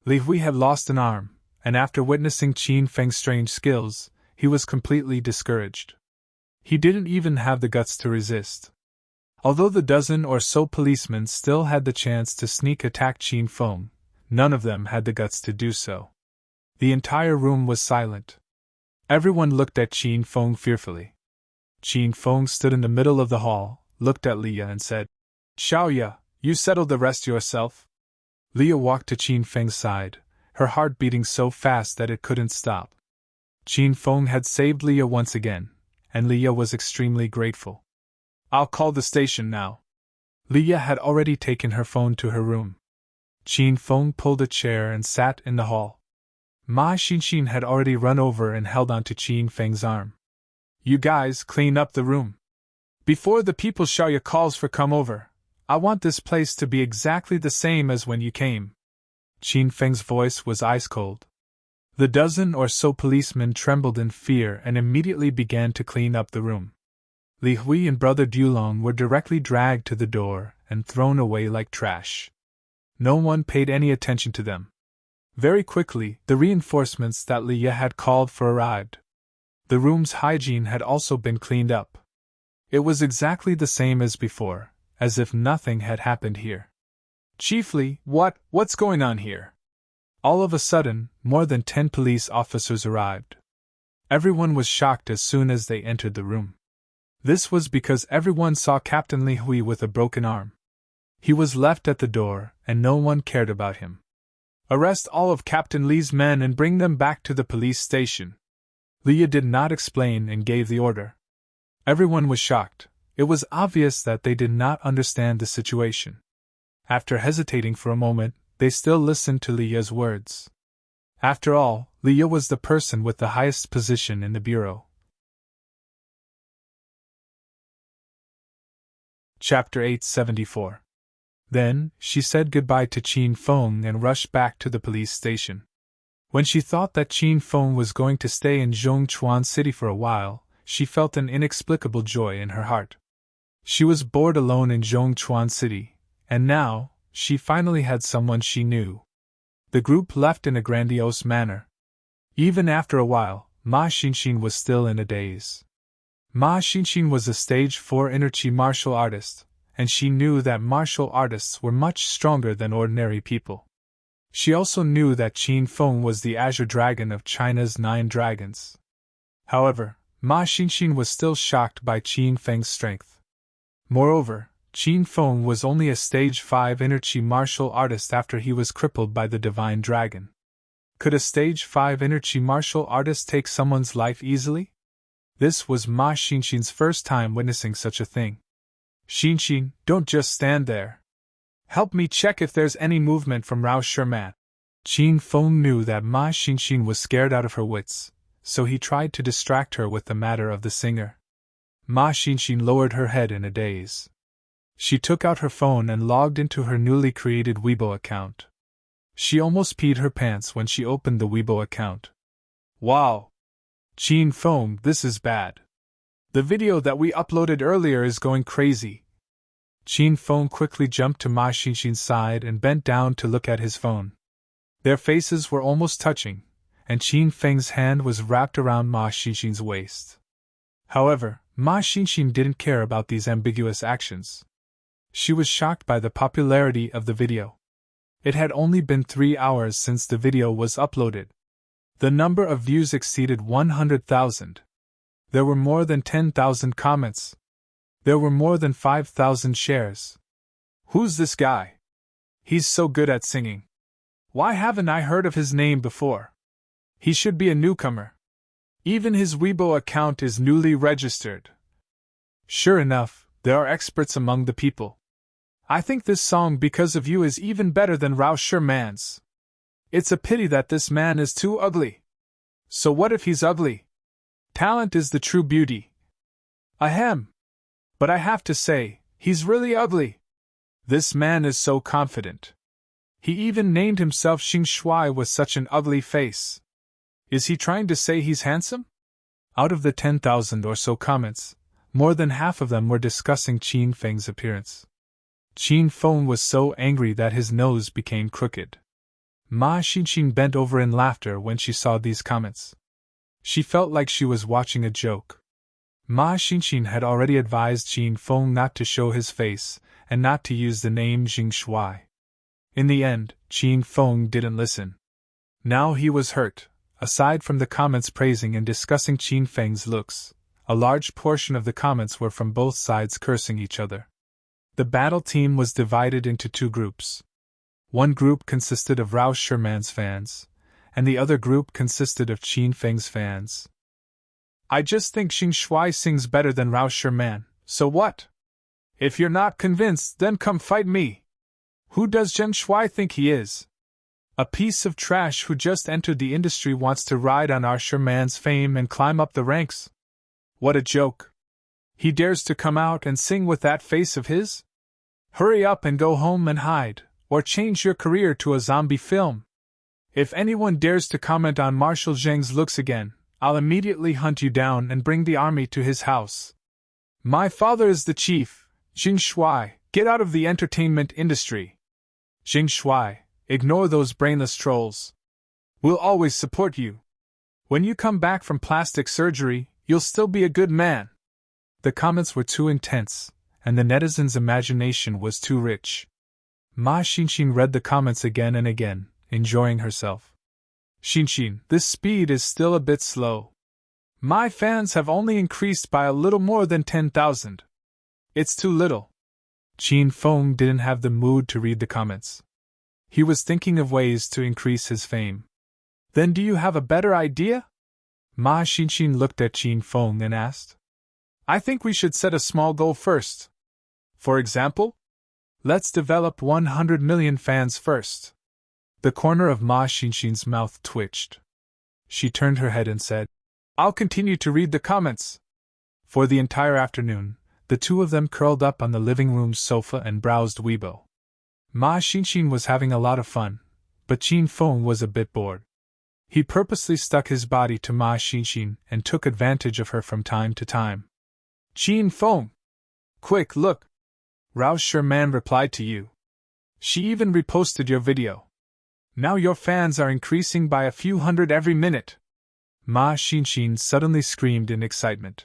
Li Hui had lost an arm, and after witnessing Qin Feng's strange skills, he was completely discouraged. He didn't even have the guts to resist. Although the dozen or so policemen still had the chance to sneak attack Qin Feng, none of them had the guts to do so. The entire room was silent. Everyone looked at Qin Feng fearfully. Qin Feng stood in the middle of the hall, looked at Leah and said, Xiaoya, you settled the rest yourself? Leah walked to Qin Feng's side, her heart beating so fast that it couldn't stop. Qin Feng had saved Leah once again, and Leah was extremely grateful. I'll call the station now. Leah had already taken her phone to her room. Qin Feng pulled a chair and sat in the hall. Ma Xinxin had already run over and held onto Qin Feng's arm. You guys clean up the room. Before the people shout your calls for come over, I want this place to be exactly the same as when you came. Qin Feng's voice was ice cold. The dozen or so policemen trembled in fear and immediately began to clean up the room. Li Hui and Brother Dulong were directly dragged to the door and thrown away like trash. No one paid any attention to them. Very quickly, the reinforcements that Li Ye had called for arrived. The room's hygiene had also been cleaned up. It was exactly the same as before, as if nothing had happened here. Chiefly, what's going on here? All of a sudden, more than 10 police officers arrived. Everyone was shocked as soon as they entered the room. This was because everyone saw Captain Li Hui with a broken arm. He was left at the door, and no one cared about him. Arrest all of Captain Li's men and bring them back to the police station. Li Ye did not explain and gave the order. Everyone was shocked. It was obvious that they did not understand the situation. After hesitating for a moment, they still listened to Li Ye's words. After all, Li Ye was the person with the highest position in the bureau. Chapter 874. Then, she said goodbye to Qin Feng and rushed back to the police station. When she thought that Qin Feng was going to stay in Zhongchuan City for a while, she felt an inexplicable joy in her heart. She was bored alone in Zhongchuan City, and now, she finally had someone she knew. The group left in a grandiose manner. Even after a while, Ma Xinxin was still in a daze. Ma Xinxin was a stage 4 inner chi martial artist, and she knew that martial artists were much stronger than ordinary people. She also knew that Qin Feng was the Azure Dragon of China's 9 dragons. However, Ma Xinxin was still shocked by Qin Feng's strength. Moreover, Qin Feng was only a stage 5 inner chi martial artist after he was crippled by the divine dragon. Could a stage 5 inner chi martial artist take someone's life easily? This was Ma Xinxin's first time witnessing such a thing. Xinxin, don't just stand there. Help me check if there's any movement from Rao Sherman. Qin Feng knew that Ma Xinxin was scared out of her wits, so he tried to distract her with the matter of the singer. Ma Xinxin lowered her head in a daze. She took out her phone and logged into her newly created Weibo account. She almost peed her pants when she opened the Weibo account. Wow! Qin Feng, this is bad. The video that we uploaded earlier is going crazy. Qin Feng quickly jumped to Ma Xinxin's side and bent down to look at his phone. Their faces were almost touching, and Qin Feng's hand was wrapped around Ma Xinxin's waist. However, Ma Xinxin didn't care about these ambiguous actions. She was shocked by the popularity of the video. It had only been 3 hours since the video was uploaded. The number of views exceeded 100,000. There were more than 10,000 comments. There were more than 5,000 shares. Who's this guy? He's so good at singing. Why haven't I heard of his name before? He should be a newcomer. Even his Weibo account is newly registered. Sure enough, there are experts among the people. I think this song Because of You is even better than Rao Sherman's. It's a pity that this man is too ugly. So what if he's ugly? Talent is the true beauty. Ahem. But I have to say, he's really ugly. This man is so confident. He even named himself Xing Shuai with such an ugly face. Is he trying to say he's handsome? Out of the 10,000 or so comments, more than half of them were discussing Qin Feng's appearance. Qin Feng was so angry that his nose became crooked. Ma Xinxin bent over in laughter when she saw these comments. She felt like she was watching a joke. Ma Xinxin had already advised Qin Feng not to show his face and not to use the name Xing Shuai. In the end, Qin Feng didn't listen. Now he was hurt. Aside from the comments praising and discussing Qin Feng's looks, a large portion of the comments were from both sides cursing each other. The battle team was divided into 2 groups. One group consisted of Rao Sherman's fans, and the other group consisted of Qin Feng's fans. I just think Xing Shuai sings better than Rao Sherman, so what? If you're not convinced, then come fight me. Who does Zheng Shuai think he is? A piece of trash who just entered the industry wants to ride on our Sherman's fame and climb up the ranks. What a joke. He dares to come out and sing with that face of his? Hurry up and go home and hide, or change your career to a zombie film. If anyone dares to comment on Marshal Zheng's looks again, I'll immediately hunt you down and bring the army to his house. My father is the chief, Jing Shuai, get out of the entertainment industry. Jing Shuai, ignore those brainless trolls. We'll always support you. When you come back from plastic surgery, you'll still be a good man. The comments were too intense, and the netizens' imagination was too rich. Ma Xinxin read the comments again and again, enjoying herself. Xinxin, this speed is still a bit slow. My fans have only increased by a little more than 10,000. It's too little. Qin Feng didn't have the mood to read the comments. He was thinking of ways to increase his fame. Then do you have a better idea? Ma Xinxin looked at Qin Feng and asked. I think we should set a small goal first. For example? Let's develop 100 million fans first. The corner of Ma Xinxin's mouth twitched. She turned her head and said, I'll continue to read the comments. For the entire afternoon, the two of them curled up on the living room's sofa and browsed Weibo. Ma Xinxin was having a lot of fun, but Qin Feng was a bit bored. He purposely stuck his body to Ma Xinxin and took advantage of her from time to time. Qin Feng! Quick, look! Rao Sherman replied to you. She even reposted your video. Now your fans are increasing by a few hundred every minute. Ma Xinxin suddenly screamed in excitement.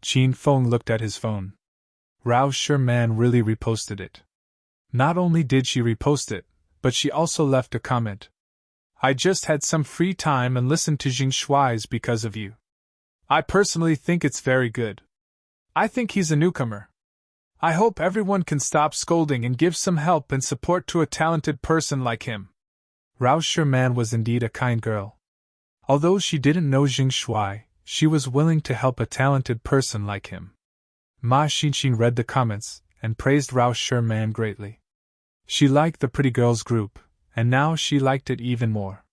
Qin Feng looked at his phone. Rao Sherman really reposted it. Not only did she repost it, but she also left a comment. I just had some free time and listened to Jing Shuai's because of you. I personally think it's very good. I think he's a newcomer. I hope everyone can stop scolding and give some help and support to a talented person like him. Rao Sherman was indeed a kind girl. Although she didn't know Jing Shuai, she was willing to help a talented person like him. Ma Xinxin read the comments and praised Rao Sherman greatly. She liked the pretty girls group, and now she liked it even more.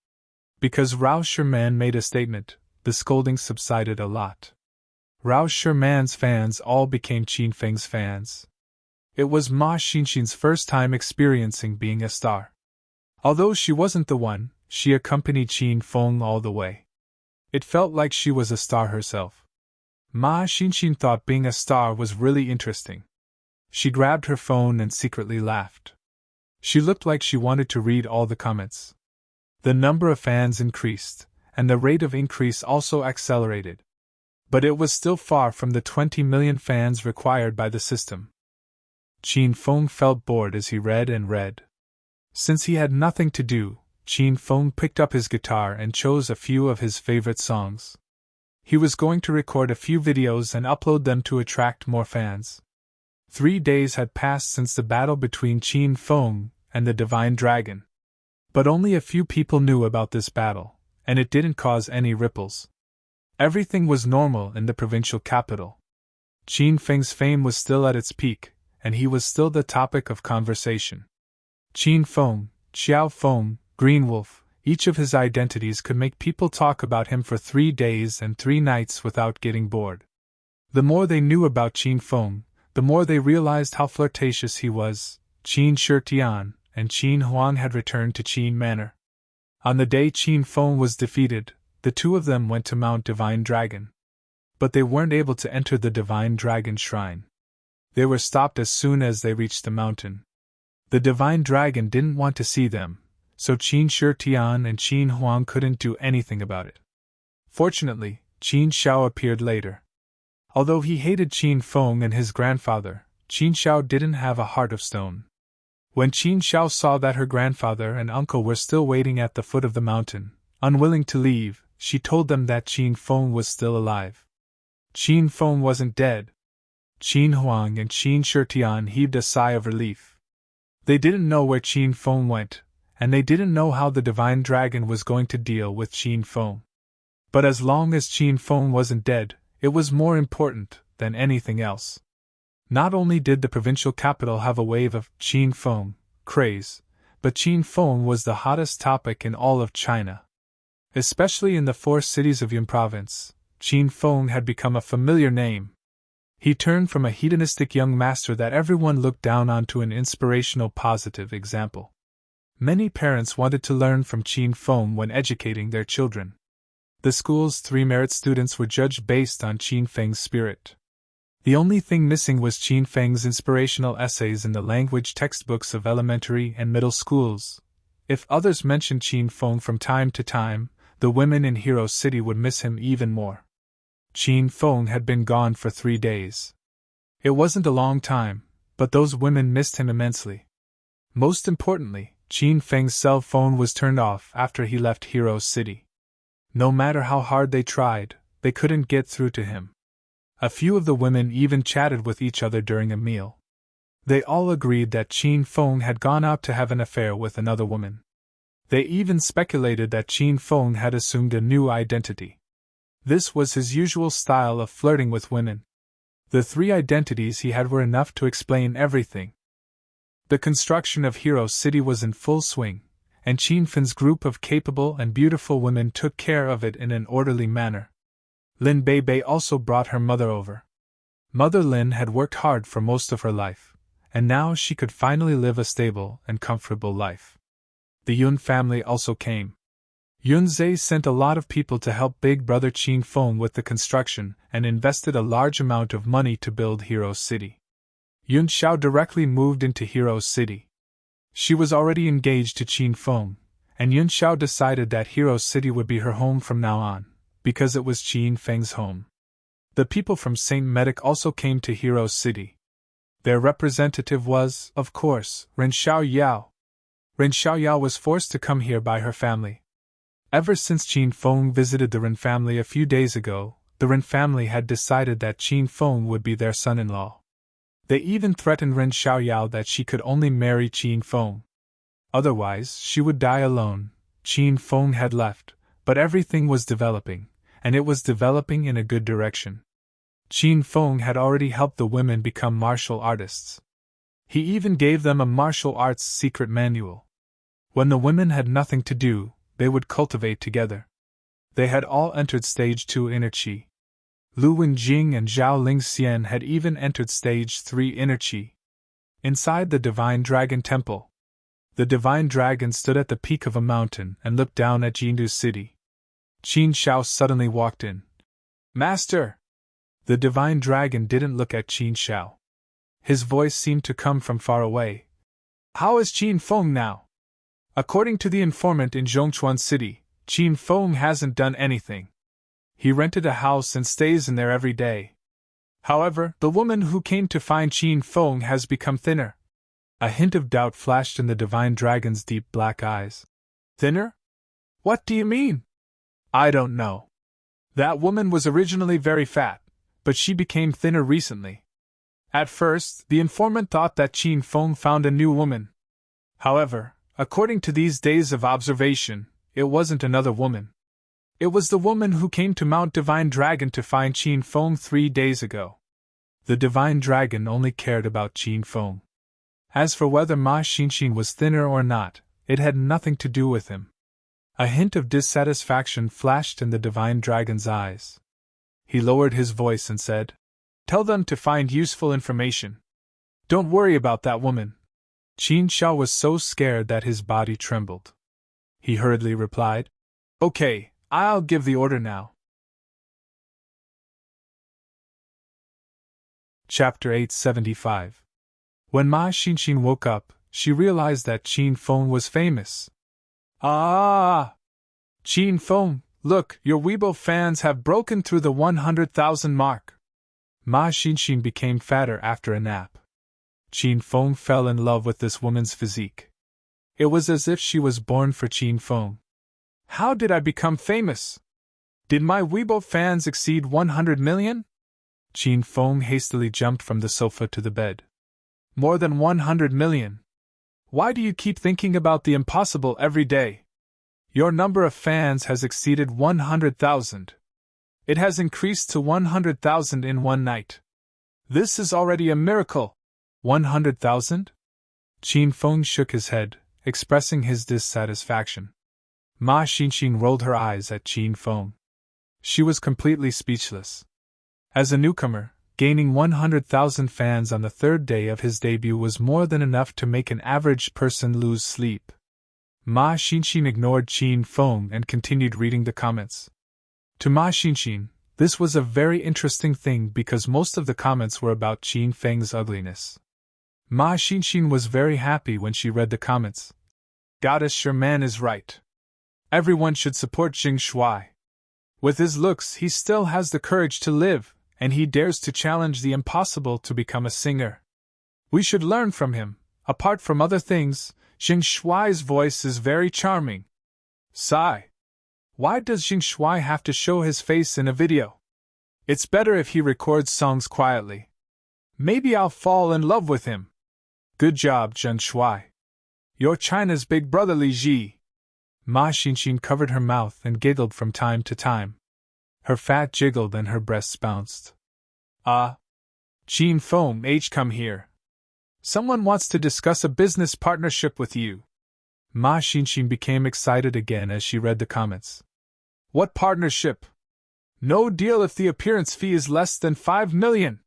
Because Rao Sherman made a statement, the scolding subsided a lot. Rao Sherman's fans all became Qin Feng's fans. It was Ma Xinxin's first time experiencing being a star. Although she wasn't the one, she accompanied Qin Feng all the way. It felt like she was a star herself. Ma Xinxin thought being a star was really interesting. She grabbed her phone and secretly laughed. She looked like she wanted to read all the comments. The number of fans increased, and the rate of increase also accelerated. But it was still far from the 20 million fans required by the system. Qin Feng felt bored as he read and read. Since he had nothing to do, Qin Feng picked up his guitar and chose a few of his favorite songs. He was going to record a few videos and upload them to attract more fans. 3 days had passed since the battle between Qin Feng and the Divine Dragon. But only a few people knew about this battle, and it didn't cause any ripples. Everything was normal in the provincial capital. Qin Feng's fame was still at its peak, and he was still the topic of conversation. Qin Feng, Xiao Feng, Green Wolf, each of his identities could make people talk about him for 3 days and 3 nights without getting bored. The more they knew about Qin Feng, the more they realized how flirtatious he was. Qin Shitian and Qin Huang had returned to Qin Manor. On the day Qin Feng was defeated, the two of them went to Mount Divine Dragon. But they weren't able to enter the Divine Dragon Shrine. They were stopped as soon as they reached the mountain. The Divine Dragon didn't want to see them, so Qin Shitian and Qin Huang couldn't do anything about it. Fortunately, Qin Xiao appeared later. Although he hated Qin Feng and his grandfather, Qin Xiao didn't have a heart of stone. When Qin Xiao saw that her grandfather and uncle were still waiting at the foot of the mountain, unwilling to leave, she told them that Qin Feng was still alive. Qin Feng wasn't dead. Qin Huang and Qin Shitian heaved a sigh of relief. They didn't know where Qin Feng went, and they didn't know how the Divine Dragon was going to deal with Qin Feng. But as long as Qin Feng wasn't dead, it was more important than anything else. Not only did the provincial capital have a wave of Qin Feng craze, but Qin Feng was the hottest topic in all of China. Especially in the 4 cities of Yun province, Qin Feng had become a familiar name. He turned from a hedonistic young master that everyone looked down on to an inspirational positive example. Many parents wanted to learn from Qin Feng when educating their children. The school's 3 merit students were judged based on Qin Feng's spirit. The only thing missing was Qin Feng's inspirational essays in the language textbooks of elementary and middle schools. If others mentioned Qin Feng from time to time, the women in Hero City would miss him even more. Qin Feng had been gone for 3 days. It wasn't a long time, but those women missed him immensely. Most importantly, Qin Feng's cell phone was turned off after he left Hero City. No matter how hard they tried, they couldn't get through to him. A few of the women even chatted with each other during a meal. They all agreed that Qin Feng had gone out to have an affair with another woman. They even speculated that Qin Feng had assumed a new identity. This was his usual style of flirting with women. The 3 identities he had were enough to explain everything. The construction of Hero City was in full swing, and Qin Feng's group of capable and beautiful women took care of it in an orderly manner. Lin Bei also brought her mother over. Mother Lin had worked hard for most of her life, and now she could finally live a stable and comfortable life. The Yun family also came. Yun Zhe sent a lot of people to help big brother Qin Feng with the construction and invested a large amount of money to build Hero City. Yun Xiao directly moved into Hero City. She was already engaged to Qin Feng, and Yun Xiao decided that Hero City would be her home from now on, because it was Qin Feng's home. The people from St. Medic also came to Hero City. Their representative was, of course, Ren Xiaoyao. Ren Xiaoyao was forced to come here by her family. Ever since Qin Feng visited the Ren family a few days ago, the Ren family had decided that Qin Feng would be their son-in-law. They even threatened Ren Xiaoyao that she could only marry Qin Feng. Otherwise, she would die alone. Qin Feng had left, but everything was developing, and it was developing in a good direction. Qin Feng had already helped the women become martial artists. He even gave them a martial arts secret manual. When the women had nothing to do, they would cultivate together. They had all entered Stage 2 Inner Qi. Lu Wenjing and Zhao Lingxian had even entered Stage 3 Inner Qi. Inside the Divine Dragon Temple, the Divine Dragon stood at the peak of a mountain and looked down at Jindu City. Qin Xiao suddenly walked in. "Master!" The Divine Dragon didn't look at Qin Xiao. His voice seemed to come from far away. "How is Qin Feng now?" "According to the informant in Zhongchuan City, Qin Feng hasn't done anything. He rented a house and stays in there every day. However, the woman who came to find Qin Feng has become thinner." A hint of doubt flashed in the Divine Dragon's deep black eyes. "Thinner? What do you mean?" "I don't know. That woman was originally very fat, but she became thinner recently. At first, the informant thought that Qin Feng found a new woman. However, according to these days of observation, it wasn't another woman. It was the woman who came to Mount Divine Dragon to find Qin Feng 3 days ago." The Divine Dragon only cared about Qin Feng. As for whether Ma Xinxin was thinner or not, it had nothing to do with him. A hint of dissatisfaction flashed in the Divine Dragon's eyes. He lowered his voice and said, "Tell them to find useful information. Don't worry about that woman." Qin Xiao was so scared that his body trembled. He hurriedly replied, "Okay, I'll give the order now." Chapter 875. When Ma Xinxin woke up, she realized that Qin Feng was famous. "Ah! Qin Feng, look, your Weibo fans have broken through the 100,000 mark." Ma Xinxin became fatter after a nap. Qin Feng fell in love with this woman's physique. It was as if she was born for Qin Feng. "How did I become famous? Did my Weibo fans exceed 100 million? Qin Feng hastily jumped from the sofa to the bed. "More than 100 million. Why do you keep thinking about the impossible every day? Your number of fans has exceeded 100,000. It has increased to 100,000 in one night. This is already a miracle." 100,000? Qin Feng shook his head, expressing his dissatisfaction. Ma Xinxin rolled her eyes at Qin Feng. She was completely speechless. As a newcomer, gaining 100,000 fans on the third day of his debut was more than enough to make an average person lose sleep. Ma Xinxin ignored Qin Feng and continued reading the comments. To Ma Xinxin, this was a very interesting thing because most of the comments were about Qin Feng's ugliness. Ma Xinxin was very happy when she read the comments. Goddess Sherman is right. Everyone should support Jing Shuai. With his looks, he still has the courage to live, and he dares to challenge the impossible to become a singer. We should learn from him. Apart from other things, Jing Shuai's voice is very charming. Sigh. Why does Jing Shuai have to show his face in a video? It's better if he records songs quietly. Maybe I'll fall in love with him. Good job, Jing Shuai. You're China's big brother Li Ji. Ma Xinxin covered her mouth and giggled from time to time. Her fat jiggled and her breasts bounced. Qin Feng H, come here. Someone wants to discuss a business partnership with you. Ma Xinxin became excited again as she read the comments. What partnership? No deal if the appearance fee is less than 5 million.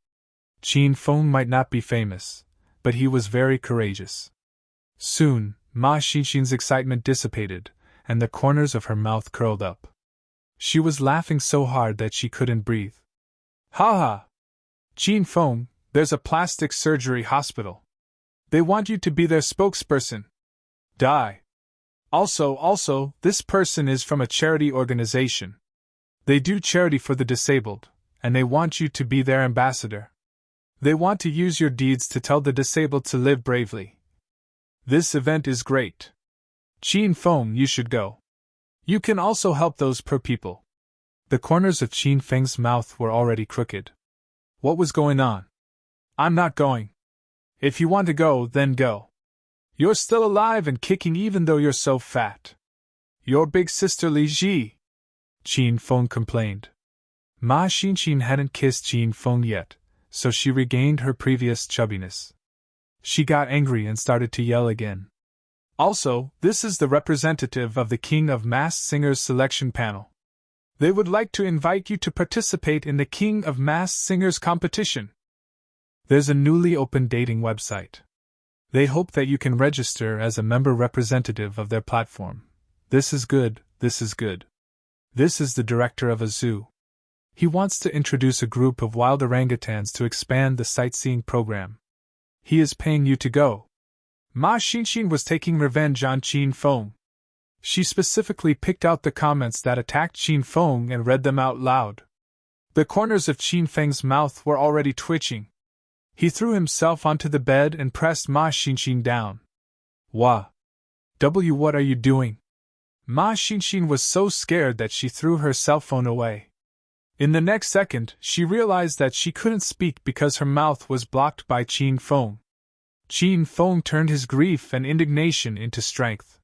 Qin Feng might not be famous, but he was very courageous. Soon, Ma Xinxin's excitement dissipated, and the corners of her mouth curled up. She was laughing so hard that she couldn't breathe. Ha ha! Qin Feng, there's a plastic surgery hospital. They want you to be their spokesperson. Die. Also, this person is from a charity organization. They do charity for the disabled, and they want you to be their ambassador. They want to use your deeds to tell the disabled to live bravely. This event is great. Qin Feng, you should go. You can also help those poor people. The corners of Qin Feng's mouth were already crooked. What was going on? I'm not going. If you want to go, then go. You're still alive and kicking even though you're so fat. Your big sister Li Ji, Qin Feng complained. Ma Xinxin hadn't kissed Qin Feng yet, so she regained her previous chubbiness. She got angry and started to yell again. Also, this is the representative of the King of Masked Singers selection panel. They would like to invite you to participate in the King of Masked Singers competition. There's a newly opened dating website. They hope that you can register as a member representative of their platform. This is good, this is good. This is the director of a zoo. He wants to introduce a group of wild orangutans to expand the sightseeing program. He is paying you to go. Ma Xinxin was taking revenge on Qin Feng. She specifically picked out the comments that attacked Qin Feng and read them out loud. The corners of Qin Feng's mouth were already twitching. He threw himself onto the bed and pressed Ma Xinxin down. What are you doing? Ma Xinxin was so scared that she threw her cell phone away. In the next second, she realized that she couldn't speak because her mouth was blocked by Qin Feng. Qin Feng turned his grief and indignation into strength.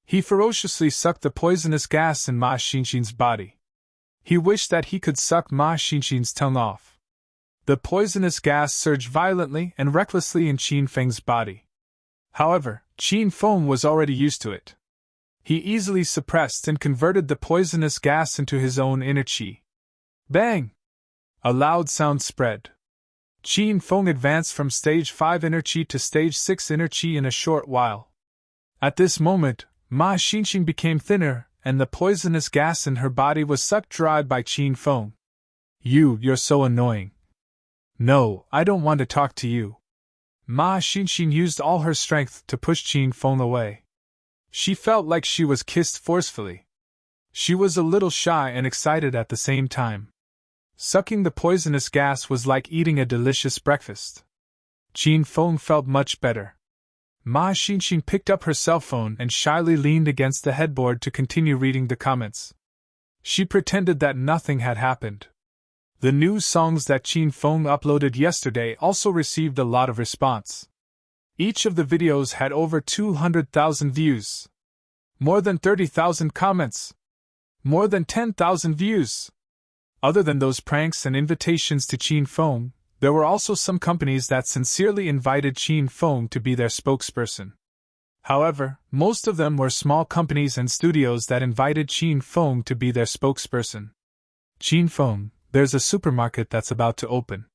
He ferociously sucked the poisonous gas in Ma Xinxin's body. He wished that he could suck Ma Xinxin's tongue off. The poisonous gas surged violently and recklessly in Qin Feng's body. However, Qin Feng was already used to it. He easily suppressed and converted the poisonous gas into his own inner qi. Bang! A loud sound spread. Qin Feng advanced from stage 5 inner qi to stage 6 inner qi in a short while. At this moment, Ma Xinxin became thinner, and the poisonous gas in her body was sucked dry by Qin Feng. You're so annoying. No, I don't want to talk to you. Ma Xinxin used all her strength to push Qin Feng away. She felt like she was kissed forcefully. She was a little shy and excited at the same time. Sucking the poisonous gas was like eating a delicious breakfast. Qin Feng felt much better. Ma Xinxin picked up her cell phone and shyly leaned against the headboard to continue reading the comments. She pretended that nothing had happened. The new songs that Qin Feng uploaded yesterday also received a lot of response. Each of the videos had over 200,000 views. More than 30,000 comments. More than 10,000 views. Other than those pranks and invitations to Qin Feng, there were also some companies that sincerely invited Qin Feng to be their spokesperson. However, most of them were small companies and studios that invited Qin Feng to be their spokesperson. Qin Feng, there's a supermarket that's about to open.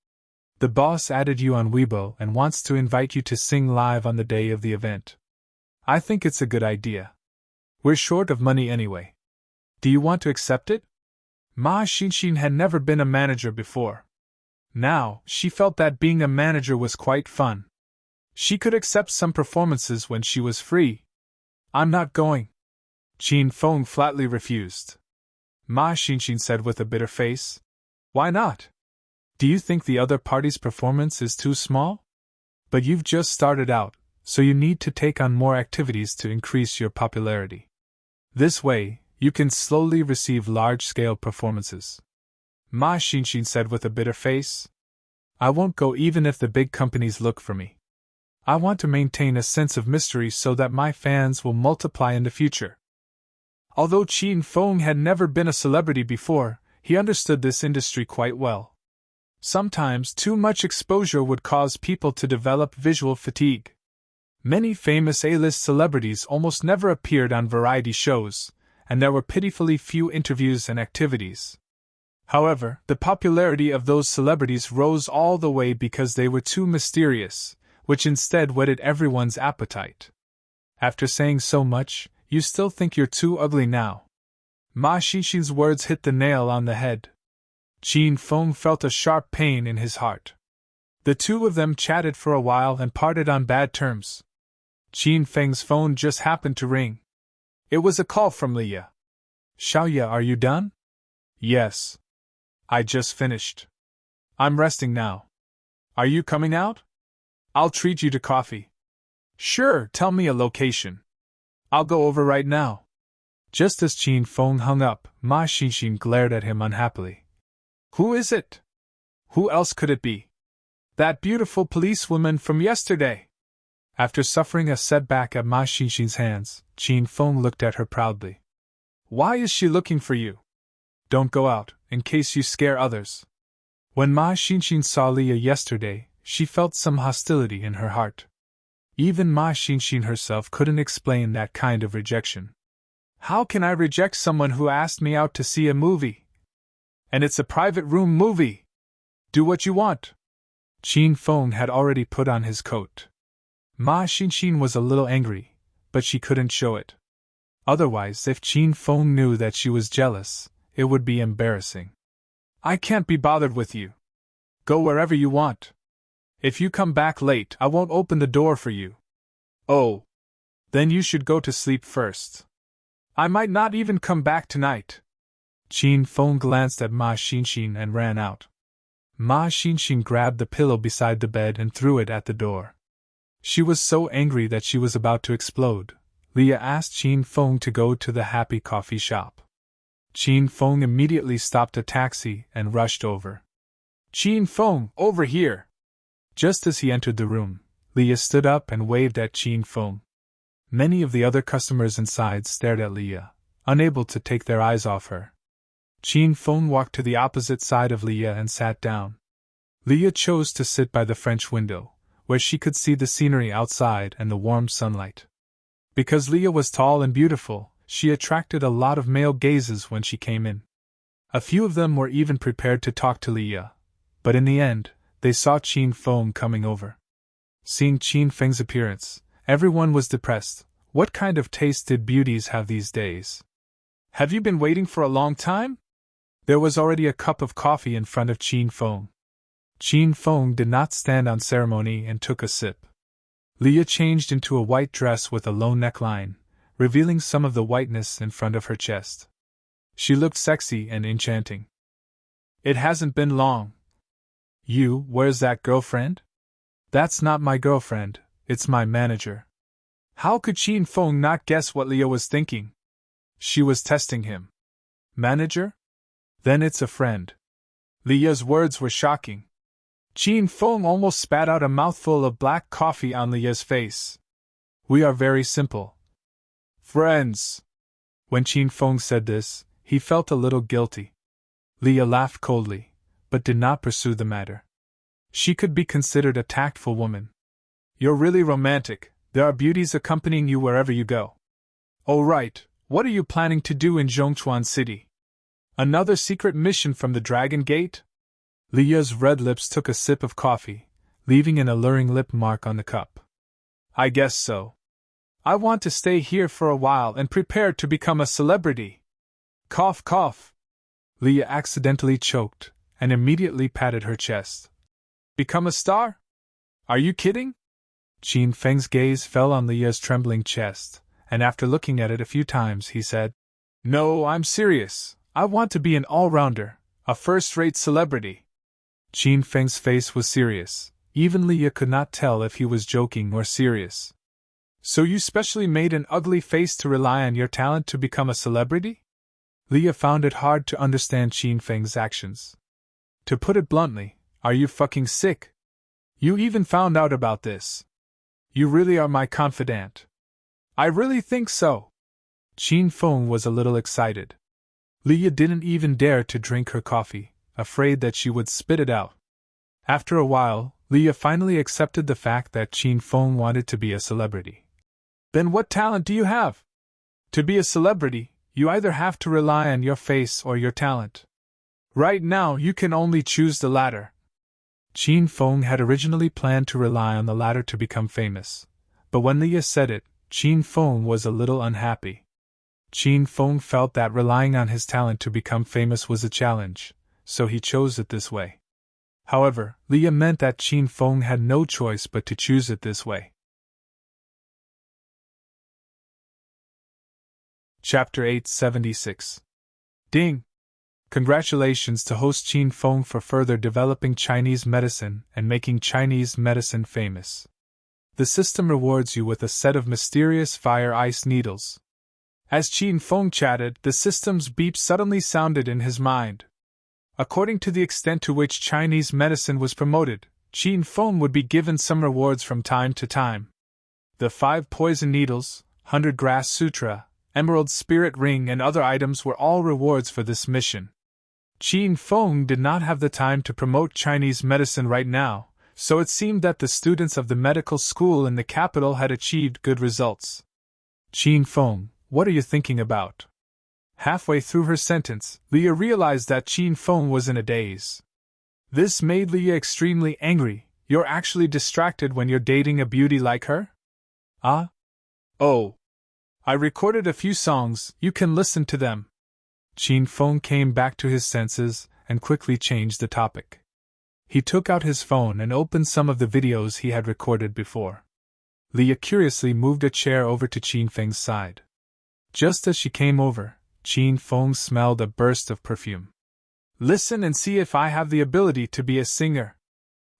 The boss added you on Weibo and wants to invite you to sing live on the day of the event. I think it's a good idea. We're short of money anyway. Do you want to accept it? Ma Xinxin had never been a manager before. Now, she felt that being a manager was quite fun. She could accept some performances when she was free. I'm not going. Qin Feng flatly refused. Ma Xinxin said with a bitter face. Why not? Do you think the other party's performance is too small? But you've just started out, so you need to take on more activities to increase your popularity. This way, you can slowly receive large-scale performances. Ma Xinxin said with a bitter face. I won't go even if the big companies look for me. I want to maintain a sense of mystery so that my fans will multiply in the future. Although Qin Feng had never been a celebrity before, he understood this industry quite well. Sometimes too much exposure would cause people to develop visual fatigue. Many famous A-list celebrities almost never appeared on variety shows, and there were pitifully few interviews and activities. However, the popularity of those celebrities rose all the way because they were too mysterious, which instead whetted everyone's appetite. After saying so much, you still think you're too ugly now. Ma Xinxin's words hit the nail on the head. Qin Feng felt a sharp pain in his heart. The two of them chatted for a while and parted on bad terms. Qin Feng's phone just happened to ring. It was a call from Leah. Xiaoya, are you done? Yes. I just finished. I'm resting now. Are you coming out? I'll treat you to coffee. Sure, tell me a location. I'll go over right now. Just as Qin Feng hung up, Ma Xinxin glared at him unhappily. Who is it? Who else could it be? That beautiful policewoman from yesterday. After suffering a setback at Ma Xinxin's hands, Qin Feng looked at her proudly. Why is she looking for you? Don't go out, in case you scare others. When Ma Xinxin saw Leah yesterday, she felt some hostility in her heart. Even Ma Xinxin herself couldn't explain that kind of rejection. How can I reject someone who asked me out to see a movie? And it's a private room movie. Do what you want. Qin Feng had already put on his coat. Ma Xinxin was a little angry, but she couldn't show it. Otherwise, if Qin Feng knew that she was jealous, it would be embarrassing. I can't be bothered with you. Go wherever you want. If you come back late, I won't open the door for you. Oh. Then you should go to sleep first. I might not even come back tonight. Qin Feng glanced at Ma Xinxin and ran out. Ma Xinxin grabbed the pillow beside the bed and threw it at the door. She was so angry that she was about to explode. Leah asked Qin Feng to go to the Happy Coffee shop. Qin Feng immediately stopped a taxi and rushed over. Qin Feng, over here! Just as he entered the room, Leah stood up and waved at Qin Feng. Many of the other customers inside stared at Leah, unable to take their eyes off her. Qin Feng walked to the opposite side of Leah and sat down. Leah chose to sit by the French window, where she could see the scenery outside and the warm sunlight. Because Leah was tall and beautiful, she attracted a lot of male gazes when she came in. A few of them were even prepared to talk to Leah, but in the end, they saw Qin Feng coming over. Seeing Qin Feng's appearance, everyone was depressed. What kind of taste did beauties have these days? Have you been waiting for a long time? There was already a cup of coffee in front of Qin Feng. Qin Feng did not stand on ceremony and took a sip. Leah changed into a white dress with a low neckline, revealing some of the whiteness in front of her chest. She looked sexy and enchanting. It hasn't been long. Where's that girlfriend? That's not my girlfriend, it's my manager. How could Qin Feng not guess what Leah was thinking? She was testing him. Manager? Then it's a friend. Leah's words were shocking. Qin Feng almost spat out a mouthful of black coffee on Leah's face. We are very simple. Friends. When Qin Feng said this, he felt a little guilty. Leah laughed coldly, but did not pursue the matter. She could be considered a tactful woman. You're really romantic, There are beauties accompanying you wherever you go. Oh right, what are you planning to do in Zhongchuan City? Another secret mission from the Dragon Gate? Lia's red lips took a sip of coffee, leaving an alluring lip mark on the cup. I guess so. I want to stay here for a while and prepare to become a celebrity. Cough, cough. Lia accidentally choked and immediately patted her chest. Become a star? Are you kidding? Qin Feng's gaze fell on Lia's trembling chest, and after looking at it a few times he said, No, I'm serious. I want to be an all-rounder, a first-rate celebrity. Qin Feng's face was serious. Even Lia could not tell if he was joking or serious. So you specially made an ugly face to rely on your talent to become a celebrity? Lia found it hard to understand Qin Feng's actions. To put it bluntly, are you fucking sick? You even found out about this. You really are my confidant. I really think so. Qin Feng was a little excited. Lia didn't even dare to drink her coffee, afraid that she would spit it out. After a while, Lia finally accepted the fact that Qin Feng wanted to be a celebrity. Then what talent do you have? To be a celebrity, you either have to rely on your face or your talent. Right now you can only choose the latter. Qin Feng had originally planned to rely on the latter to become famous, but when Lia said it, Qin Feng was a little unhappy. Qin Feng felt that relying on his talent to become famous was a challenge, so he chose it this way. However, Lia meant that Qin Feng had no choice but to choose it this way. Chapter 876. Ding! Congratulations to host Qin Feng for further developing Chinese medicine and making Chinese medicine famous. The system rewards you with a set of mysterious fire ice needles. As Qin Feng chatted, the system's beep suddenly sounded in his mind. According to the extent to which Chinese medicine was promoted, Qin Feng would be given some rewards from time to time. The 5 poison needles, 100 grass sutra, emerald spirit ring and other items were all rewards for this mission. Qin Feng did not have the time to promote Chinese medicine right now, so it seemed that the students of the medical school in the capital had achieved good results. Qin Feng, what are you thinking about? Halfway through her sentence, Lia realized that Qin Feng was in a daze. This made Lia extremely angry. You're actually distracted when you're dating a beauty like her? Ah? Oh. I recorded a few songs, you can listen to them. Qin Feng came back to his senses and quickly changed the topic. He took out his phone and opened some of the videos he had recorded before. Lia curiously moved a chair over to Qin Feng's side. Just as she came over, Qin Feng smelled a burst of perfume. Listen and see if I have the ability to be a singer.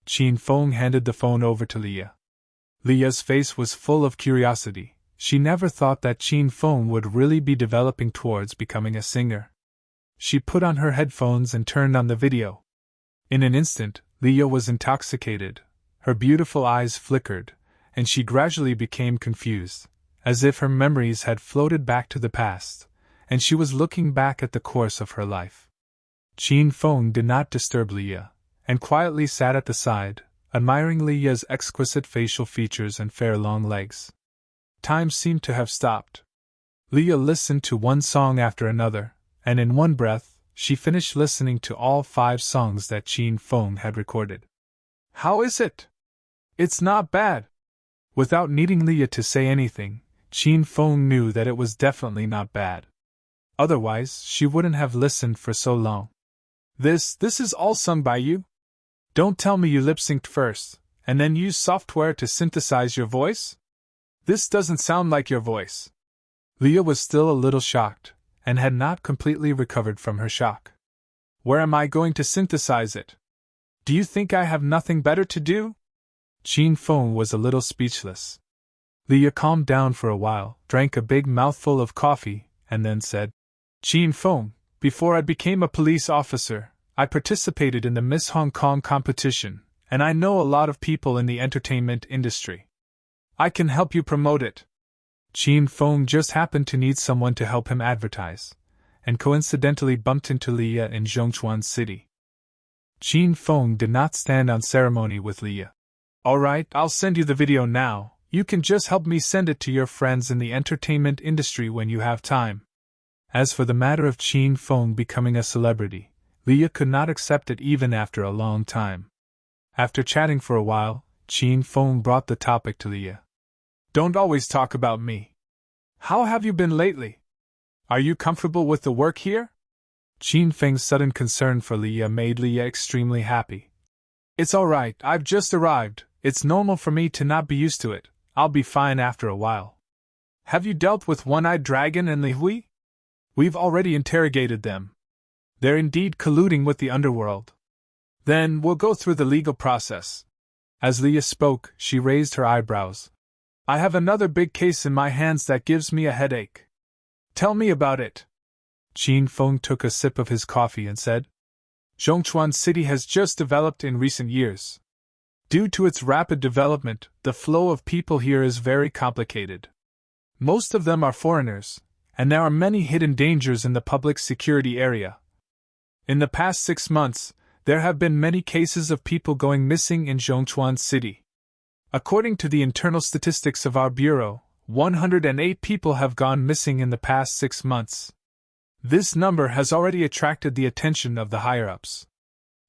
Qin Feng handed the phone over to Lia. Lia's face was full of curiosity. She never thought that Qin Feng would really be developing towards becoming a singer. She put on her headphones and turned on the video. In an instant, Lia was intoxicated. Her beautiful eyes flickered, and she gradually became confused, as if her memories had floated back to the past, and she was looking back at the course of her life. Qin Feng did not disturb Lia, and quietly sat at the side, admiring Lia's exquisite facial features and fair long legs. Time seemed to have stopped. Lia listened to one song after another, and in one breath, she finished listening to all 5 songs that Qin Feng had recorded. How is it? It's not bad. Without needing Lia to say anything, Qin Feng knew that it was definitely not bad. Otherwise, she wouldn't have listened for so long. This is all sung by you? Don't tell me you lip-synced first, and then used software to synthesize your voice? This doesn't sound like your voice. Lia was still a little shocked, and had not completely recovered from her shock. Where am I going to synthesize it? Do you think I have nothing better to do? Qin Feng was a little speechless. Lia calmed down for a while, drank a big mouthful of coffee, and then said, Qin Feng, before I became a police officer, I participated in the Miss Hong Kong competition, and I know a lot of people in the entertainment industry. I can help you promote it. Qin Feng just happened to need someone to help him advertise, and coincidentally bumped into Lia in Zhongchuan City. Qin Feng did not stand on ceremony with Lia. Alright, I'll send you the video now, You can just help me send it to your friends in the entertainment industry when you have time. As for the matter of Qin Feng becoming a celebrity, Leah could not accept it even after a long time. After chatting for a while, Qin Feng brought the topic to Leah. Don't always talk about me. How have you been lately? Are you comfortable with the work here? Qin Feng's sudden concern for Leah made Leah extremely happy. It's alright, I've just arrived. It's normal for me to not be used to it. I'll be fine after a while. Have you dealt with One-Eyed Dragon and Li Hui? We've already interrogated them. They're indeed colluding with the underworld. Then we'll go through the legal process. As Leah spoke, she raised her eyebrows. I have another big case in my hands that gives me a headache. Tell me about it. Qin Feng took a sip of his coffee and said, Zhongchuan City has just developed in recent years. Due to its rapid development, the flow of people here is very complicated. Most of them are foreigners, and there are many hidden dangers in the public security area. In the past 6 months, there have been many cases of people going missing in Zhongchuan City. According to the internal statistics of our bureau, 108 people have gone missing in the past 6 months. This number has already attracted the attention of the higher-ups.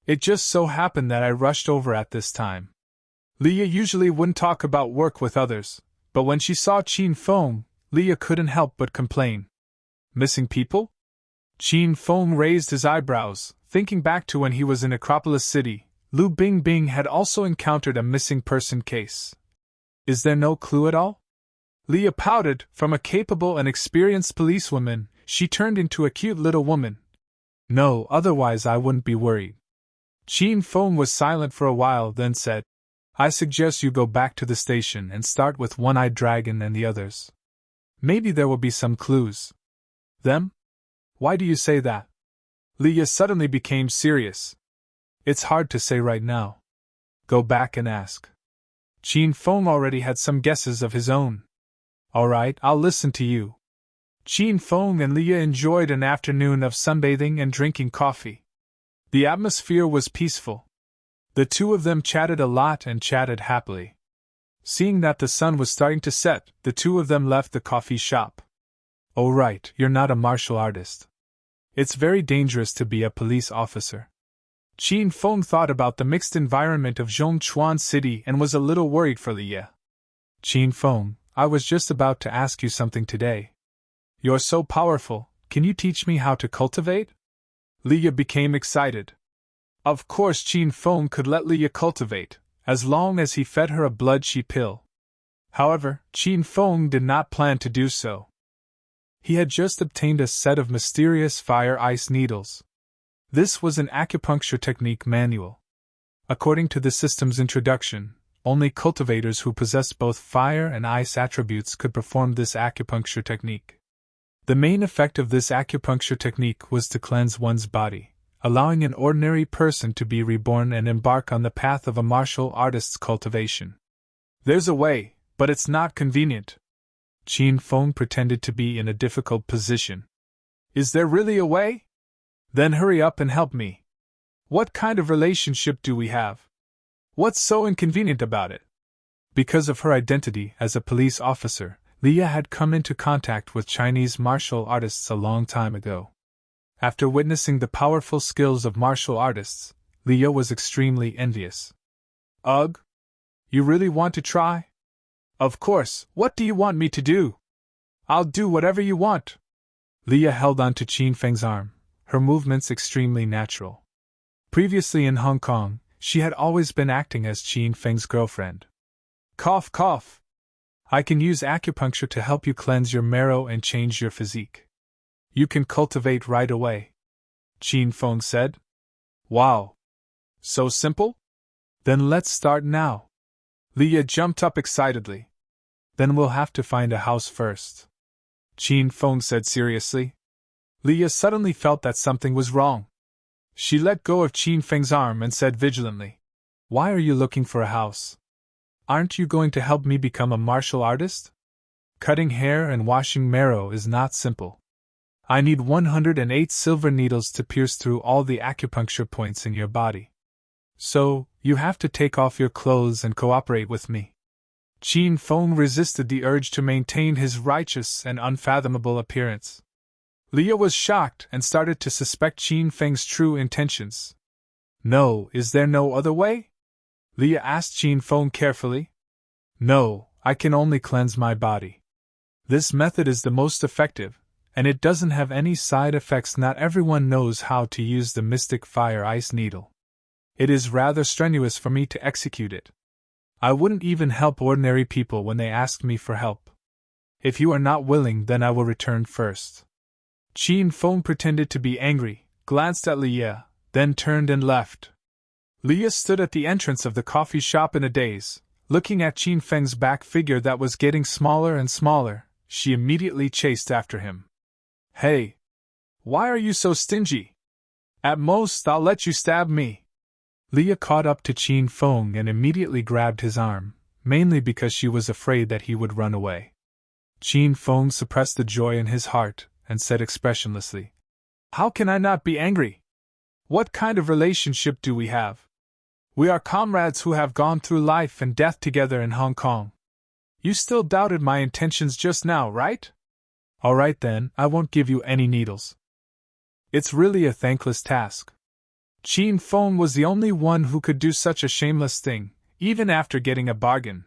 It just so happened that I rushed over at this time. Leah usually wouldn't talk about work with others, but when she saw Qin Feng, Leah couldn't help but complain. Missing people? Qin Feng raised his eyebrows, thinking back to when he was in Acropolis City. Lu Bingbing had also encountered a missing person case. Is there no clue at all? Leah pouted. From a capable and experienced policewoman, she turned into a cute little woman. No, otherwise I wouldn't be worried. Qin Feng was silent for a while, then said, I suggest you go back to the station and start with One-Eyed Dragon and the others. Maybe there will be some clues. Them? Why do you say that? Leah suddenly became serious. It's hard to say right now. Go back and ask. Qin Feng already had some guesses of his own. All right, I'll listen to you. Qin Feng and Leah enjoyed an afternoon of sunbathing and drinking coffee. The atmosphere was peaceful. The two of them chatted a lot and chatted happily. Seeing that the sun was starting to set, the two of them left the coffee shop. Oh right, you're not a martial artist. It's very dangerous to be a police officer. Qin Feng thought about the mixed environment of Zhongchuan City and was a little worried for Leah. Qin Feng, I was just about to ask you something today. You're so powerful, can you teach me how to cultivate? Leah became excited. Of course Qin Feng could let Leah cultivate, as long as he fed her a blood-she pill. However, Qin Feng did not plan to do so. He had just obtained a set of mysterious fire-ice needles. This was an acupuncture technique manual. According to the system's introduction, only cultivators who possessed both fire and ice attributes could perform this acupuncture technique. The main effect of this acupuncture technique was to cleanse one's body, allowing an ordinary person to be reborn and embark on the path of a martial artist's cultivation. There's a way, but it's not convenient. Qin Feng pretended to be in a difficult position. Is there really a way? Then hurry up and help me. What kind of relationship do we have? What's so inconvenient about it? Because of her identity as a police officer, Leah had come into contact with Chinese martial artists a long time ago. After witnessing the powerful skills of martial artists, Leah was extremely envious. Ugh! You really want to try? Of course, what do you want me to do? I'll do whatever you want. Leah held on to Qin Feng's arm, her movements extremely natural. Previously in Hong Kong, she had always been acting as Qin Feng's girlfriend. Cough, cough. I can use acupuncture to help you cleanse your marrow and change your physique. You can cultivate right away, Qin Feng said. Wow. So simple? Then let's start now. Leah jumped up excitedly. Then we'll have to find a house first, Qin Feng said seriously. Leah suddenly felt that something was wrong. She let go of Qin Feng's arm and said vigilantly, Why are you looking for a house? Aren't you going to help me become a martial artist? Cutting hair and washing marrow is not simple. I need 108 silver needles to pierce through all the acupuncture points in your body. So, you have to take off your clothes and cooperate with me. Qin Feng resisted the urge to maintain his righteous and unfathomable appearance. Leah was shocked and started to suspect Qin Feng's true intentions. No, is there no other way? Leah asked Qin Feng carefully. No, I can only cleanse my body. This method is the most effective, and it doesn't have any side effects. Not everyone knows how to use the mystic fire ice needle. It is rather strenuous for me to execute it. I wouldn't even help ordinary people when they ask me for help. If you are not willing, then I will return first. Qin Feng pretended to be angry, glanced at Leah, then turned and left. Leah stood at the entrance of the coffee shop in a daze, looking at Qin Feng's back figure that was getting smaller and smaller. She immediately chased after him. Hey! Why are you so stingy? At most, I'll let you stab me. Leah caught up to Qin Feng and immediately grabbed his arm, mainly because she was afraid that he would run away. Qin Feng suppressed the joy in his heart and said expressionlessly, How can I not be angry? What kind of relationship do we have? We are comrades who have gone through life and death together in Hong Kong. You still doubted my intentions just now, right? All right then, I won't give you any needles. It's really a thankless task. Qin Feng was the only one who could do such a shameless thing, even after getting a bargain.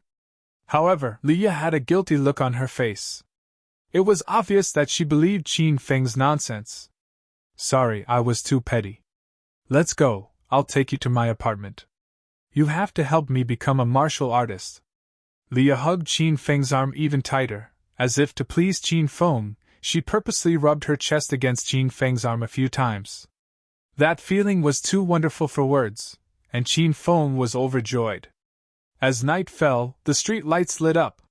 However, Leah had a guilty look on her face. It was obvious that she believed Qin Feng's nonsense. Sorry, I was too petty. Let's go, I'll take you to my apartment. You have to help me become a martial artist. Leah hugged Qin Feng's arm even tighter. As if to please Qin Feng, she purposely rubbed her chest against Qin Feng's arm a few times. That feeling was too wonderful for words, and Qin Feng was overjoyed. As night fell, the street lights lit up.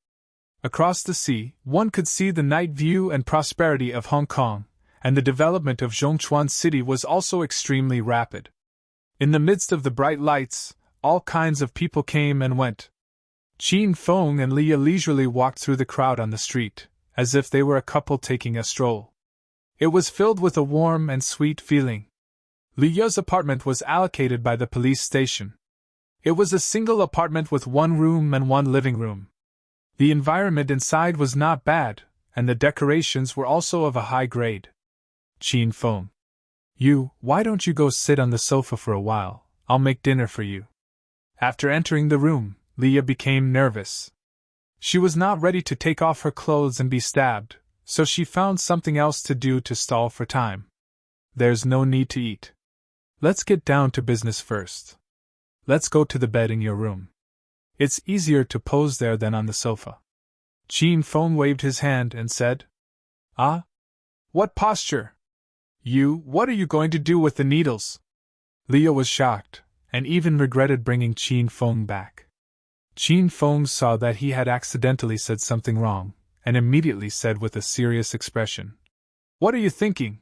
Across the sea, one could see the night view and prosperity of Hong Kong, and the development of Zhongchuan City was also extremely rapid. In the midst of the bright lights, all kinds of people came and went. Qin Feng and Leah leisurely walked through the crowd on the street, as if they were a couple taking a stroll. It was filled with a warm and sweet feeling. Leah's apartment was allocated by the police station. It was a single apartment with one room and one living room. The environment inside was not bad, and the decorations were also of a high grade. Qin Feng. Why don't you go sit on the sofa for a while? I'll make dinner for you. After entering the room, Leah became nervous. She was not ready to take off her clothes and be stabbed, so she found something else to do to stall for time. There's no need to eat. Let's get down to business first. Let's go to the bed in your room. It's easier to pose there than on the sofa. Qin Feng waved his hand and said, Ah? What posture? What are you going to do with the needles? Leah was shocked, and even regretted bringing Qin Feng back. Qin Feng saw that he had accidentally said something wrong, and immediately said with a serious expression, What are you thinking?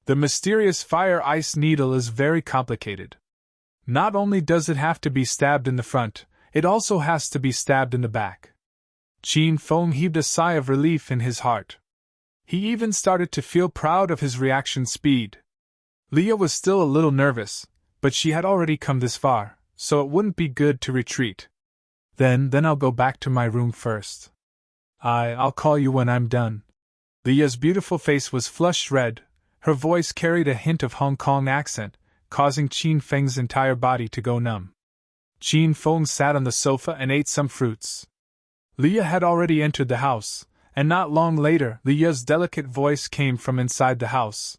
The mysterious fire ice needle is very complicated. Not only does it have to be stabbed in the front, it also has to be stabbed in the back. Qin Feng heaved a sigh of relief in his heart. He even started to feel proud of his reaction speed. Leah was still a little nervous, but she had already come this far, so it wouldn't be good to retreat. Then I'll go back to my room first. I'll call you when I'm done. Leah's beautiful face was flushed red. Her voice carried a hint of Hong Kong accent, causing Qin Feng's entire body to go numb. Qin Feng sat on the sofa and ate some fruits. Leah had already entered the house, and not long later, Leah's delicate voice came from inside the house.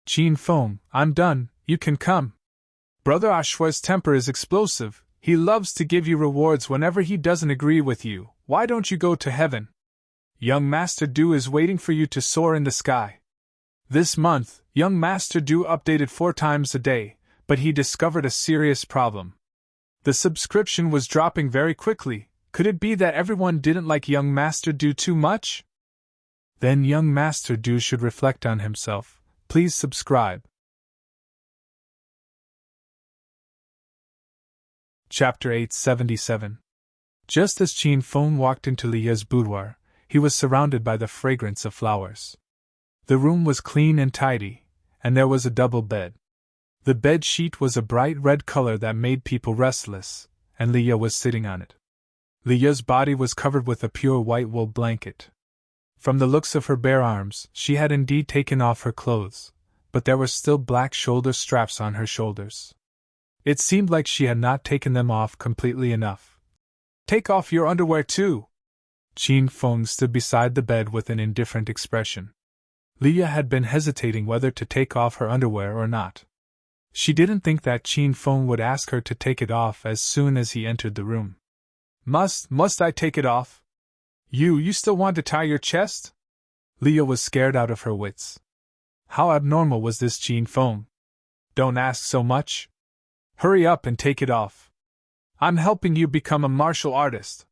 Qin Feng, I'm done, you can come. Brother Ashua's temper is explosive, he loves to give you rewards whenever he doesn't agree with you. Why don't you go to heaven? Young Master Du is waiting for you to soar in the sky. This month, young Master Du updated 4 times a day, but he discovered a serious problem. The subscription was dropping very quickly. Could it be that everyone didn't like young Master Du too much? Then young Master Du should reflect on himself. Please subscribe. Chapter 877. Just as Qin Feng walked into Leah's boudoir, he was surrounded by the fragrance of flowers. The room was clean and tidy, and there was a double bed. The bed sheet was a bright red color that made people restless, and Leah was sitting on it. Leah's body was covered with a pure white wool blanket. From the looks of her bare arms, she had indeed taken off her clothes, but there were still black shoulder straps on her shoulders. It seemed like she had not taken them off completely enough. "Take off your underwear too!" Qin Feng stood beside the bed with an indifferent expression. Leah had been hesitating whether to take off her underwear or not. She didn't think that Qin Feng would ask her to take it off as soon as he entered the room. Must I take it off? You still want to tie your chest?" Leah was scared out of her wits. How abnormal was this Qin Feng? "Don't ask so much. Hurry up and take it off. I'm helping you become a martial artist.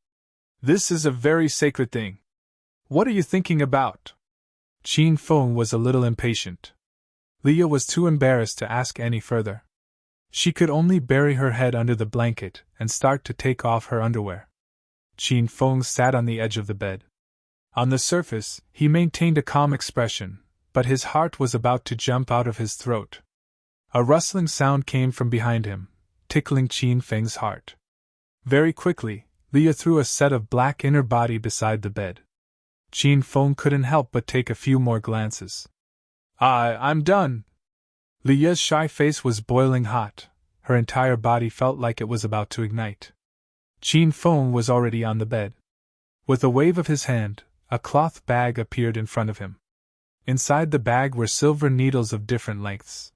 This is a very sacred thing. What are you thinking about?" Qin Feng was a little impatient. Leah was too embarrassed to ask any further. She could only bury her head under the blanket and start to take off her underwear. Qin Feng sat on the edge of the bed. On the surface, he maintained a calm expression, but his heart was about to jump out of his throat. A rustling sound came from behind him, tickling Qin Feng's heart. Very quickly, Leah threw a set of black inner body beside the bed. Qin Feng couldn't help but take a few more glances. I'm done." Leah's shy face was boiling hot. Her entire body felt like it was about to ignite. Qin Feng was already on the bed. With a wave of his hand, a cloth bag appeared in front of him. Inside the bag were silver needles of different lengths.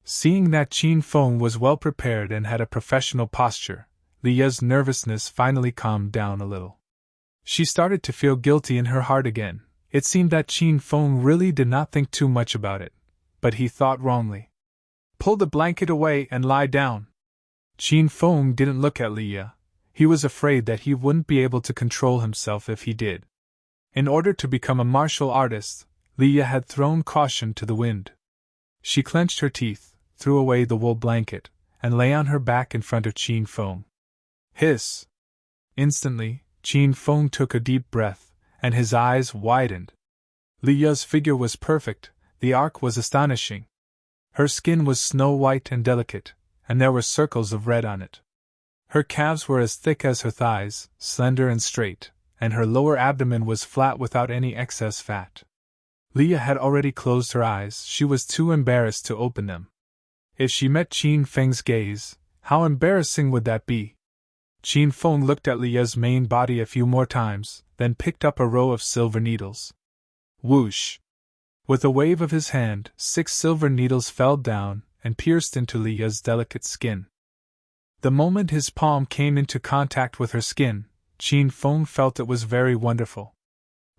Seeing that Qin Feng was well prepared and had a professional posture, Leah's nervousness finally calmed down a little. She started to feel guilty in her heart again. It seemed that Qin Feng really did not think too much about it, but he thought wrongly. "Pull the blanket away and lie down." Qin Feng didn't look at Leah. He was afraid that he wouldn't be able to control himself if he did. In order to become a martial artist, Leah had thrown caution to the wind. She clenched her teeth, threw away the wool blanket, and lay on her back in front of Qin Feng. Hiss! Instantly, Qin Feng took a deep breath, and his eyes widened. Leah's figure was perfect, the arc was astonishing. Her skin was snow-white and delicate, and there were circles of red on it. Her calves were as thick as her thighs, slender and straight, and her lower abdomen was flat without any excess fat. Leah had already closed her eyes, she was too embarrassed to open them. If she met Qin Feng's gaze, how embarrassing would that be? Qin Feng looked at Leah's main body a few more times, then picked up a row of silver needles. Whoosh! With a wave of his hand, 6 silver needles fell down and pierced into Leah's delicate skin. The moment his palm came into contact with her skin, Qin Feng felt it was very wonderful.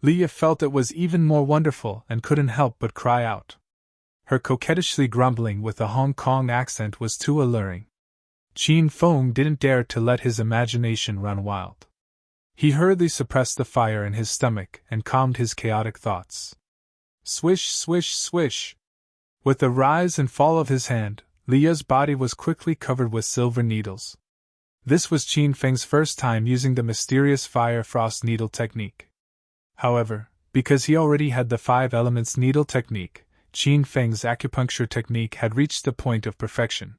Leah felt it was even more wonderful and couldn't help but cry out. Her coquettishly grumbling with a Hong Kong accent was too alluring. Qin Feng didn't dare to let his imagination run wild. He hurriedly suppressed the fire in his stomach and calmed his chaotic thoughts. Swish, swish, swish! With the rise and fall of his hand, Leah's body was quickly covered with silver needles. This was Qin Feng's first time using the mysterious fire frost needle technique. However, because he already had the 5 elements needle technique, Qin Feng's acupuncture technique had reached the point of perfection.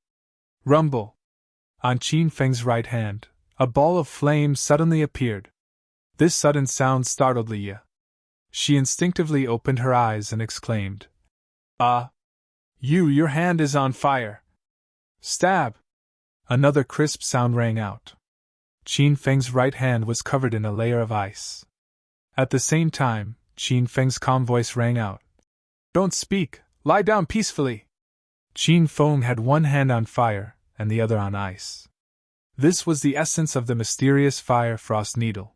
Rumble! On Qin Feng's right hand, a ball of flame suddenly appeared. This sudden sound startled Leah. She instinctively opened her eyes and exclaimed, Your hand is on fire! Stab! Another crisp sound rang out. Qin Feng's right hand was covered in a layer of ice. At the same time, Qin Feng's calm voice rang out. Don't speak, lie down peacefully! Qin Feng had one hand on fire, and the other on ice. This was the essence of the mysterious fire frost needle.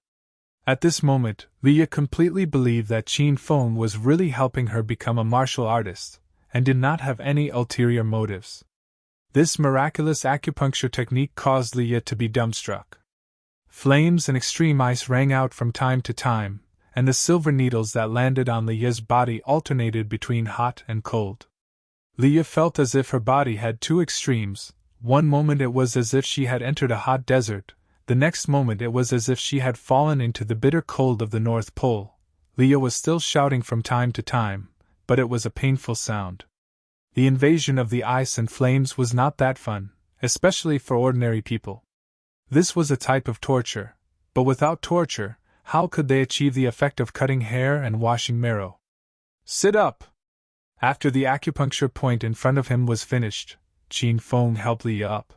At this moment, Leah completely believed that Qin Feng was really helping her become a martial artist, and did not have any ulterior motives. This miraculous acupuncture technique caused Leah to be dumbstruck. Flames and extreme ice rang out from time to time, and the silver needles that landed on Leah's body alternated between hot and cold. Leah felt as if her body had 2 extremes. One moment it was as if she had entered a hot desert, the next moment it was as if she had fallen into the bitter cold of the North Pole. Leah was still shouting from time to time, but it was a painful sound. The invasion of the ice and flames was not that fun, especially for ordinary people. This was a type of torture, But without torture, how could they achieve the effect of cutting hair and washing marrow? Sit up! After the acupuncture point in front of him was finished, Qin Feng helped Leah up.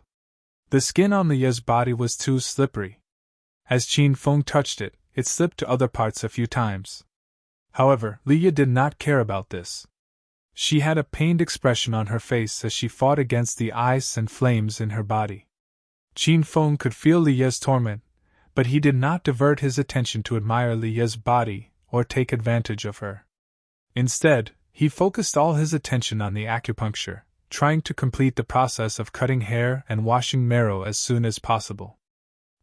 The skin on Leah's body was too slippery. As Qin Feng touched it, it slipped to other parts a few times. However, Leah did not care about this. She had a pained expression on her face as she fought against the ice and flames in her body. Qin Feng could feel Leah's torment, but he did not divert his attention to admire Leah's body or take advantage of her. Instead, he focused all his attention on the acupuncture, trying to complete the process of cutting hair and washing marrow as soon as possible.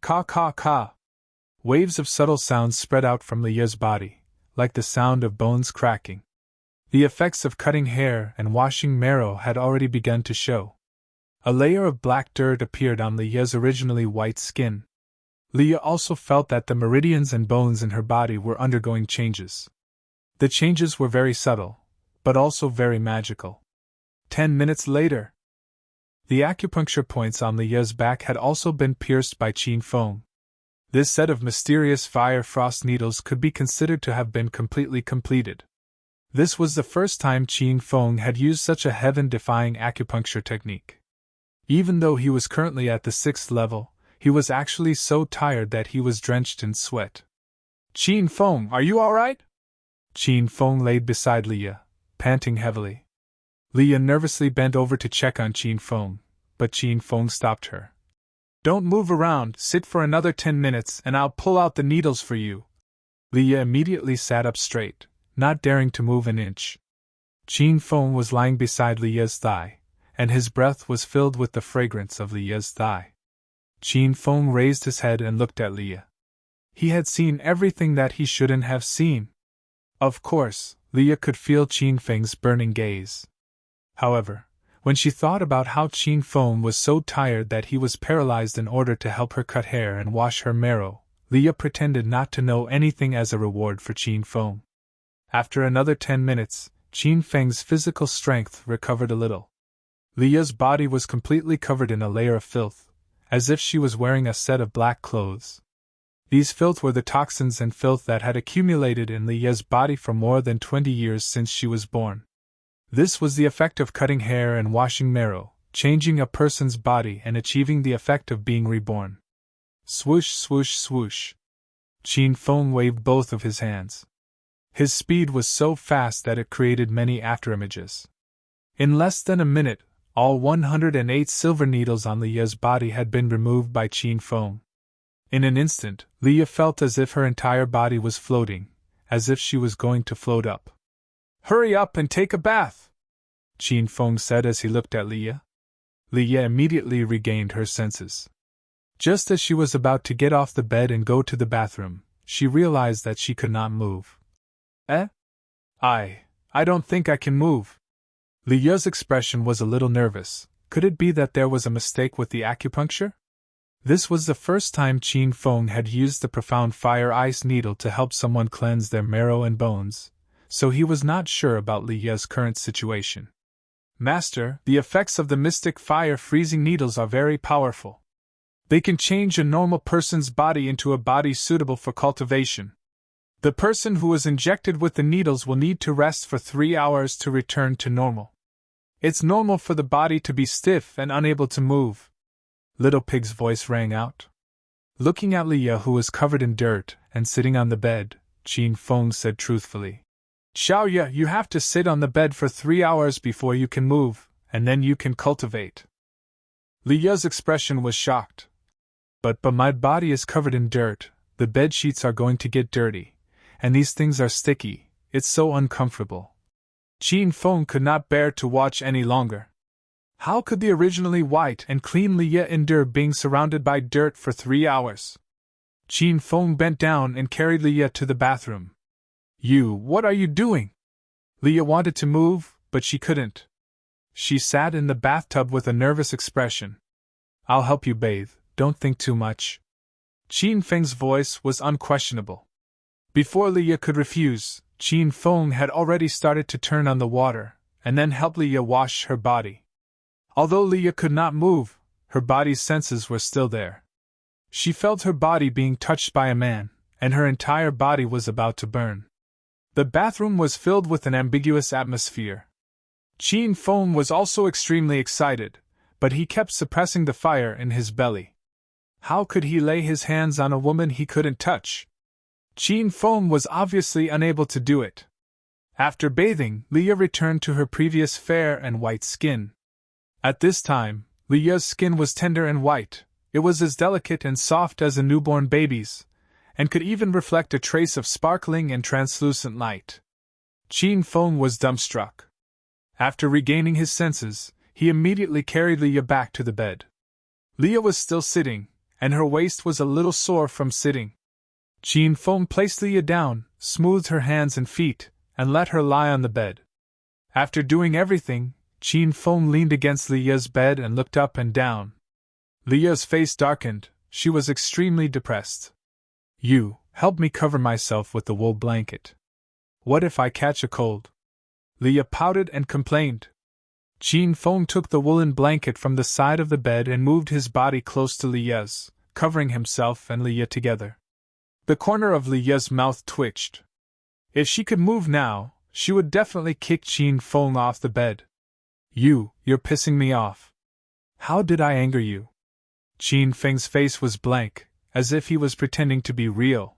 Ka ka ka! Waves of subtle sounds spread out from Leah's body, like the sound of bones cracking. The effects of cutting hair and washing marrow had already begun to show. A layer of black dirt appeared on Leah's originally white skin. Leah also felt that the meridians and bones in her body were undergoing changes. The changes were very subtle, but also very magical. 10 minutes later, the acupuncture points on Leah's back had also been pierced by Qin Feng. This set of mysterious fire frost needles could be considered to have been completely completed. This was the first time Qin Feng had used such a heaven-defying acupuncture technique. Even though he was currently at the 6th level, he was actually so tired that he was drenched in sweat. Qin Feng, are you all right? Qin Feng laid beside Leah, panting heavily. Leah nervously bent over to check on Qin Feng, but Qin Feng stopped her. Don't move around, sit for another 10 minutes and I'll pull out the needles for you. Leah immediately sat up straight, not daring to move an inch. Qin Feng was lying beside Leah's thigh, and his breath was filled with the fragrance of Leah's thigh. Qin Feng raised his head and looked at Leah. He had seen everything that he shouldn't have seen. Of course, Leah could feel Qin Feng's burning gaze. However, when she thought about how Qin Feng was so tired that he was paralyzed in order to help her cut hair and wash her marrow, Leah pretended not to know anything as a reward for Qin Feng. After another 10 minutes, Qin Feng's physical strength recovered a little. Leah's body was completely covered in a layer of filth, as if she was wearing a set of black clothes. These filth were the toxins and filth that had accumulated in Leah's body for more than 20 years since she was born. This was the effect of cutting hair and washing marrow, changing a person's body and achieving the effect of being reborn. Swoosh, swoosh, swoosh. Qin Feng waved both of his hands. His speed was so fast that it created many afterimages. In less than a minute, all 108 silver needles on Leah's body had been removed by Qin Feng. In an instant, Leah felt as if her entire body was floating, as if she was going to float up. Hurry up and take a bath, Qin Feng said as he looked at Leah. Leah immediately regained her senses. Just as she was about to get off the bed and go to the bathroom, she realized that she could not move. I don't think I can move. Leah's expression was a little nervous. Could it be that there was a mistake with the acupuncture? This was the first time Qin Feng had used the profound fire ice needle to help someone cleanse their marrow and bones, so he was not sure about Leah's current situation. Master, the effects of the mystic fire freezing needles are very powerful. They can change a normal person's body into a body suitable for cultivation. The person who was injected with the needles will need to rest for 3 hours to return to normal. It's normal for the body to be stiff and unable to move. Little Pig's voice rang out. Looking at Leah, who was covered in dirt and sitting on the bed, Qin Feng said truthfully, Xiaoya, you have to sit on the bed for 3 hours before you can move, and then you can cultivate. Leah's expression was shocked. But my body is covered in dirt, the bed sheets are going to get dirty, and these things are sticky, it's so uncomfortable. Qin Feng could not bear to watch any longer. How could the originally white and clean Leah endure being surrounded by dirt for 3 hours? Qin Feng bent down and carried Leah to the bathroom. What are you doing? Leah wanted to move, but she couldn't. She sat in the bathtub with a nervous expression. I'll help you bathe, don't think too much. Qin Feng's voice was unquestionable. Before Leah could refuse, Qin Feng had already started to turn on the water, and then help Leah wash her body. Although Leah could not move, her body's senses were still there. She felt her body being touched by a man, and her entire body was about to burn. The bathroom was filled with an ambiguous atmosphere. Qin Feng was also extremely excited, but he kept suppressing the fire in his belly. How could he lay his hands on a woman he couldn't touch? Qin Feng was obviously unable to do it. After bathing, Leah returned to her previous fair and white skin. At this time, Leah's skin was tender and white. It was as delicate and soft as a newborn baby's, and could even reflect a trace of sparkling and translucent light. Qin Feng was dumbstruck. After regaining his senses, he immediately carried Leah back to the bed. Leah was still sitting, and her waist was a little sore from sitting. Qin Feng placed Leah down, smoothed her hands and feet, and let her lie on the bed. After doing everything, Qin Feng leaned against Leah's bed and looked up and down. Leah's face darkened. She was extremely depressed. "You, help me cover myself with the wool blanket. What if I catch a cold?" Leah pouted and complained. Qin Feng took the woolen blanket from the side of the bed and moved his body close to Leah's, covering himself and Leah together. The corner of Leah's mouth twitched. If she could move now, she would definitely kick Qin Feng off the bed. You're pissing me off. How did I anger you?" Qin Feng's face was blank, as if he was pretending to be real.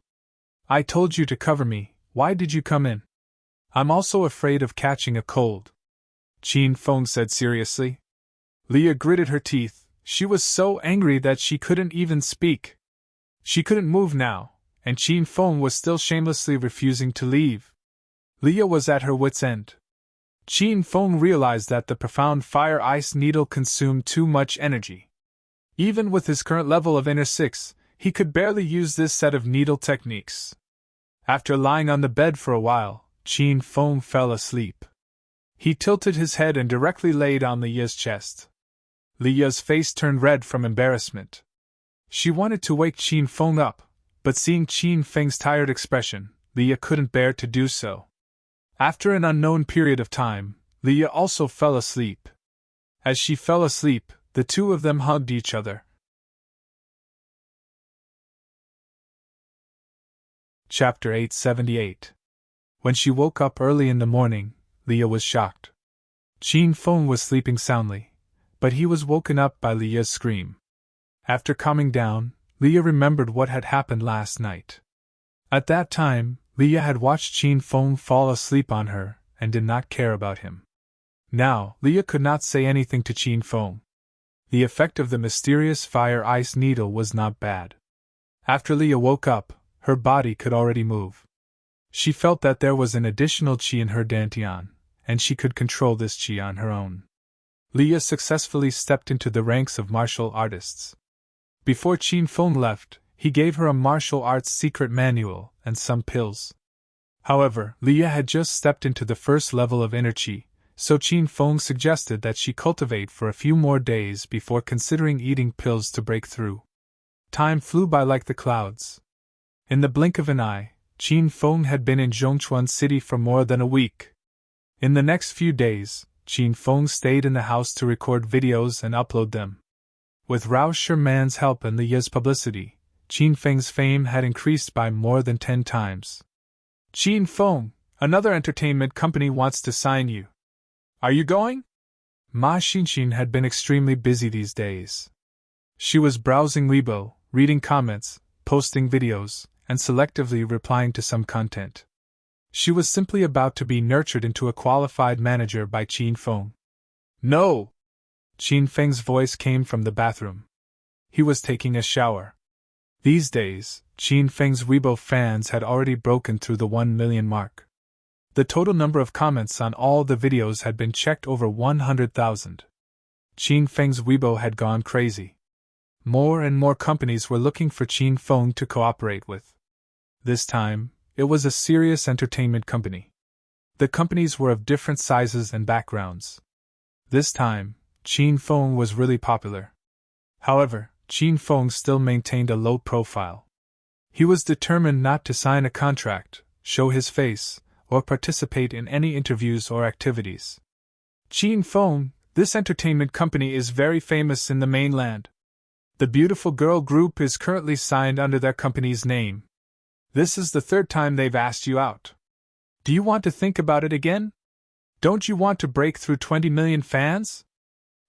"I told you to cover me, why did you come in?" "I'm also afraid of catching a cold," Qin Feng said seriously. Leah gritted her teeth. She was so angry that she couldn't even speak. She couldn't move now, and Qin Feng was still shamelessly refusing to leave. Leah was at her wits' end. Qin Feng realized that the profound fire ice needle consumed too much energy. Even with his current level of inner six, he could barely use this set of needle techniques. After lying on the bed for a while, Qin Feng fell asleep. He tilted his head and directly laid on Leah's chest. Leah's face turned red from embarrassment. She wanted to wake Qin Feng up, but seeing Qin Feng's tired expression, Leah couldn't bear to do so. After an unknown period of time, Leah also fell asleep. As she fell asleep, the two of them hugged each other. Chapter 878. When she woke up early in the morning, Leah was shocked. Qin Feng was sleeping soundly, but he was woken up by Leah's scream. After calming down, Leah remembered what had happened last night. At that time, Leah had watched Qin Feng fall asleep on her and did not care about him. Now, Leah could not say anything to Qin Feng. The effect of the mysterious fire ice needle was not bad. After Leah woke up, her body could already move. She felt that there was an additional qi in her dantian, and she could control this qi on her own. Leah successfully stepped into the ranks of martial artists. Before Qin Feng left, he gave her a martial arts secret manual and some pills. However, Leah had just stepped into the first level of inner qi, so Qin Feng suggested that she cultivate for a few more days before considering eating pills to break through. Time flew by like the clouds. In the blink of an eye, Qin Feng had been in Zhongchuan City for more than a week. In the next few days, Qin Feng stayed in the house to record videos and upload them. With Rao Sherman's help and Leah's publicity, Qin Feng's fame had increased by more than 10 times. "Qin Feng, another entertainment company wants to sign you. Are you going?" Ma Xinxin had been extremely busy these days. She was browsing Weibo, reading comments, posting videos, and selectively replying to some content. She was simply about to be nurtured into a qualified manager by Qin Feng. "No!" Qin Feng's voice came from the bathroom. He was taking a shower. These days, Qin Feng's Weibo fans had already broken through the 1 million mark. The total number of comments on all the videos had been checked over 100,000. Qin Feng's Weibo had gone crazy. More and more companies were looking for Qin Feng to cooperate with. This time, it was a serious entertainment company. The companies were of different sizes and backgrounds. This time, Qin Feng was really popular. However, Qin Feng still maintained a low profile. He was determined not to sign a contract, show his face, or participate in any interviews or activities. "Qin Feng, this entertainment company is very famous in the mainland. The beautiful girl group is currently signed under their company's name. This is the third time they've asked you out. Do you want to think about it again? Don't you want to break through 20 million fans?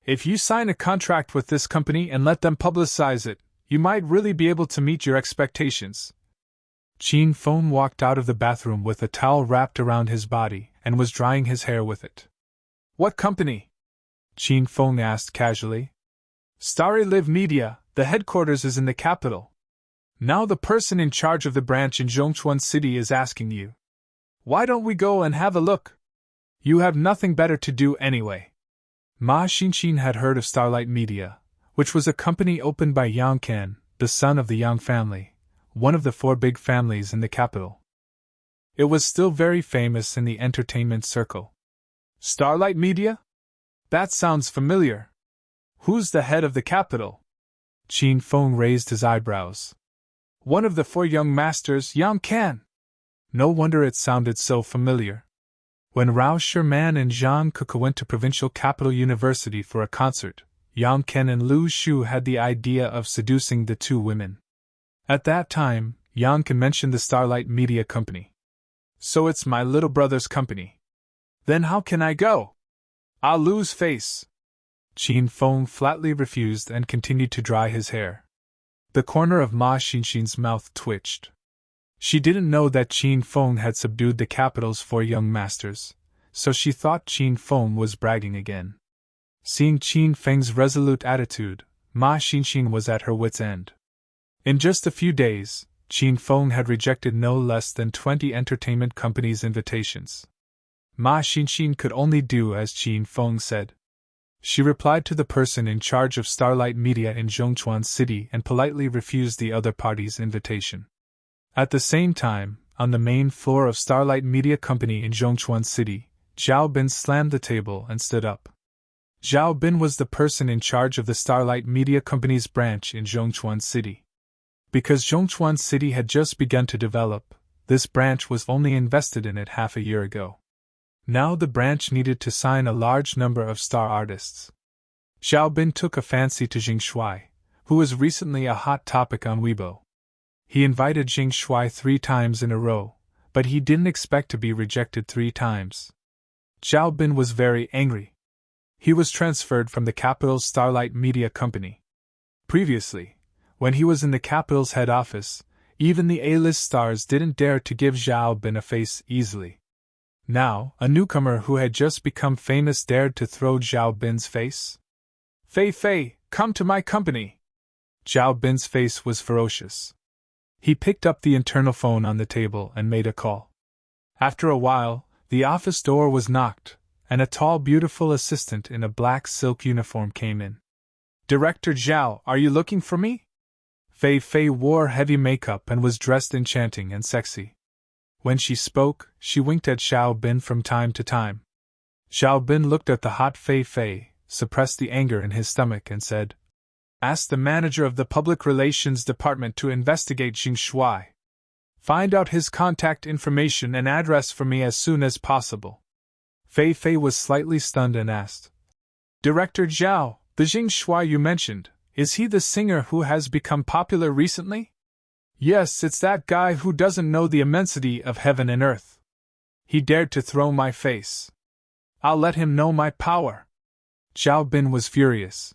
If you sign a contract with this company and let them publicize it, you might really be able to meet your expectations. Qin Feng walked out of the bathroom with a towel wrapped around his body and was drying his hair with it. What company? Qin Feng asked casually. Starry Live Media, the headquarters is in the capital. Now the person in charge of the branch in Zhongchuan City is asking you. Why don't we go and have a look? You have nothing better to do anyway. Ma Xinxin had heard of Starlight Media, which was a company opened by Yang Ken, the son of the Yang family, one of the 4 big families in the capital. It was still very famous in the entertainment circle. Starlight Media? That sounds familiar. Who's the head of the capital? Qin Feng raised his eyebrows. One of the 4 young masters, Yang Ken. No wonder it sounded so familiar. When Rao Sherman and Zhang Kuka went to Provincial Capital University for a concert, Yang Ken and Lu Shu had the idea of seducing the 2 women. At that time, Yang Ken mentioned the Starlight Media Company. So it's my little brother's company. Then how can I go? I'll lose face. Qin Feng flatly refused and continued to dry his hair. The corner of Ma Xinxin's mouth twitched. She didn't know that Qin Feng had subdued the capital's 4 young masters, so she thought Qin Feng was bragging again. Seeing Qin Feng's resolute attitude, Ma Xinxin was at her wits' end. In just a few days, Qin Feng had rejected no less than 20 entertainment companies' invitations. Ma Xinxin could only do as Qin Feng said. She replied to the person in charge of Starlight Media in Zhongchuan City and politely refused the other party's invitation. At the same time, on the main floor of Starlight Media Company in Zhongchuan City, Zhao Bin slammed the table and stood up. Zhao Bin was the person in charge of the Starlight Media Company's branch in Zhongchuan City. Because Zhongchuan City had just begun to develop, this branch was only invested in it half a year ago. Now the branch needed to sign a large number of star artists. Zhao Bin took a fancy to Jing Shuai, who was recently a hot topic on Weibo. He invited Jing Shuai 3 times in a row, but he didn't expect to be rejected 3 times. Zhao Bin was very angry. He was transferred from the capital's Starlight Media Company. Previously, when he was in the capital's head office, even the A-list stars didn't dare to give Zhao Bin a face easily. Now, a newcomer who had just become famous dared to throw Zhao Bin's face? Fei Fei, come to my company! Zhao Bin's face was ferocious. He picked up the internal phone on the table and made a call. After a while, the office door was knocked, and a tall, beautiful assistant in a black silk uniform came in. Director Zhao, are you looking for me? Fei Fei wore heavy makeup and was dressed enchanting and sexy. When she spoke, she winked at Zhao Bin from time to time. Zhao Bin looked at the hot Fei Fei, suppressed the anger in his stomach and said, Ask the manager of the Public Relations Department to investigate Jing Shuai. Find out his contact information and address for me as soon as possible. Fei Fei was slightly stunned and asked, Director Zhao, the Jing Shuai you mentioned, is he the singer who has become popular recently? Yes, it's that guy who doesn't know the immensity of heaven and earth. He dared to throw my face. I'll let him know my power. Zhao Bin was furious.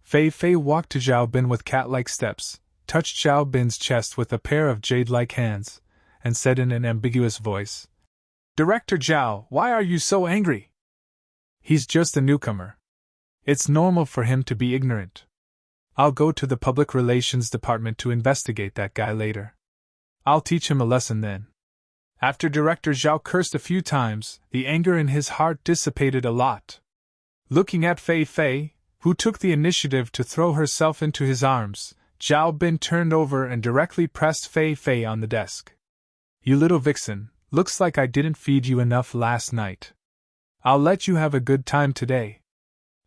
Fei Fei walked to Zhao Bin with cat-like steps, touched Zhao Bin's chest with a pair of jade-like hands, and said in an ambiguous voice, Director Zhao, why are you so angry? He's just a newcomer. It's normal for him to be ignorant. I'll go to the Public Relations Department to investigate that guy later. I'll teach him a lesson then. After Director Zhao cursed a few times, the anger in his heart dissipated a lot. Looking at Fei Fei, who took the initiative to throw herself into his arms, Zhao Bin turned over and directly pressed Fei Fei on the desk. You little vixen, looks like I didn't feed you enough last night. I'll let you have a good time today.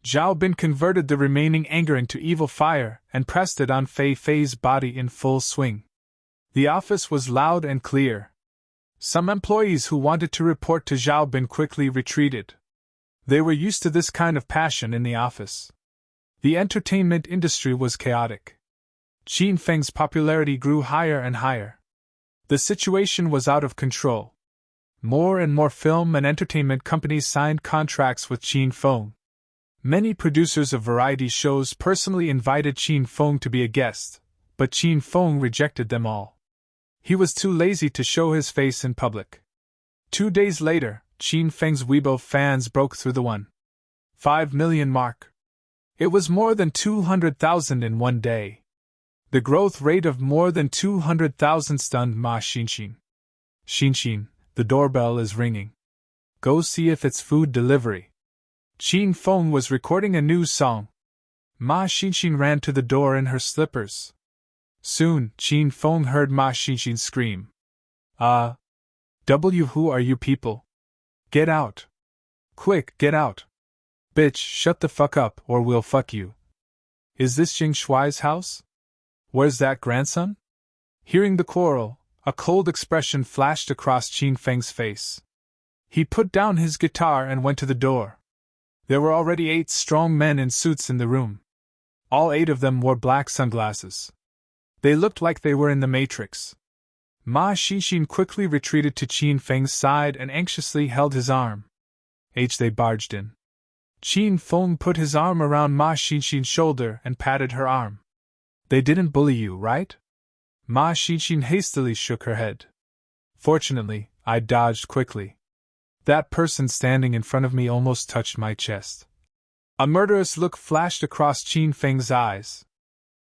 Zhao Bin converted the remaining anger into evil fire and pressed it on Fei Fei's body in full swing. The office was loud and clear. Some employees who wanted to report to Zhao Bin quickly retreated. They were used to this kind of passion in the office. The entertainment industry was chaotic. Qin Feng's popularity grew higher and higher. The situation was out of control. More and more film and entertainment companies signed contracts with Qin Feng. Many producers of variety shows personally invited Qin Feng to be a guest, but Qin Feng rejected them all. He was too lazy to show his face in public. 2 days later, Qin Feng's Weibo fans broke through the 1.5 million mark. It was more than 200,000 in one day. The growth rate of more than 200,000 stunned Ma Xinxin. Xinxin, the doorbell is ringing. Go see if it's food delivery. Qin Feng was recording a new song. Ma Xinxin ran to the door in her slippers. Soon, Qin Feng heard Ma Xinxin scream. Who are you people? Get out. Quick, get out. Bitch, shut the fuck up or we'll fuck you. Is this Jing Shuai's house? Where's that grandson? Hearing the quarrel, a cold expression flashed across Qin Feng's face. He put down his guitar and went to the door. There were already 8 strong men in suits in the room. All 8 of them wore black sunglasses. They looked like they were in the Matrix. Ma Xinxin quickly retreated to Qin Feng's side and anxiously held his arm. They barged in. Qin Feng put his arm around Ma Xinxin's shoulder and patted her arm. They didn't bully you, right? Ma Xinxin hastily shook her head. Fortunately, I dodged quickly. That person standing in front of me almost touched my chest. A murderous look flashed across Qin Feng's eyes.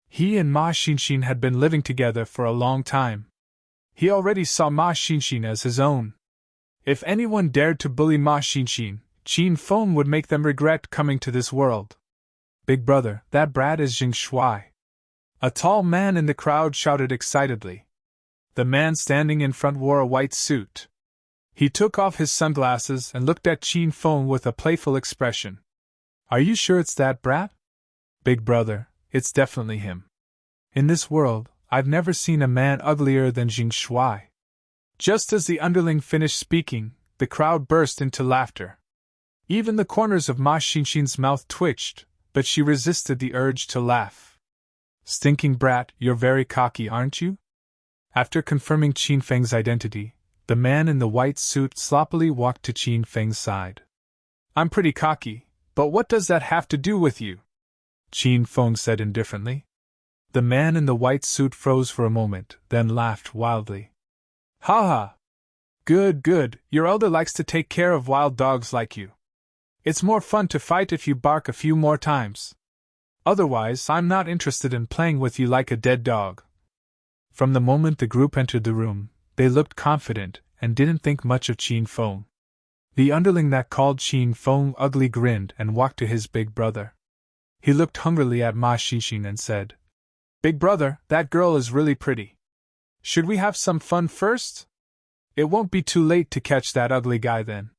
He and Ma Xinxin had been living together for a long time. He already saw Ma Xinxin as his own. If anyone dared to bully Ma Xinxin, Qin Feng would make them regret coming to this world. Big brother, that brat is Jing Shuai. A tall man in the crowd shouted excitedly. The man standing in front wore a white suit. He took off his sunglasses and looked at Qin Feng with a playful expression. Are you sure it's that brat? Big brother, it's definitely him. In this world, I've never seen a man uglier than Jing Shuai. Just as the underling finished speaking, the crowd burst into laughter. Even the corners of Ma Xinxin's mouth twitched, but she resisted the urge to laugh. Stinking brat, you're very cocky, aren't you? After confirming Qin Feng's identity, the man in the white suit sloppily walked to Qin Feng's side. I'm pretty cocky, but what does that have to do with you? Qin Feng said indifferently. The man in the white suit froze for a moment, then laughed wildly. Ha ha! Good, good, your elder likes to take care of wild dogs like you. It's more fun to fight if you bark a few more times. Otherwise, I'm not interested in playing with you like a dead dog. From the moment the group entered the room, they looked confident and didn't think much of Qin Feng. The underling that called Qin Feng ugly grinned and walked to his big brother. He looked hungrily at Ma Xinxin and said, Big brother, that girl is really pretty. Should we have some fun first? It won't be too late to catch that ugly guy then.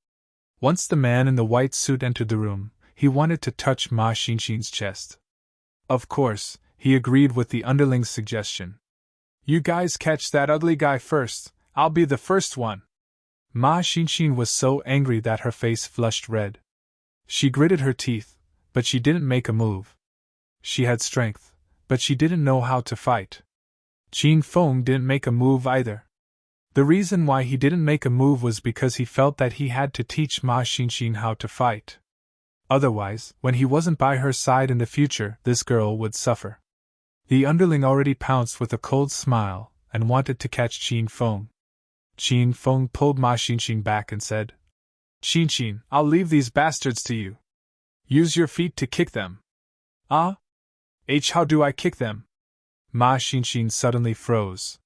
Once the man in the white suit entered the room, he wanted to touch Ma Xinxin's chest. Of course, he agreed with the underling's suggestion. You guys catch that ugly guy first, I'll be the first one. Ma Xinxin was so angry that her face flushed red. She gritted her teeth, but she didn't make a move. She had strength, but she didn't know how to fight. Qin Feng didn't make a move either. The reason why he didn't make a move was because he felt that he had to teach Ma Xinxin how to fight. Otherwise, when he wasn't by her side in the future, this girl would suffer. The underling already pounced with a cold smile and wanted to catch Qin Feng. Qin Feng pulled Ma Xinxin back and said, Xinxin, I'll leave these bastards to you. Use your feet to kick them. How do I kick them? Ma Xinxin suddenly froze.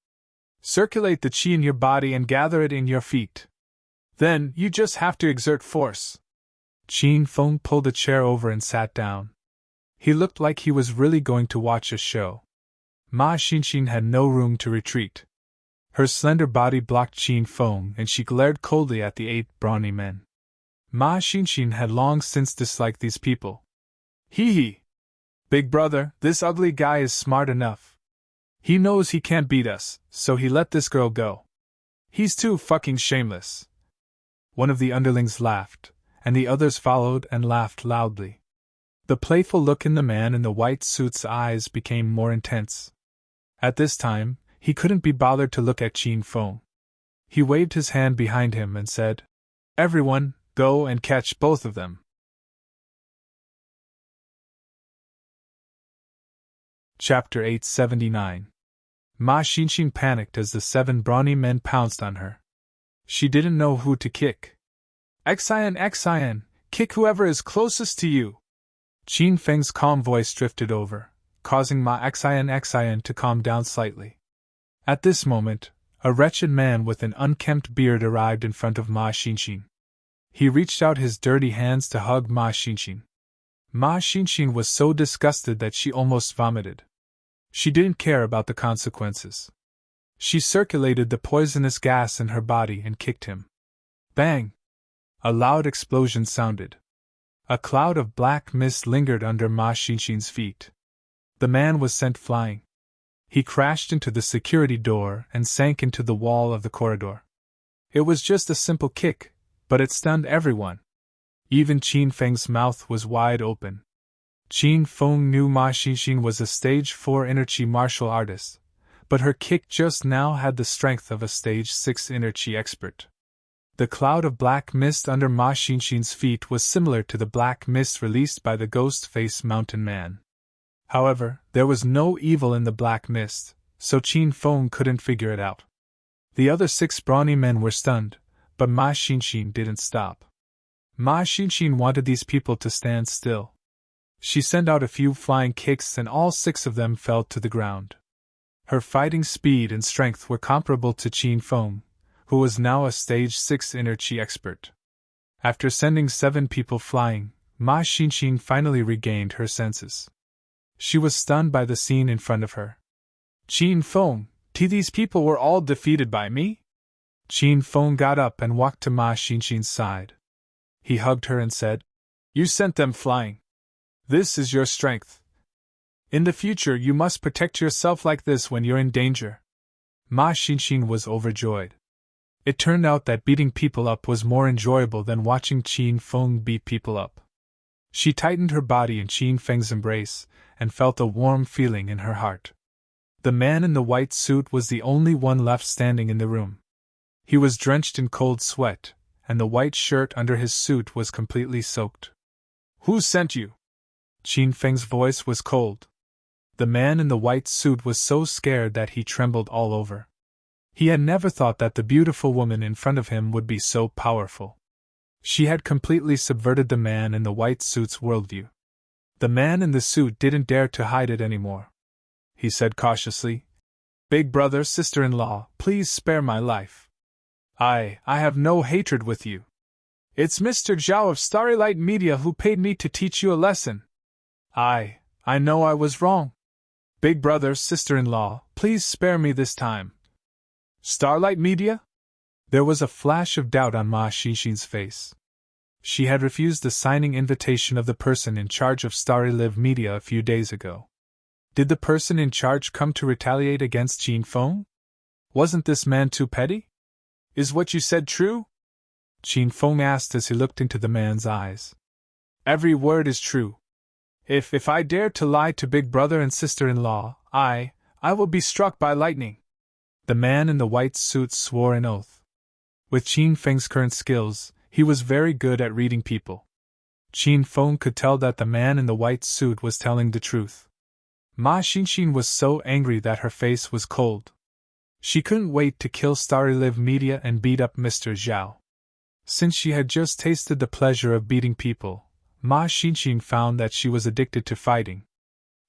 Circulate the qi in your body and gather it in your feet. Then, you just have to exert force. Qin Feng pulled a chair over and sat down. He looked like he was really going to watch a show. Ma Xinxin had no room to retreat. Her slender body blocked Qin Feng and she glared coldly at the 8 brawny men. Ma Xinxin had long since disliked these people. Hee hee! Big brother, this ugly guy is smart enough. He knows he can't beat us, so he let this girl go. He's too fucking shameless. One of the underlings laughed, and the others followed and laughed loudly. The playful look in the man in the white suit's eyes became more intense. At this time, he couldn't be bothered to look at Qin Feng. He waved his hand behind him and said, "Everyone, go and catch both of them." Chapter 879. Ma Xinxin panicked as the 7 brawny men pounced on her. She didn't know who to kick. Xian, kick whoever is closest to you." Qin Feng's calm voice drifted over, causing Ma Xian to calm down slightly. At this moment, a wretched man with an unkempt beard arrived in front of Ma Xinxin. He reached out his dirty hands to hug Ma Xinxin. Ma Xinxin was so disgusted that she almost vomited. She didn't care about the consequences. She circulated the poisonous gas in her body and kicked him. Bang! A loud explosion sounded. A cloud of black mist lingered under Ma Xinxin's feet. The man was sent flying. He crashed into the security door and sank into the wall of the corridor. It was just a simple kick, but it stunned everyone. Even Qin Feng's mouth was wide open. Qin Feng knew Ma Xinxin was a stage 4 inner-chi martial artist, but her kick just now had the strength of a stage 6 inner-chi expert. The cloud of black mist under Ma Xinxin's feet was similar to the black mist released by the ghost-face mountain man. However, there was no evil in the black mist, so Qin Feng couldn't figure it out. The other 6 brawny men were stunned, but Ma Xinxin didn't stop. Ma Xinxin wanted these people to stand still. She sent out a few flying kicks and all 6 of them fell to the ground. Her fighting speed and strength were comparable to Qin Feng, who was now a stage 6 inner-chi expert. After sending 7 people flying, Ma Xinxin finally regained her senses. She was stunned by the scene in front of her. "Qin Feng, these people were all defeated by me?" Qin Feng got up and walked to Ma Xinxin's side. He hugged her and said, "You sent them flying. This is your strength. In the future you must protect yourself like this when you're in danger." Ma Xinxin was overjoyed. It turned out that beating people up was more enjoyable than watching Qin Feng beat people up. She tightened her body in Qin Feng's embrace and felt a warm feeling in her heart. The man in the white suit was the only one left standing in the room. He was drenched in cold sweat, and the white shirt under his suit was completely soaked. "Who sent you?" Qin Feng's voice was cold. The man in the white suit was so scared that he trembled all over. He had never thought that the beautiful woman in front of him would be so powerful. She had completely subverted the man in the white suit's worldview. The man in the suit didn't dare to hide it anymore. He said cautiously, "Big brother, sister-in-law, please spare my life. I have no hatred with you. It's Mr. Zhao of Starlight Media who paid me to teach you a lesson. I know I was wrong. Big brother, sister-in-law, please spare me this time." "Starlight Media?" There was a flash of doubt on Ma Xinxin's face. She had refused the signing invitation of the person in charge of Starlight Media a few days ago. Did the person in charge come to retaliate against Qin Feng? Wasn't this man too petty? "Is what you said true?" Qin Feng asked as he looked into the man's eyes. "Every word is true. If I dare to lie to big brother and sister-in-law, I will be struck by lightning." The man in the white suit swore an oath. With Qin Feng's current skills, he was very good at reading people. Qin Feng could tell that the man in the white suit was telling the truth. Ma Xinxin was so angry that her face was cold. She couldn't wait to kill Starlight Media and beat up Mr. Zhao. Since she had just tasted the pleasure of beating people, Ma Xinxin found that she was addicted to fighting.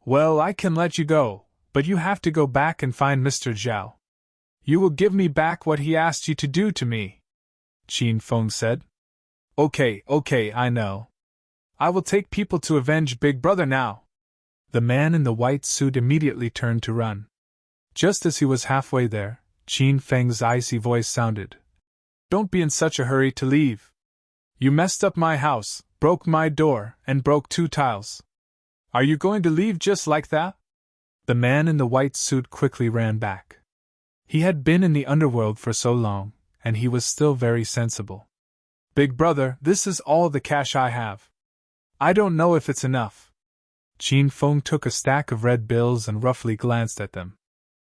"Well, I can let you go, but you have to go back and find Mr. Zhao. You will give me back what he asked you to do to me," Qin Feng said. Okay, I know. I will take people to avenge Big Brother now." The man in the white suit immediately turned to run. Just as he was halfway there, Qin Feng's icy voice sounded. "Don't be in such a hurry to leave. You messed up my house, broke my door, and broke 2 tiles. Are you going to leave just like that?" The man in the white suit quickly ran back. He had been in the underworld for so long, and he was still very sensible. "Big brother, this is all the cash I have. I don't know if it's enough. Qin Feng took a stack of red bills and roughly glanced at them.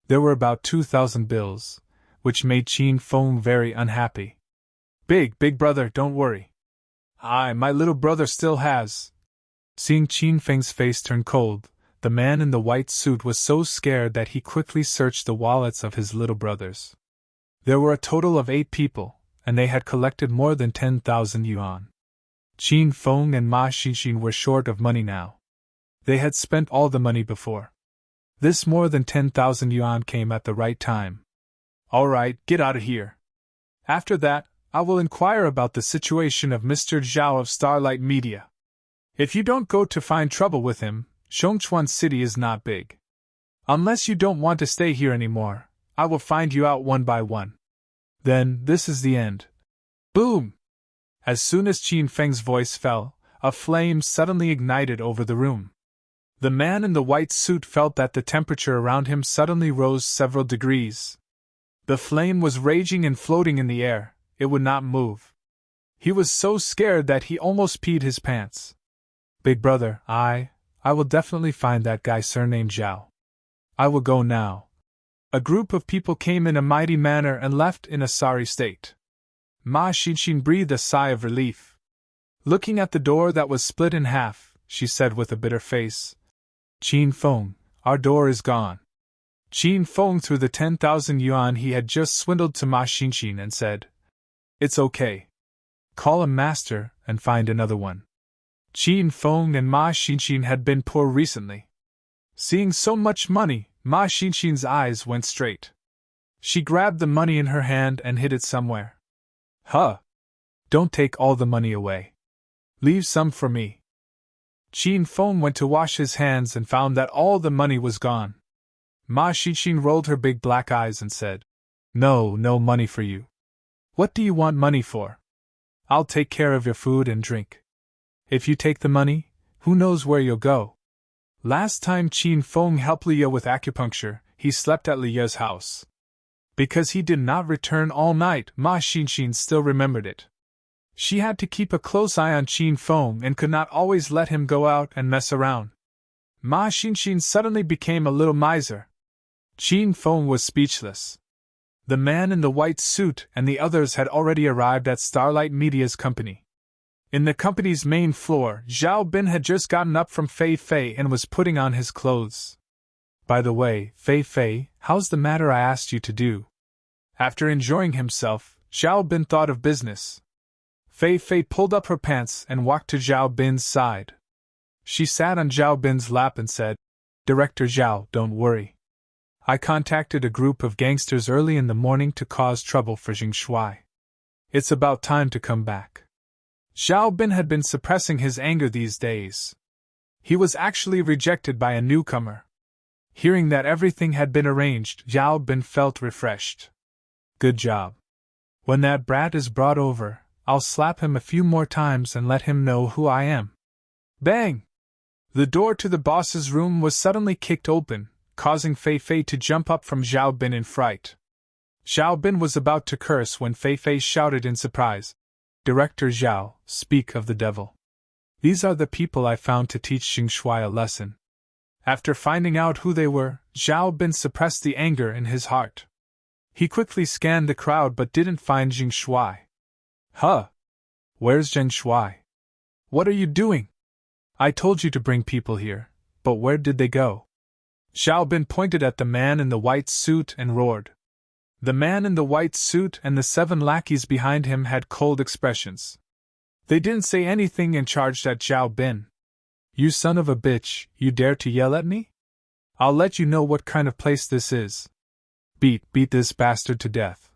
There were about 2,000 bills, which made Qin Feng very unhappy. Big brother, don't worry. My little brother still has. Seeing Qin Feng's face turn cold, the man in the white suit was so scared that he quickly searched the wallets of his little brothers. There were a total of 8 people, and they had collected more than 10,000 yuan. Qin Feng and Ma Xinxin were short of money now. They had spent all the money before. This more than 10,000 yuan came at the right time. All right, get out of here. After that, I will inquire about the situation of Mr. Zhao of Starlight Media. If you don't go to find trouble with him, Zhongchuan City is not big. Unless you don't want to stay here anymore, I will find you out one by one. Then, this is the end. Boom! As soon as Qin Feng's voice fell, a flame suddenly ignited over the room. The man in the white suit felt that the temperature around him suddenly rose several degrees. The flame was raging and floating in the air, it would not move. He was so scared that he almost peed his pants. Big brother, I will definitely find that guy surnamed Zhao. I will go now. A group of people came in a mighty manner and left in a sorry state. Ma Xinxin breathed a sigh of relief. Looking at the door that was split in half, she said with a bitter face, Qin Feng, our door is gone. Qin Feng threw the 10,000 yuan he had just swindled to Ma Xinxin and said, It's okay. Call a master and find another one. Qin Feng and Ma Xinxin had been poor recently. Seeing so much money, Ma Xinxin's eyes went straight. She grabbed the money in her hand and hid it somewhere. Huh! Don't take all the money away. Leave some for me. Qin Feng went to wash his hands and found that all the money was gone. Ma Xinxin rolled her big black eyes and said, No money for you. What do you want money for? I'll take care of your food and drink. If you take the money, who knows where you'll go? Last time Qin Feng helped Liya with acupuncture, he slept at Liya's house. Because he did not return all night, Ma Xinxin still remembered it. She had to keep a close eye on Qin Feng and could not always let him go out and mess around. Ma Xinxin suddenly became a little miser. Qin Feng was speechless. The man in the white suit and the others had already arrived at Starlight Media's company. In the company's main floor, Zhao Bin had just gotten up from Fei Fei and was putting on his clothes. By the way, Fei Fei, how's the matter I asked you to do? After enjoying himself, Zhao Bin thought of business. Fei Fei pulled up her pants and walked to Zhao Bin's side. She sat on Zhao Bin's lap and said, Director Zhao, don't worry. I contacted a group of gangsters early in the morning to cause trouble for Jing Shuai. It's about time to come back. Zhao Bin had been suppressing his anger these days. He was actually rejected by a newcomer. Hearing that everything had been arranged, Zhao Bin felt refreshed. Good job. When that brat is brought over, I'll slap him a few more times and let him know who I am. Bang! The door to the boss's room was suddenly kicked open, causing Fei Fei to jump up from Zhao Bin in fright. Zhao Bin was about to curse when Fei Fei shouted in surprise, Director Zhao, speak of the devil. These are the people I found to teach Jing Shuai a lesson. After finding out who they were, Zhao Bin suppressed the anger in his heart. He quickly scanned the crowd but didn't find Jing Shuai. Huh? Where's Jing Shuai? What are you doing? I told you to bring people here, but where did they go? Zhao Bin pointed at the man in the white suit and roared. The man in the white suit and the 7 lackeys behind him had cold expressions. They didn't say anything and charged at Zhao Bin. You son of a bitch, you dare to yell at me? I'll let you know what kind of place this is. Beat this bastard to death.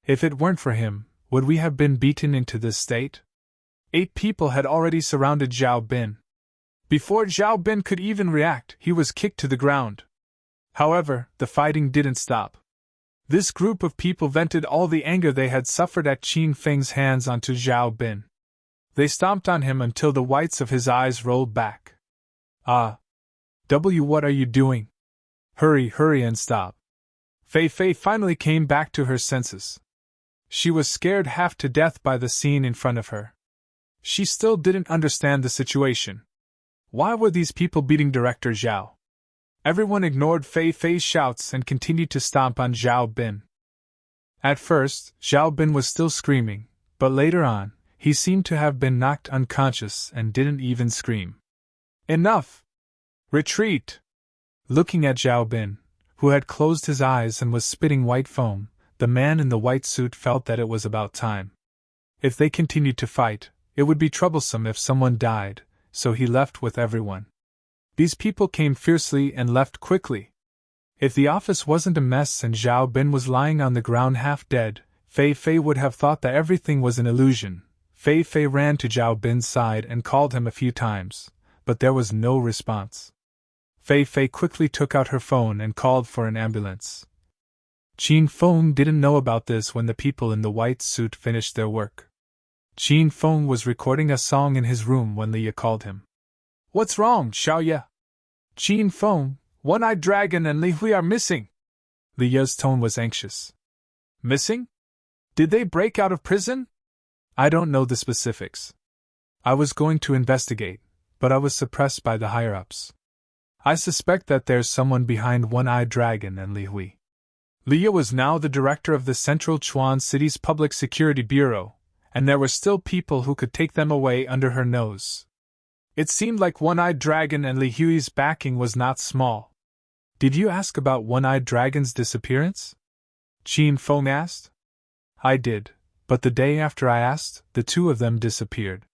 If it weren't for him, would we have been beaten into this state? 8 people had already surrounded Zhao Bin. Before Zhao Bin could even react, he was kicked to the ground. However, the fighting didn't stop. This group of people vented all the anger they had suffered at Qin Feng's hands onto Zhao Bin. They stomped on him until the whites of his eyes rolled back. What are you doing? Hurry and stop. Fei Fei finally came back to her senses. She was scared half to death by the scene in front of her. She still didn't understand the situation. Why were these people beating Director Zhao? Everyone ignored Fei Fei's shouts and continued to stomp on Zhao Bin. At first, Zhao Bin was still screaming, but later on, he seemed to have been knocked unconscious and didn't even scream. Enough! Retreat! Looking at Zhao Bin, who had closed his eyes and was spitting white foam, the man in the white suit felt that it was about time. If they continued to fight, it would be troublesome if someone died, so he left with everyone. These people came fiercely and left quickly. If the office wasn't a mess and Zhao Bin was lying on the ground half dead, Fei Fei would have thought that everything was an illusion. Fei Fei ran to Zhao Bin's side and called him a few times, but there was no response. Fei Fei quickly took out her phone and called for an ambulance. Qin Feng didn't know about this when the people in the white suit finished their work. Qin Feng was recording a song in his room when Leah called him. What's wrong, Xiaoye? Qin Feng, One-Eyed Dragon and Li Hui are missing. Leah's tone was anxious. Missing? Did they break out of prison? I don't know the specifics. I was going to investigate, but I was suppressed by the higher-ups. I suspect that there's someone behind One-Eyed Dragon and Li Hui. Leah was now the director of the Central Chuan City's Public Security Bureau, and there were still people who could take them away under her nose. It seemed like One-Eyed Dragon and Li Hui's backing was not small. Did you ask about One-Eyed Dragon's disappearance? Qin Feng asked. I did, but the day after I asked, the two of them disappeared.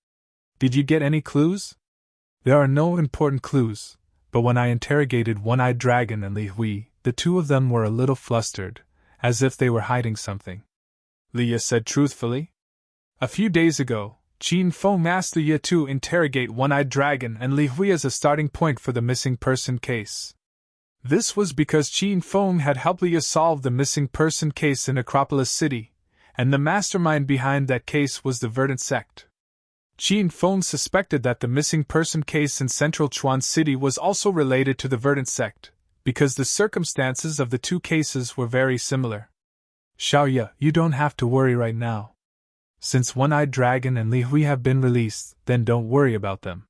Did you get any clues? There are no important clues, but when I interrogated One-Eyed Dragon and Li Hui, the two of them were a little flustered, as if they were hiding something. Leah said truthfully. A few days ago, Qin Feng asked Leah to interrogate One-Eyed Dragon and Li Hui as a starting point for the missing person case. This was because Qin Feng had helped Leah solve the missing person case in Acropolis City, and the mastermind behind that case was the Verdant sect. Qin Feng suspected that the missing person case in Central Chuan City was also related to the Verdant sect, because the circumstances of the two cases were very similar. Xiaoye, you don't have to worry right now. Since One-Eyed Dragon and Li Hui have been released, then don't worry about them.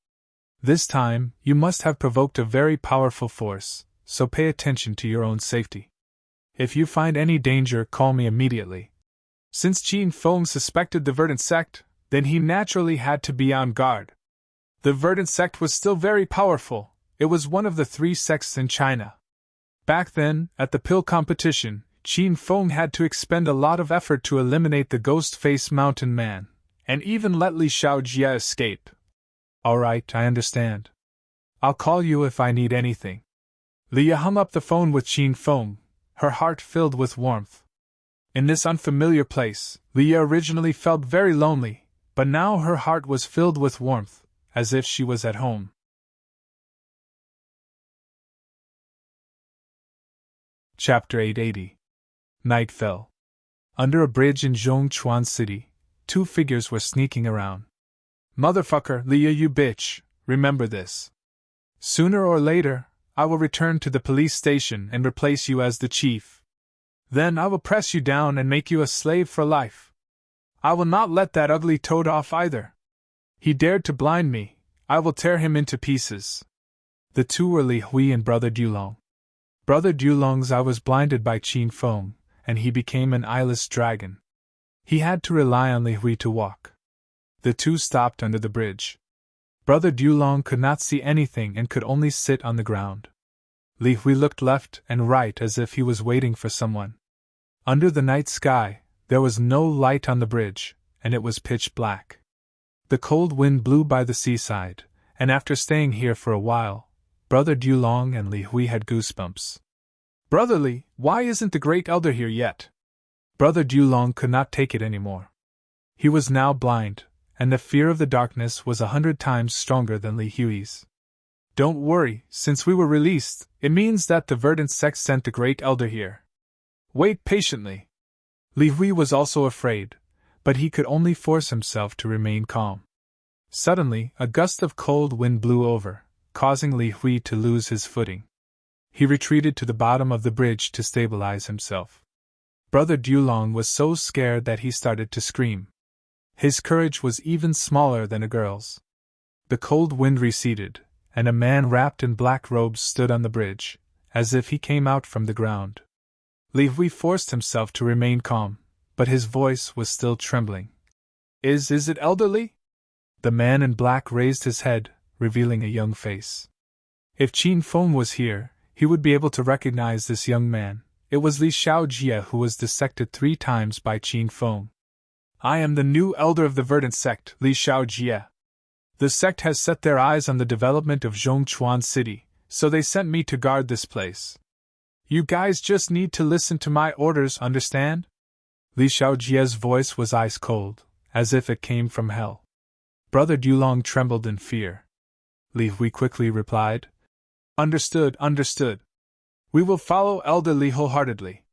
This time, you must have provoked a very powerful force, so pay attention to your own safety. If you find any danger, call me immediately. Since Qin Feng suspected the Verdant sect, then he naturally had to be on guard. The Verdant sect was still very powerful. It was one of the 3 sects in China. Back then, at the pill competition, Qin Feng had to expend a lot of effort to eliminate the ghost-face mountain man, and even let Li Xiaojie escape. Alright, I understand. I'll call you if I need anything. Leah hung up the phone with Qin Feng, her heart filled with warmth. In this unfamiliar place, Leah originally felt very lonely, but now her heart was filled with warmth, as if she was at home. Chapter 880. Night fell. Under a bridge in Zhongchuan City, 2 figures were sneaking around. Motherfucker, Leah, you bitch, remember this. Sooner or later, I will return to the police station and replace you as the chief. Then I will press you down and make you a slave for life. I will not let that ugly toad off either. He dared to blind me, I will tear him into pieces. The two were Li Hui and Brother Dulong. Brother Dulong's eye was blinded by Qin Feng, and he became an eyeless dragon. He had to rely on Li Hui to walk. The two stopped under the bridge. Brother Dulong could not see anything and could only sit on the ground. Li Hui looked left and right as if he was waiting for someone. Under the night sky, there was no light on the bridge, and it was pitch black. The cold wind blew by the seaside, and after staying here for a while, Brother Dulong and Li Hui had goosebumps. Brotherly, why isn't the Great Elder here yet? Brother Dulong could not take it anymore. He was now blind, and the fear of the darkness was 100 times stronger than Li Hui's. Don't worry, since we were released, it means that the Verdant sect sent the Great Elder here. Wait patiently. Li Hui was also afraid, but he could only force himself to remain calm. Suddenly, a gust of cold wind blew over, causing Li Hui to lose his footing. He retreated to the bottom of the bridge to stabilize himself. Brother Dulong was so scared that he started to scream. His courage was even smaller than a girl's. The cold wind receded, and a man wrapped in black robes stood on the bridge, as if he came out from the ground. Li Hui forced himself to remain calm, but his voice was still trembling. Is it elderly? The man in black raised his head, revealing a young face. If Qin Feng was here, he would be able to recognize this young man. It was Li Xiaojie who was dissected 3 times by Qin Feng. I am the new elder of the Verdant sect, Li Xiaojie. The sect has set their eyes on the development of Zhongchuan City, so they sent me to guard this place. You guys just need to listen to my orders, understand? Li Xiaojie's voice was ice cold, as if it came from hell. Brother Dulong trembled in fear. Li Hui quickly replied, Understood. We will follow Elder Li wholeheartedly.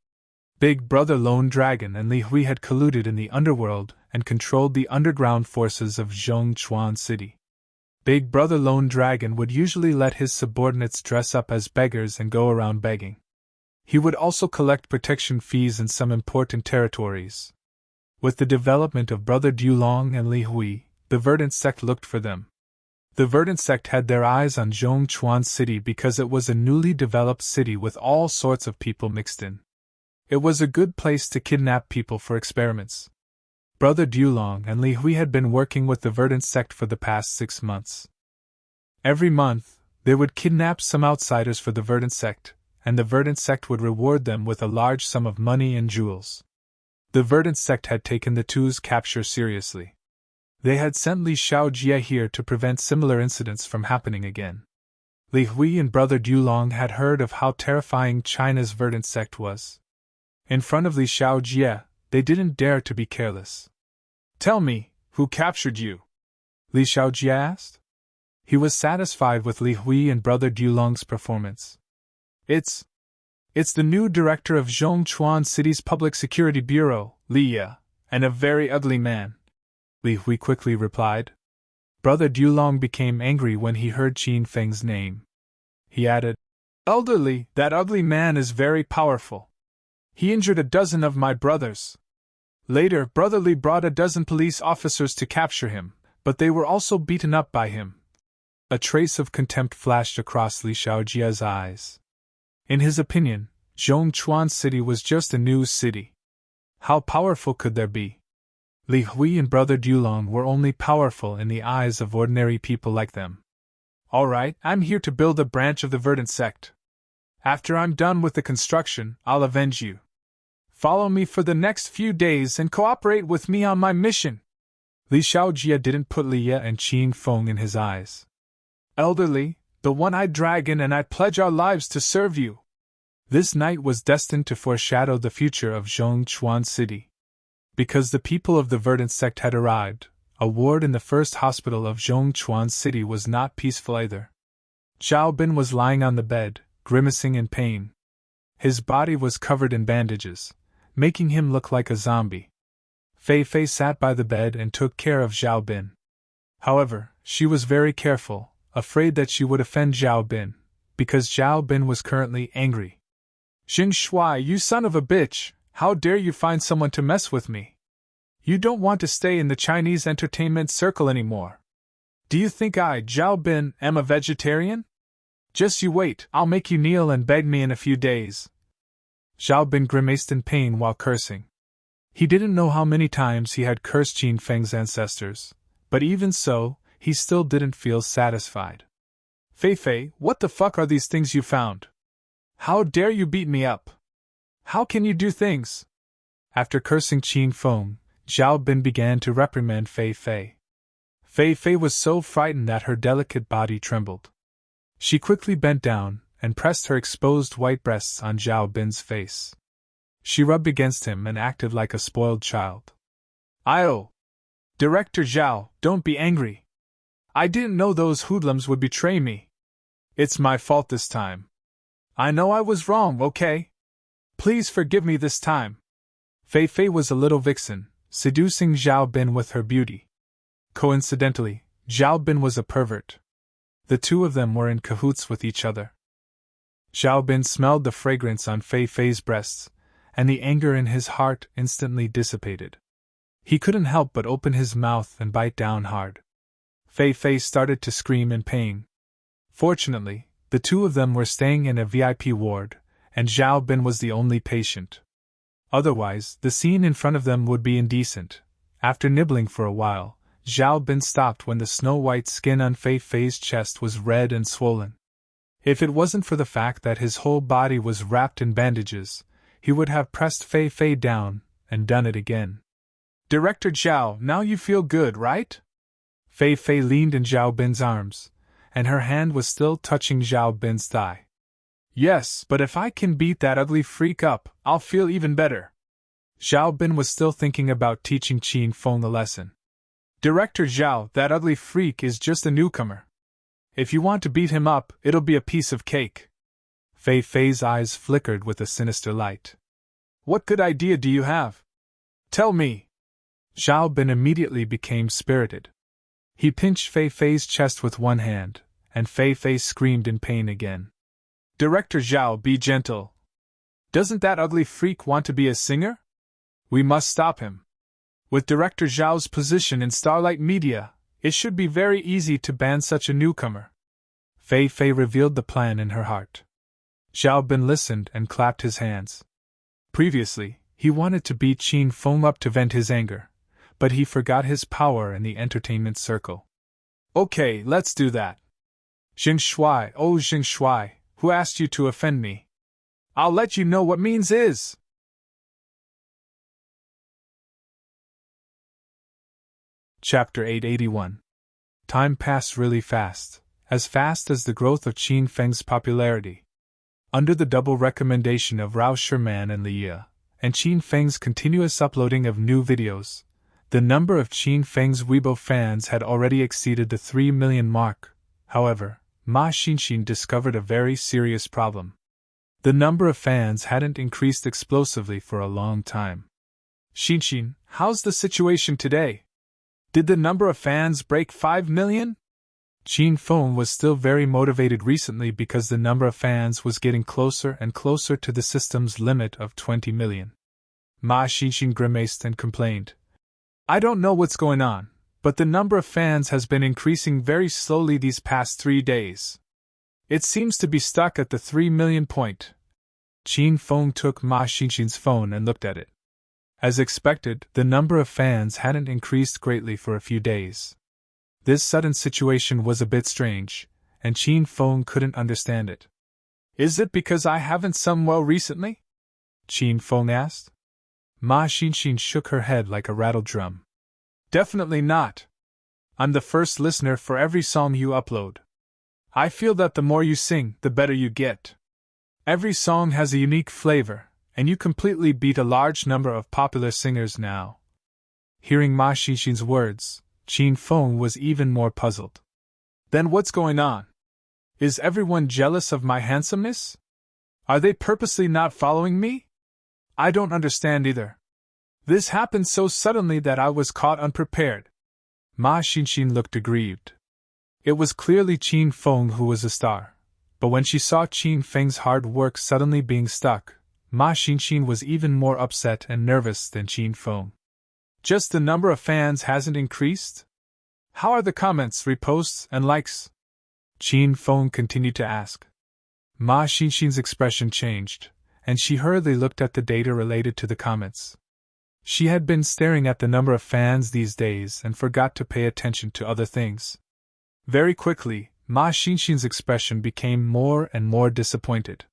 Big Brother Lone Dragon and Li Hui had colluded in the underworld and controlled the underground forces of Zhongchuan City. Big Brother Lone Dragon would usually let his subordinates dress up as beggars and go around begging. He would also collect protection fees in some important territories. With the development of Brother Dulong and Li Hui, the Verdant sect looked for them. The Verdant sect had their eyes on Zhongchuan City because it was a newly developed city with all sorts of people mixed in. It was a good place to kidnap people for experiments. Brother Dulong and Li Hui had been working with the Verdant sect for the past 6 months. Every month, they would kidnap some outsiders for the Verdant sect, and the Verdant sect would reward them with a large sum of money and jewels. The Verdant sect had taken the two's capture seriously. They had sent Li Xiaojie here to prevent similar incidents from happening again. Li Hui and Brother Dulong had heard of how terrifying China's Verdant sect was. In front of Li Xiaojie, they didn't dare to be careless. Tell me, who captured you? Li Xiaojie asked. He was satisfied with Li Hui and Brother Dulong's performance. It's the new director of Zhongchuan City's Public Security Bureau, Li Ye, and a very ugly man, Li Hui quickly replied. Brother Dulong became angry when he heard Qin Feng's name. He added, Elderly, that ugly man is very powerful. He injured a dozen of my brothers. Later, Brother Li brought a dozen police officers to capture him, but they were also beaten up by him. A trace of contempt flashed across Li Xiaojie's eyes. In his opinion, Zhongchuan City was just a new city. How powerful could there be? Li Hui and Brother Dulong were only powerful in the eyes of ordinary people like them. All right, I'm here to build a branch of the Verdant sect. After I'm done with the construction, I'll avenge you. Follow me for the next few days and cooperate with me on my mission. Li Xiaojie didn't put Li Ye and Qin Feng in his eyes. Elderly, the one-eyed dragon and I pledge our lives to serve you. This night was destined to foreshadow the future of Zhongchuan City. Because the people of the Verdant sect had arrived, a ward in the first hospital of Zhongchuan City was not peaceful either. Zhao Bin was lying on the bed, grimacing in pain. His body was covered in bandages, making him look like a zombie. Fei Fei sat by the bed and took care of Zhao Bin. However, she was very careful, afraid that she would offend Zhao Bin, because Zhao Bin was currently angry. Xing Shuai, you son of a bitch! How dare you find someone to mess with me? You don't want to stay in the Chinese entertainment circle anymore. Do you think I, Zhao Bin, am a vegetarian? Just you wait, I'll make you kneel and beg me in a few days. Zhao Bin grimaced in pain while cursing. He didn't know how many times he had cursed Qin Feng's ancestors, but even so, he still didn't feel satisfied. Fei Fei, what the fuck are these things you found? How dare you beat me up? How can you do things? After cursing Qin Feng, Zhao Bin began to reprimand Fei Fei. Fei Fei was so frightened that her delicate body trembled. She quickly bent down and pressed her exposed white breasts on Zhao Bin's face. She rubbed against him and acted like a spoiled child. Director Zhao, don't be angry. I didn't know those hoodlums would betray me. It's my fault this time. I know I was wrong, okay? Please forgive me this time. Fei Fei was a little vixen, seducing Zhao Bin with her beauty. Coincidentally, Zhao Bin was a pervert. The two of them were in cahoots with each other. Zhao Bin smelled the fragrance on Fei Fei's breasts, and the anger in his heart instantly dissipated. He couldn't help but open his mouth and bite down hard. Fei Fei started to scream in pain. Fortunately, the two of them were staying in a VIP ward, and Zhao Bin was the only patient. Otherwise, the scene in front of them would be indecent. After nibbling for a while, Zhao Bin stopped when the snow-white skin on Fei Fei's chest was red and swollen. If it wasn't for the fact that his whole body was wrapped in bandages, he would have pressed Fei Fei down and done it again. Director Zhao, now you feel good, right? Fei Fei leaned in Zhao Bin's arms, and her hand was still touching Zhao Bin's thigh. Yes, but if I can beat that ugly freak up, I'll feel even better. Zhao Bin was still thinking about teaching Qin Feng a lesson. Director Zhao, that ugly freak is just a newcomer. If you want to beat him up, it'll be a piece of cake. Fei Fei's eyes flickered with a sinister light. What good idea do you have? Tell me. Zhao Bin immediately became spirited. He pinched Fei Fei's chest with one hand, and Fei Fei screamed in pain again. Director Zhao, be gentle. Doesn't that ugly freak want to be a singer? We must stop him. With Director Zhao's position in Starlight Media, it should be very easy to ban such a newcomer. Fei Fei revealed the plan in her heart. Zhao Bin listened and clapped his hands. Previously, he wanted to beat Qin Feng up to vent his anger, but he forgot his power in the entertainment circle. Okay, let's do that. Xing Shuai, oh Xing Shuai, who asked you to offend me? I'll let you know what means is. Chapter 881. Time passed really fast as the growth of Qin Feng's popularity. Under the double recommendation of Rao Sherman and Liya, and Qin Feng's continuous uploading of new videos, the number of Qin Feng's Weibo fans had already exceeded the 3 million mark. However, Ma Xinxin discovered a very serious problem. The number of fans hadn't increased explosively for a long time. Xinxin, how's the situation today? Did the number of fans break 5 million? Qin Feng was still very motivated recently because the number of fans was getting closer and closer to the system's limit of 20 million. Ma Xinxin grimaced and complained. I don't know what's going on, but the number of fans has been increasing very slowly these past 3 days. It seems to be stuck at the 3 million point. Qin Feng took Ma Xinxin's phone and looked at it. As expected, the number of fans hadn't increased greatly for a few days. This sudden situation was a bit strange, and Qin Feng couldn't understand it. Is it because I haven't sung well recently? Qin Feng asked. Ma Xinxin shook her head like a rattled drum. Definitely not. I'm the first listener for every song you upload. I feel that the more you sing, the better you get. Every song has a unique flavor, and you completely beat a large number of popular singers now. Hearing Ma Xinxin's words, Qin Feng was even more puzzled. Then what's going on? Is everyone jealous of my handsomeness? Are they purposely not following me? I don't understand either. This happened so suddenly that I was caught unprepared. Ma Xinxin looked aggrieved. It was clearly Qin Feng who was a star, but when she saw Qin Feng's hard work suddenly being stuck, Ma Xinxin was even more upset and nervous than Qin Feng. Just the number of fans hasn't increased? How are the comments, reposts, and likes? Qin Feng continued to ask. Ma Xinxin's expression changed, and she hurriedly looked at the data related to the comments. She had been staring at the number of fans these days and forgot to pay attention to other things. Very quickly, Ma Xinxin's expression became more and more disappointed.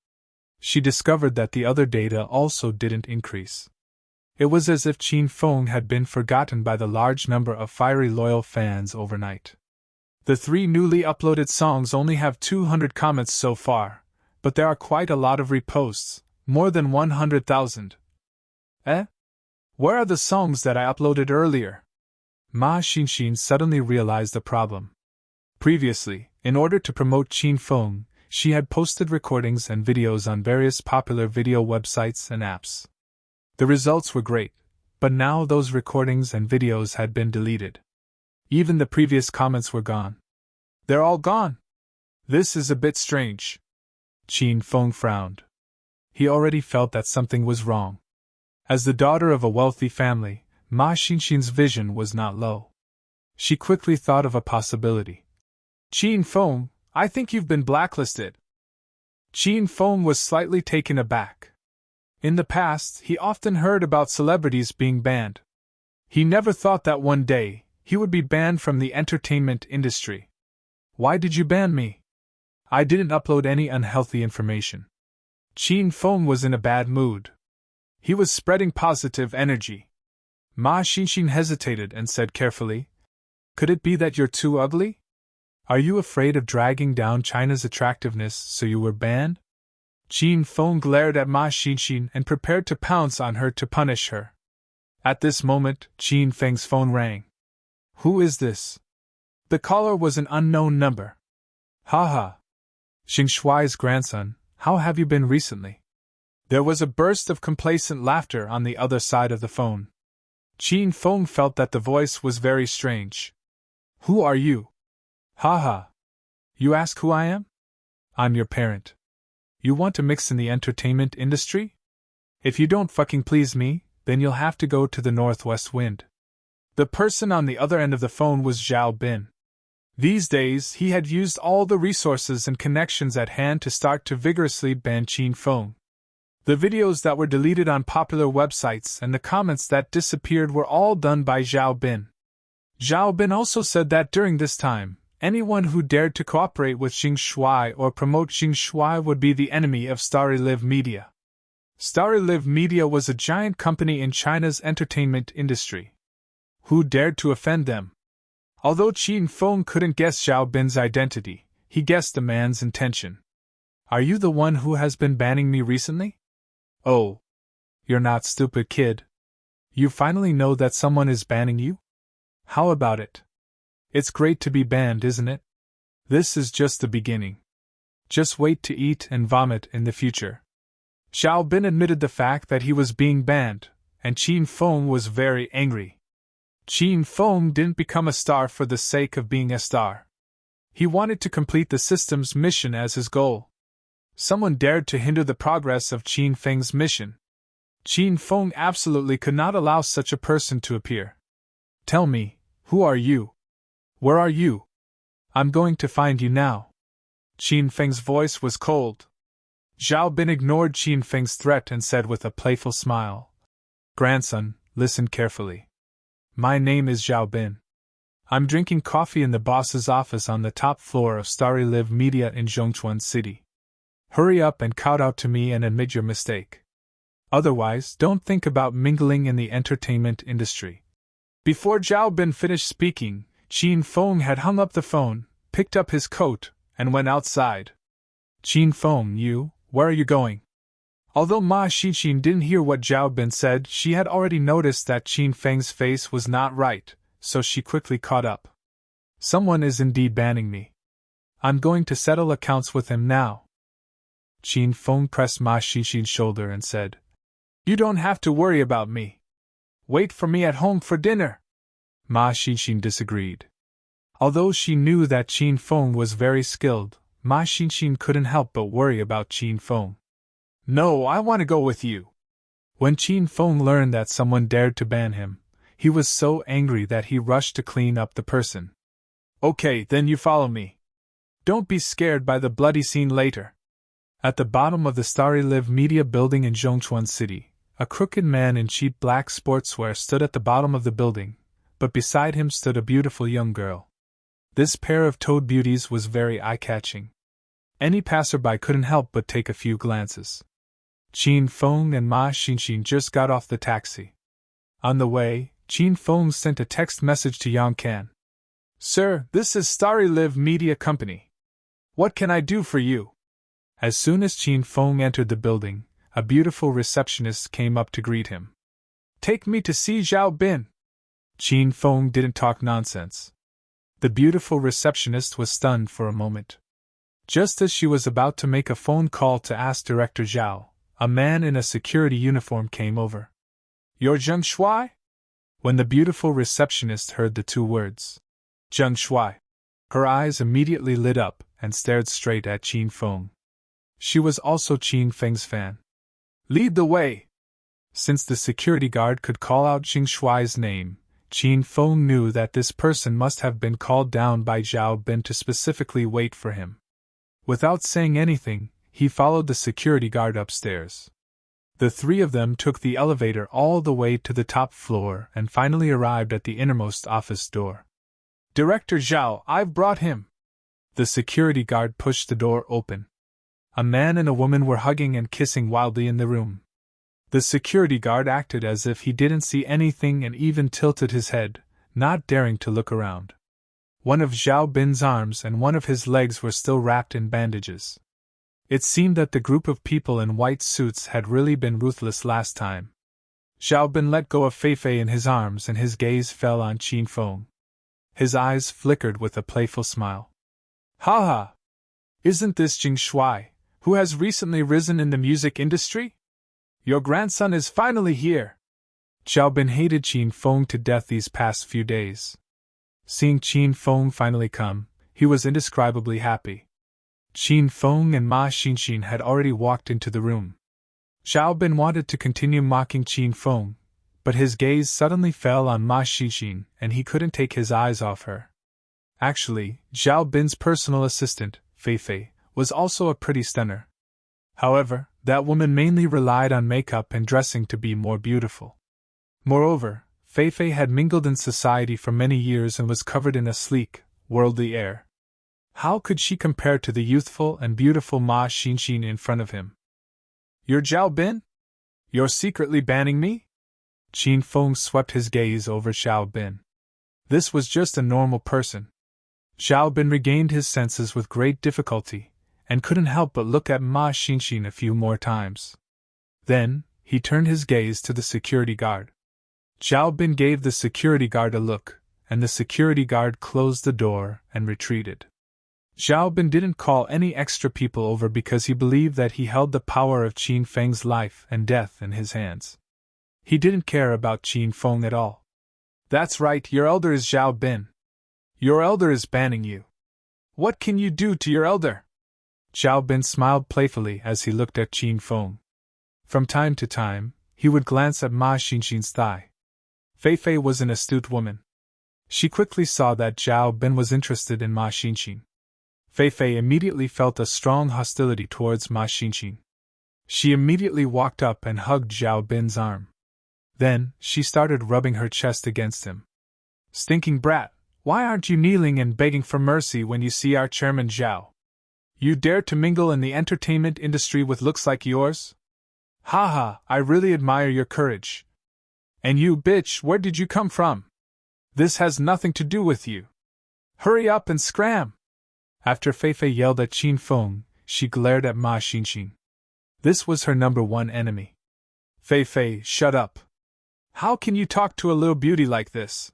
She discovered that the other data also didn't increase. It was as if Qin Feng had been forgotten by the large number of fiery loyal fans overnight. The 3 newly uploaded songs only have 200 comments so far, but there are quite a lot of reposts, more than 100,000. Where are the songs that I uploaded earlier? Ma Xinxin suddenly realized the problem. Previously, in order to promote Qin Feng, she had posted recordings and videos on various popular video websites and apps. The results were great, but now those recordings and videos had been deleted. Even the previous comments were gone. They're all gone. This is a bit strange. Qin Feng frowned. He already felt that something was wrong. As the daughter of a wealthy family, Ma Xinxin's vision was not low. She quickly thought of a possibility. Qin Feng, I think you've been blacklisted. Qin Feng was slightly taken aback. In the past, he often heard about celebrities being banned. He never thought that one day, he would be banned from the entertainment industry. Why did you ban me? I didn't upload any unhealthy information. Qin Feng was in a bad mood. He was spreading positive energy. Ma Xinxin hesitated and said carefully, "Could it be that you're too ugly? Are you afraid of dragging down China's attractiveness, so you were banned?" Qin Feng glared at Ma Xinxin and prepared to pounce on her to punish her. At this moment, Qin Feng's phone rang. "Who is this?" The caller was an unknown number. "Haha. Xing Shuai's grandson, how have you been recently?" There was a burst of complacent laughter on the other side of the phone. Qin Feng felt that the voice was very strange. "Who are you?" "Haha. You ask who I am? I'm your parent. You want to mix in the entertainment industry? If you don't fucking please me, then you'll have to go to the northwest wind." The person on the other end of the phone was Zhao Bin. These days, he had used all the resources and connections at hand to start to vigorously ban Qin Feng. The videos that were deleted on popular websites and the comments that disappeared were all done by Zhao Bin. Zhao Bin also said that during this time, anyone who dared to cooperate with Xing Shuai or promote Xing Shuai would be the enemy of Starry Live Media. Starry Live Media was a giant company in China's entertainment industry. Who dared to offend them? Although Qin Feng couldn't guess Zhao Bin's identity, he guessed the man's intention. "Are you the one who has been banning me recently?" "Oh. You're not stupid, kid. You finally know that someone is banning you? How about it? It's great to be banned, isn't it? This is just the beginning. Just wait to eat and vomit in the future." Zhao Bin admitted the fact that he was being banned, and Qin Feng was very angry. Qin Feng didn't become a star for the sake of being a star. He wanted to complete the system's mission as his goal. Someone dared to hinder the progress of Qin Feng's mission. Qin Feng absolutely could not allow such a person to appear. "Tell me, who are you? Where are you? I'm going to find you now." Qin Feng's voice was cold. Zhao Bin ignored Qin Feng's threat and said with a playful smile, "Grandson, listen carefully. My name is Zhao Bin. I'm drinking coffee in the boss's office on the top floor of Starry Live Media in Zhongchuan City. Hurry up and kowtow to me and admit your mistake. Otherwise, don't think about mingling in the entertainment industry." Before Zhao Bin finished speaking, Qin Feng had hung up the phone, picked up his coat, and went outside. "Qin Feng, where are you going?" Although Ma Xinxin didn't hear what Zhao Bin said, she had already noticed that Qin Feng's face was not right, so she quickly caught up. "Someone is indeed banning me. I'm going to settle accounts with him now." Qin Feng pressed Ma Xinxin's shoulder and said, "You don't have to worry about me. Wait for me at home for dinner." Ma Xinxin disagreed. Although she knew that Qin Feng was very skilled, Ma Xinxin couldn't help but worry about Qin Feng. "No, I want to go with you." When Qin Feng learned that someone dared to ban him, he was so angry that he rushed to clean up the person. "Okay, then you follow me. Don't be scared by the bloody scene later." At the bottom of the Starry Live Media building in Zhongchuan City, a crooked man in cheap black sportswear stood at the bottom of the building, but beside him stood a beautiful young girl. This pair of toad beauties was very eye-catching. Any passerby couldn't help but take a few glances. Qin Feng and Ma Xinxin just got off the taxi. On the way, Qin Feng sent a text message to Yang Kan. "Sir, this is Starry Live Media Company. What can I do for you?" As soon as Qin Feng entered the building, a beautiful receptionist came up to greet him. "Take me to see Zhao Bin." Qin Feng didn't talk nonsense. The beautiful receptionist was stunned for a moment. Just as she was about to make a phone call to ask Director Zhao, a man in a security uniform came over. "You're Zheng Shuai?" When the beautiful receptionist heard the two words, "Zheng Shuai," her eyes immediately lit up and stared straight at Qin Feng. She was also Qin Feng's fan. "Lead the way." Since the security guard could call out Zheng Shuai's name, Qin Feng knew that this person must have been called down by Zhao Bin to specifically wait for him. Without saying anything, he followed the security guard upstairs. The three of them took the elevator all the way to the top floor and finally arrived at the innermost office door. "Director Zhao, I've brought him." The security guard pushed the door open. A man and a woman were hugging and kissing wildly in the room. The security guard acted as if he didn't see anything and even tilted his head, not daring to look around. One of Zhao Bin's arms and one of his legs were still wrapped in bandages. It seemed that the group of people in white suits had really been ruthless last time. Zhao Bin let go of Fei in his arms and his gaze fell on Qin Feng. His eyes flickered with a playful smile. "Ha ha! Isn't this Jing Shuai, who has recently risen in the music industry? Your grandson is finally here." Zhao Bin hated Qin Feng to death these past few days. Seeing Qin Feng finally come, he was indescribably happy. Qin Feng and Ma Xinxin had already walked into the room. Zhao Bin wanted to continue mocking Qin Feng, but his gaze suddenly fell on Ma Xinxin and he couldn't take his eyes off her. Actually, Zhao Bin's personal assistant, Fei, was also a pretty stunner. However, that woman mainly relied on makeup and dressing to be more beautiful. Moreover, Fei had mingled in society for many years and was covered in a sleek, worldly air. How could she compare to the youthful and beautiful Ma Xinxin in front of him? "You're Zhao Bin? You're secretly banning me?" Qin Feng swept his gaze over Zhao Bin. This was just a normal person. Zhao Bin regained his senses with great difficulty, and couldn't help but look at Ma Xinxin a few more times. Then, he turned his gaze to the security guard. Zhao Bin gave the security guard a look, and the security guard closed the door and retreated. Zhao Bin didn't call any extra people over because he believed that he held the power of Qin Feng's life and death in his hands. He didn't care about Qin Feng at all. "That's right, your elder is Zhao Bin. Your elder is banning you. What can you do to your elder?" Zhao Bin smiled playfully as he looked at Qin Feng. From time to time, he would glance at Ma Xinxin's thigh. Fei was an astute woman. She quickly saw that Zhao Bin was interested in Ma Xinxin. Fei immediately felt a strong hostility towards Ma Xinxin. She immediately walked up and hugged Zhao Bin's arm. Then, she started rubbing her chest against him. "Stinking brat, why aren't you kneeling and begging for mercy when you see our chairman Zhao? You dare to mingle in the entertainment industry with looks like yours? Ha ha, I really admire your courage. And you bitch, where did you come from? This has nothing to do with you. Hurry up and scram!" After Fei yelled at Qin Feng, she glared at Ma Xinxin. This was her number one enemy. "Fei, shut up. How can you talk to a little beauty like this?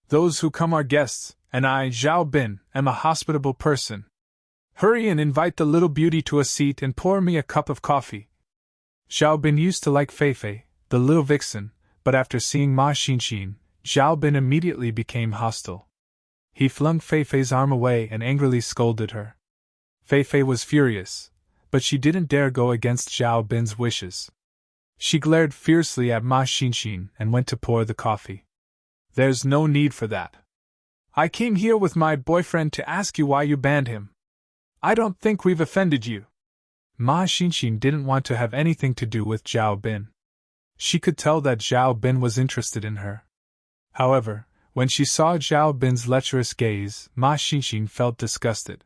Those who come are guests, and I, Zhao Bin, am a hospitable person. Hurry and invite the little beauty to a seat and pour me a cup of coffee." Zhao Bin used to like Fei, the little vixen, but after seeing Ma Xinxin, Zhao Bin immediately became hostile. He flung Fei's arm away and angrily scolded her. Fei was furious, but she didn't dare go against Zhao Bin's wishes. She glared fiercely at Ma Xinxin and went to pour the coffee. "There's no need for that. I came here with my boyfriend to ask you why you banned him. I don't think we've offended you." Ma Xinxin didn't want to have anything to do with Zhao Bin. She could tell that Zhao Bin was interested in her. However, when she saw Zhao Bin's lecherous gaze, Ma Xinxin felt disgusted.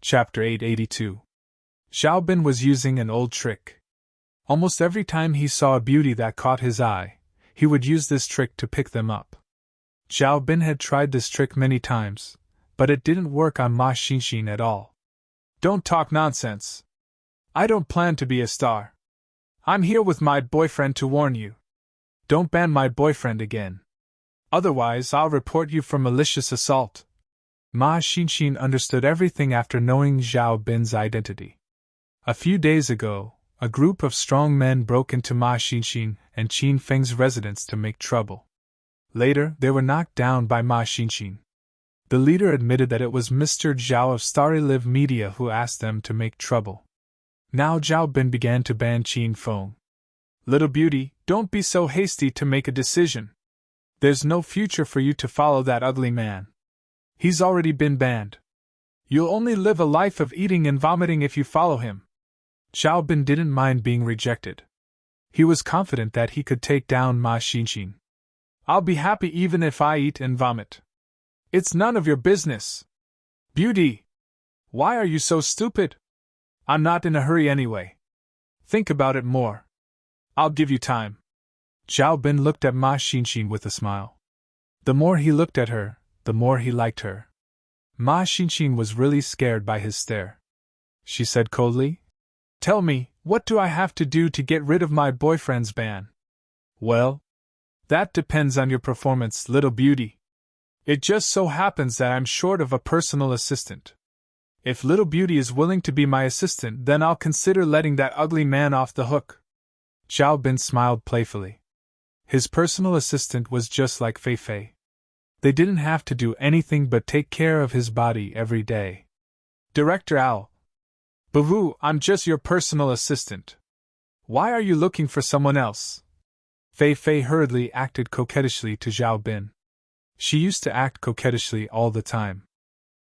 Chapter 882. Zhao Bin was using an old trick. Almost every time he saw a beauty that caught his eye, he would use this trick to pick them up. Zhao Bin had tried this trick many times, but it didn't work on Ma Xinxin at all. "Don't talk nonsense. I don't plan to be a star. I'm here with my boyfriend to warn you. Don't ban my boyfriend again. Otherwise, I'll report you for malicious assault." Ma Xinxin understood everything after knowing Zhao Bin's identity. A few days ago, a group of strong men broke into Ma Xinxin and Qin Feng's residence to make trouble. Later, they were knocked down by Ma Xinxin. The leader admitted that it was Mr. Zhao of Starry Live Media who asked them to make trouble. Now Zhao Bin began to ban Qin Feng. "Little beauty, don't be so hasty to make a decision. There's no future for you to follow that ugly man. He's already been banned. You'll only live a life of eating and vomiting if you follow him. Xiao Bin didn't mind being rejected. He was confident that he could take down Ma Xinxin. I'll be happy even if I eat and vomit. It's none of your business. Beauty! Why are you so stupid? I'm not in a hurry anyway. Think about it more. I'll give you time. Xiao Bin looked at Ma Xinxin with a smile. The more he looked at her, the more he liked her. Ma Xinxin was really scared by his stare. She said coldly, "Tell me, what do I have to do to get rid of my boyfriend's ban?" "Well, that depends on your performance, little beauty. It just so happens that I'm short of a personal assistant. If little beauty is willing to be my assistant, then I'll consider letting that ugly man off the hook." Xiao Bin smiled playfully. His personal assistant was just like Fei Fei. They didn't have to do anything but take care of his body every day. "Director Owl. Boo, I'm just your personal assistant. Why are you looking for someone else?" Fei Fei hurriedly acted coquettishly to Xiao Bin. She used to act coquettishly all the time.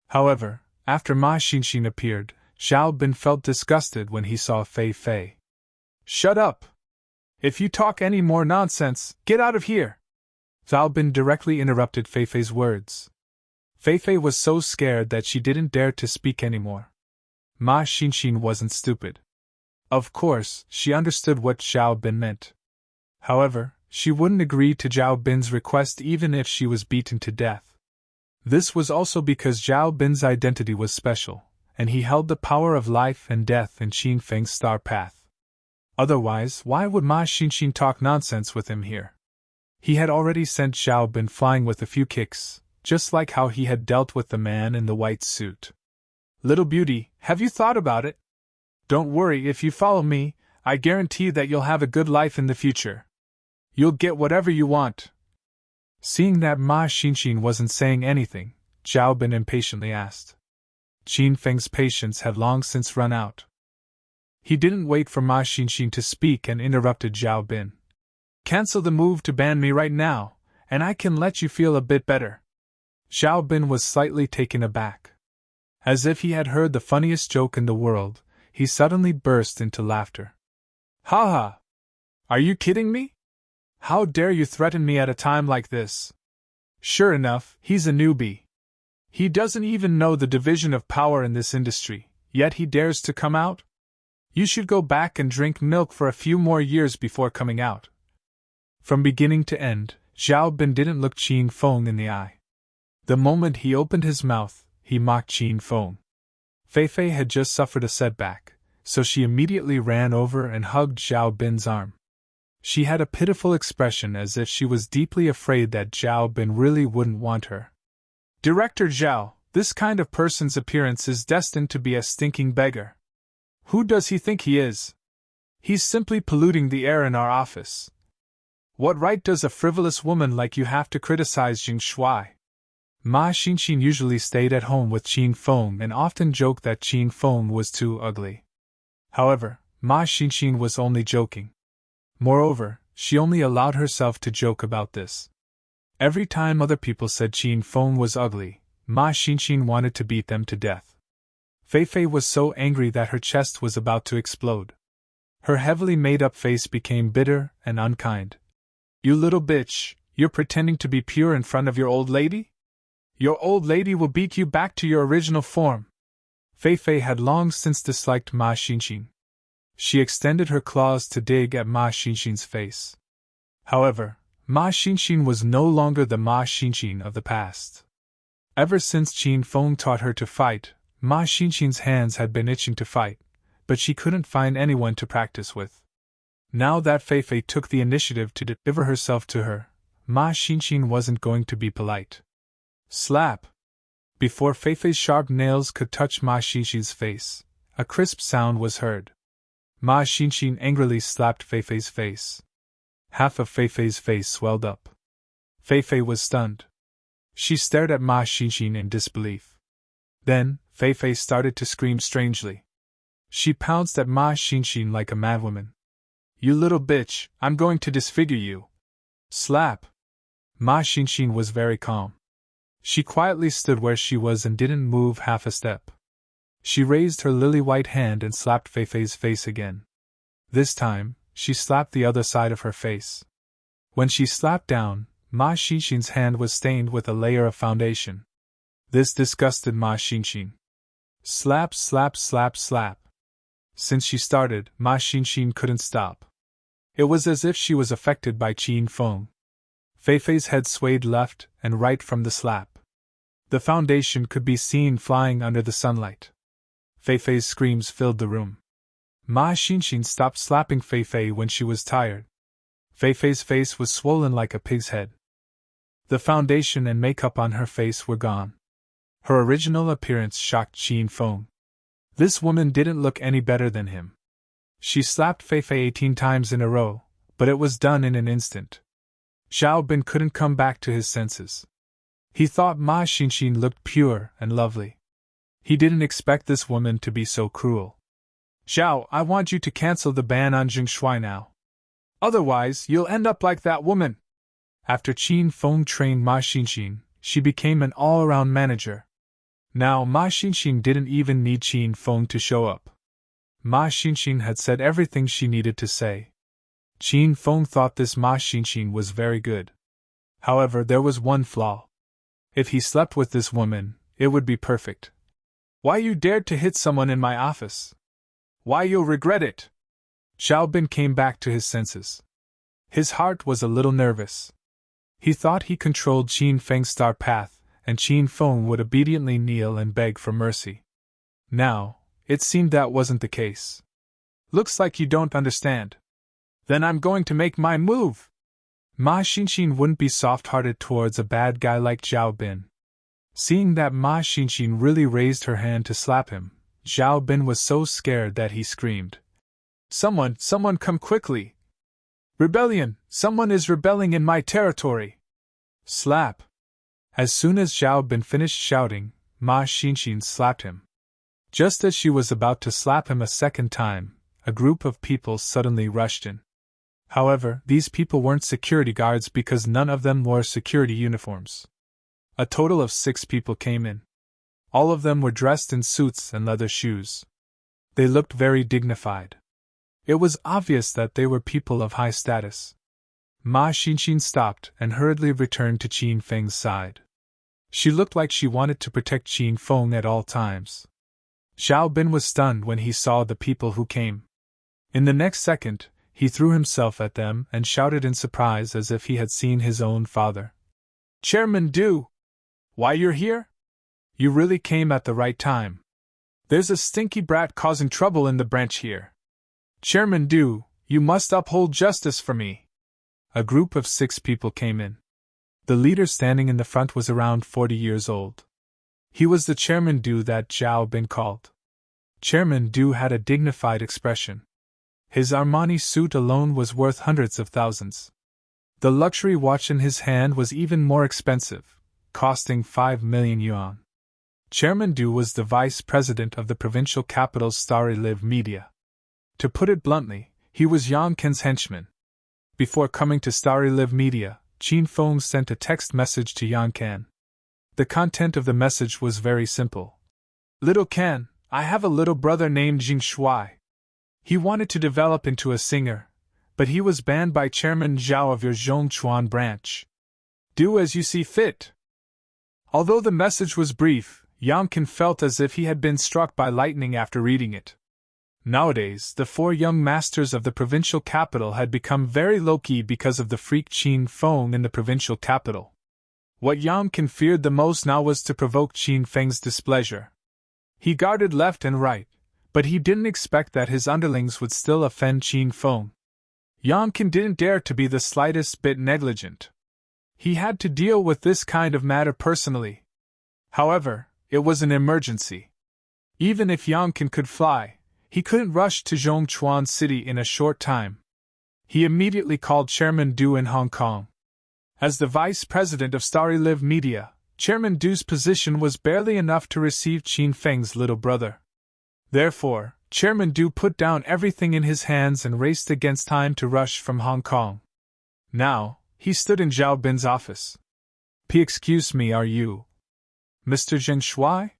However, after Ma Xinxin appeared, Xiao Bin felt disgusted when he saw Fei Fei. "Shut up! If you talk any more nonsense, get out of here!" Xiao Bin directly interrupted Fei Fei's words. Fei Fei was so scared that she didn't dare to speak anymore. Ma Xinxin wasn't stupid. Of course, she understood what Xiao Bin meant. However, she wouldn't agree to Xiao Bin's request even if she was beaten to death. This was also because Xiao Bin's identity was special, and he held the power of life and death in Qin Feng's star path. Otherwise, why would Ma Xinxin talk nonsense with him here? He had already sent Xiao Bin flying with a few kicks, just like how he had dealt with the man in the white suit. "Little beauty, have you thought about it? Don't worry, if you follow me, I guarantee that you'll have a good life in the future. You'll get whatever you want." Seeing that Ma Xinxin wasn't saying anything, Xiao Bin impatiently asked. Qin Feng's patience had long since run out. He didn't wait for Ma Xinxin to speak and interrupted Xiao Bin. "Cancel the move to ban me right now, and I can let you feel a bit better." Xiao Bin was slightly taken aback. As if he had heard the funniest joke in the world, he suddenly burst into laughter. "Ha ha! Are you kidding me? How dare you threaten me at a time like this? Sure enough, he's a newbie. He doesn't even know the division of power in this industry, yet he dares to come out? You should go back and drink milk for a few more years before coming out." From beginning to end, Xiao Bin didn't look Qin Feng in the eye. The moment he opened his mouth, he mocked Qin Feng. Fei Fei had just suffered a setback, so she immediately ran over and hugged Xiao Bin's arm. She had a pitiful expression as if she was deeply afraid that Xiao Bin really wouldn't want her. "Director Zhao, this kind of person's appearance is destined to be a stinking beggar. Who does he think he is? He's simply polluting the air in our office. What right does a frivolous woman like you have to criticize Jing Shuai?" Ma Xinxin usually stayed at home with Qin Feng and often joked that Qin Feng was too ugly. However, Ma Xinxin was only joking. Moreover, she only allowed herself to joke about this. Every time other people said Qin Feng was ugly, Ma Xinxin wanted to beat them to death. Fei Fei was so angry that her chest was about to explode. Her heavily made-up face became bitter and unkind. "You little bitch, you're pretending to be pure in front of your old lady? Your old lady will beat you back to your original form." Fei Fei had long since disliked Ma Xinxin. She extended her claws to dig at Ma Xinxin's face. However, Ma Xinxin was no longer the Ma Xinxin of the past. Ever since Qin Feng taught her to fight, Ma Xinxin's hands had been itching to fight, but she couldn't find anyone to practice with. Now that Fei Fei took the initiative to deliver herself to her, Ma Xinxin wasn't going to be polite. Slap! Before Fei Fei's sharp nails could touch Ma Xinxin's face, a crisp sound was heard. Ma Xinxin angrily slapped Fei Fei's face. Half of Fei Fei's face swelled up. Fei Fei was stunned. She stared at Ma Xinxin in disbelief. Then, Fei Fei started to scream strangely. She pounced at Ma Xinxin like a madwoman. "You little bitch, I'm going to disfigure you." Slap! Ma Xinxin was very calm. She quietly stood where she was and didn't move half a step. She raised her lily-white hand and slapped Feifei's face again. This time, she slapped the other side of her face. When she slapped down, Ma Xinxin's hand was stained with a layer of foundation. This disgusted Ma Xinxin. Slap, slap, slap, slap. Since she started, Ma Xinxin couldn't stop. It was as if she was affected by Qin Feng. Feifei's head swayed left and right from the slap. The foundation could be seen flying under the sunlight. Feifei's screams filled the room. Ma Xinxin stopped slapping Feifei when she was tired. Feifei's face was swollen like a pig's head. The foundation and makeup on her face were gone. Her original appearance shocked Qin Feng. This woman didn't look any better than him. She slapped Feifei 18 times in a row, but it was done in an instant. Xiao Bin couldn't come back to his senses. He thought Ma Xinxin looked pure and lovely. He didn't expect this woman to be so cruel. Xiao, I want you to cancel the ban on Jing Shui now. Otherwise, you'll end up like that woman. After Qin Feng trained Ma Xinxin, she became an all-around manager. Now Ma Xinxin didn't even need Qin Feng to show up. Ma Xinxin had said everything she needed to say. Qin Feng thought this Ma Xinxin was very good. However, there was one flaw. If he slept with this woman, it would be perfect. Why you dared to hit someone in my office? Why you'll regret it? Xiao Bin came back to his senses. His heart was a little nervous. He thought he controlled Qin Feng's star path, and Qin Feng would obediently kneel and beg for mercy. Now, it seemed that wasn't the case. Looks like you don't understand. Then I'm going to make my move. Ma Xinxin wouldn't be soft-hearted towards a bad guy like Xiao Bin. Seeing that Ma Xinxin really raised her hand to slap him, Xiao Bin was so scared that he screamed. Someone come quickly! Rebellion! Someone is rebelling in my territory! Slap! As soon as Xiao Bin finished shouting, Ma Xinxin slapped him. Just as she was about to slap him a second time, a group of people suddenly rushed in. However, these people weren't security guards because none of them wore security uniforms. A total of 6 people came in. All of them were dressed in suits and leather shoes. They looked very dignified. It was obvious that they were people of high status. Ma Xinxin stopped and hurriedly returned to Qin Feng's side. She looked like she wanted to protect Qin Feng at all times. Xiao Bin was stunned when he saw the people who came. In the next second, he threw himself at them and shouted in surprise as if he had seen his own father. Chairman Du! Why you're here? You really came at the right time. There's a stinky brat causing trouble in the branch here. Chairman Du, you must uphold justice for me. A group of 6 people came in. The leader standing in the front was around 40 years old. He was the Chairman Du that Xiao Bin called. Chairman Du had a dignified expression. His Armani suit alone was worth hundreds of thousands. The luxury watch in his hand was even more expensive, costing 5 million yuan. Chairman Du was the vice president of the provincial capital's Starry Live Media. To put it bluntly, he was Yang Ken's henchman. Before coming to Starry Live Media, Qin Feng sent a text message to Yang Ken. The content of the message was very simple. Little Ken, I have a little brother named Jing Shui. He wanted to develop into a singer, but he was banned by Chairman Zhao of your Zhongchuan branch. Do as you see fit. Although the message was brief, Yang Ken felt as if he had been struck by lightning after reading it. Nowadays, the 4 young masters of the provincial capital had become very low-key because of the freak Qin Feng in the provincial capital. What Yang Ken feared the most now was to provoke Qin Feng's displeasure. He guarded left and right, but he didn't expect that his underlings would still offend Qin Feng. Yang Ken didn't dare to be the slightest bit negligent. He had to deal with this kind of matter personally. However, it was an emergency. Even if Yang Ken could fly, he couldn't rush to Zhongchuan City in a short time. He immediately called Chairman Du in Hong Kong. As the vice president of Starry Live Media, Chairman Du's position was barely enough to receive Qin Feng's little brother. Therefore, Chairman Du put down everything in his hands and raced against time to rush from Hong Kong. Now, he stood in Zhao Bin's office. Excuse me, are you Mr. Zheng Shuai?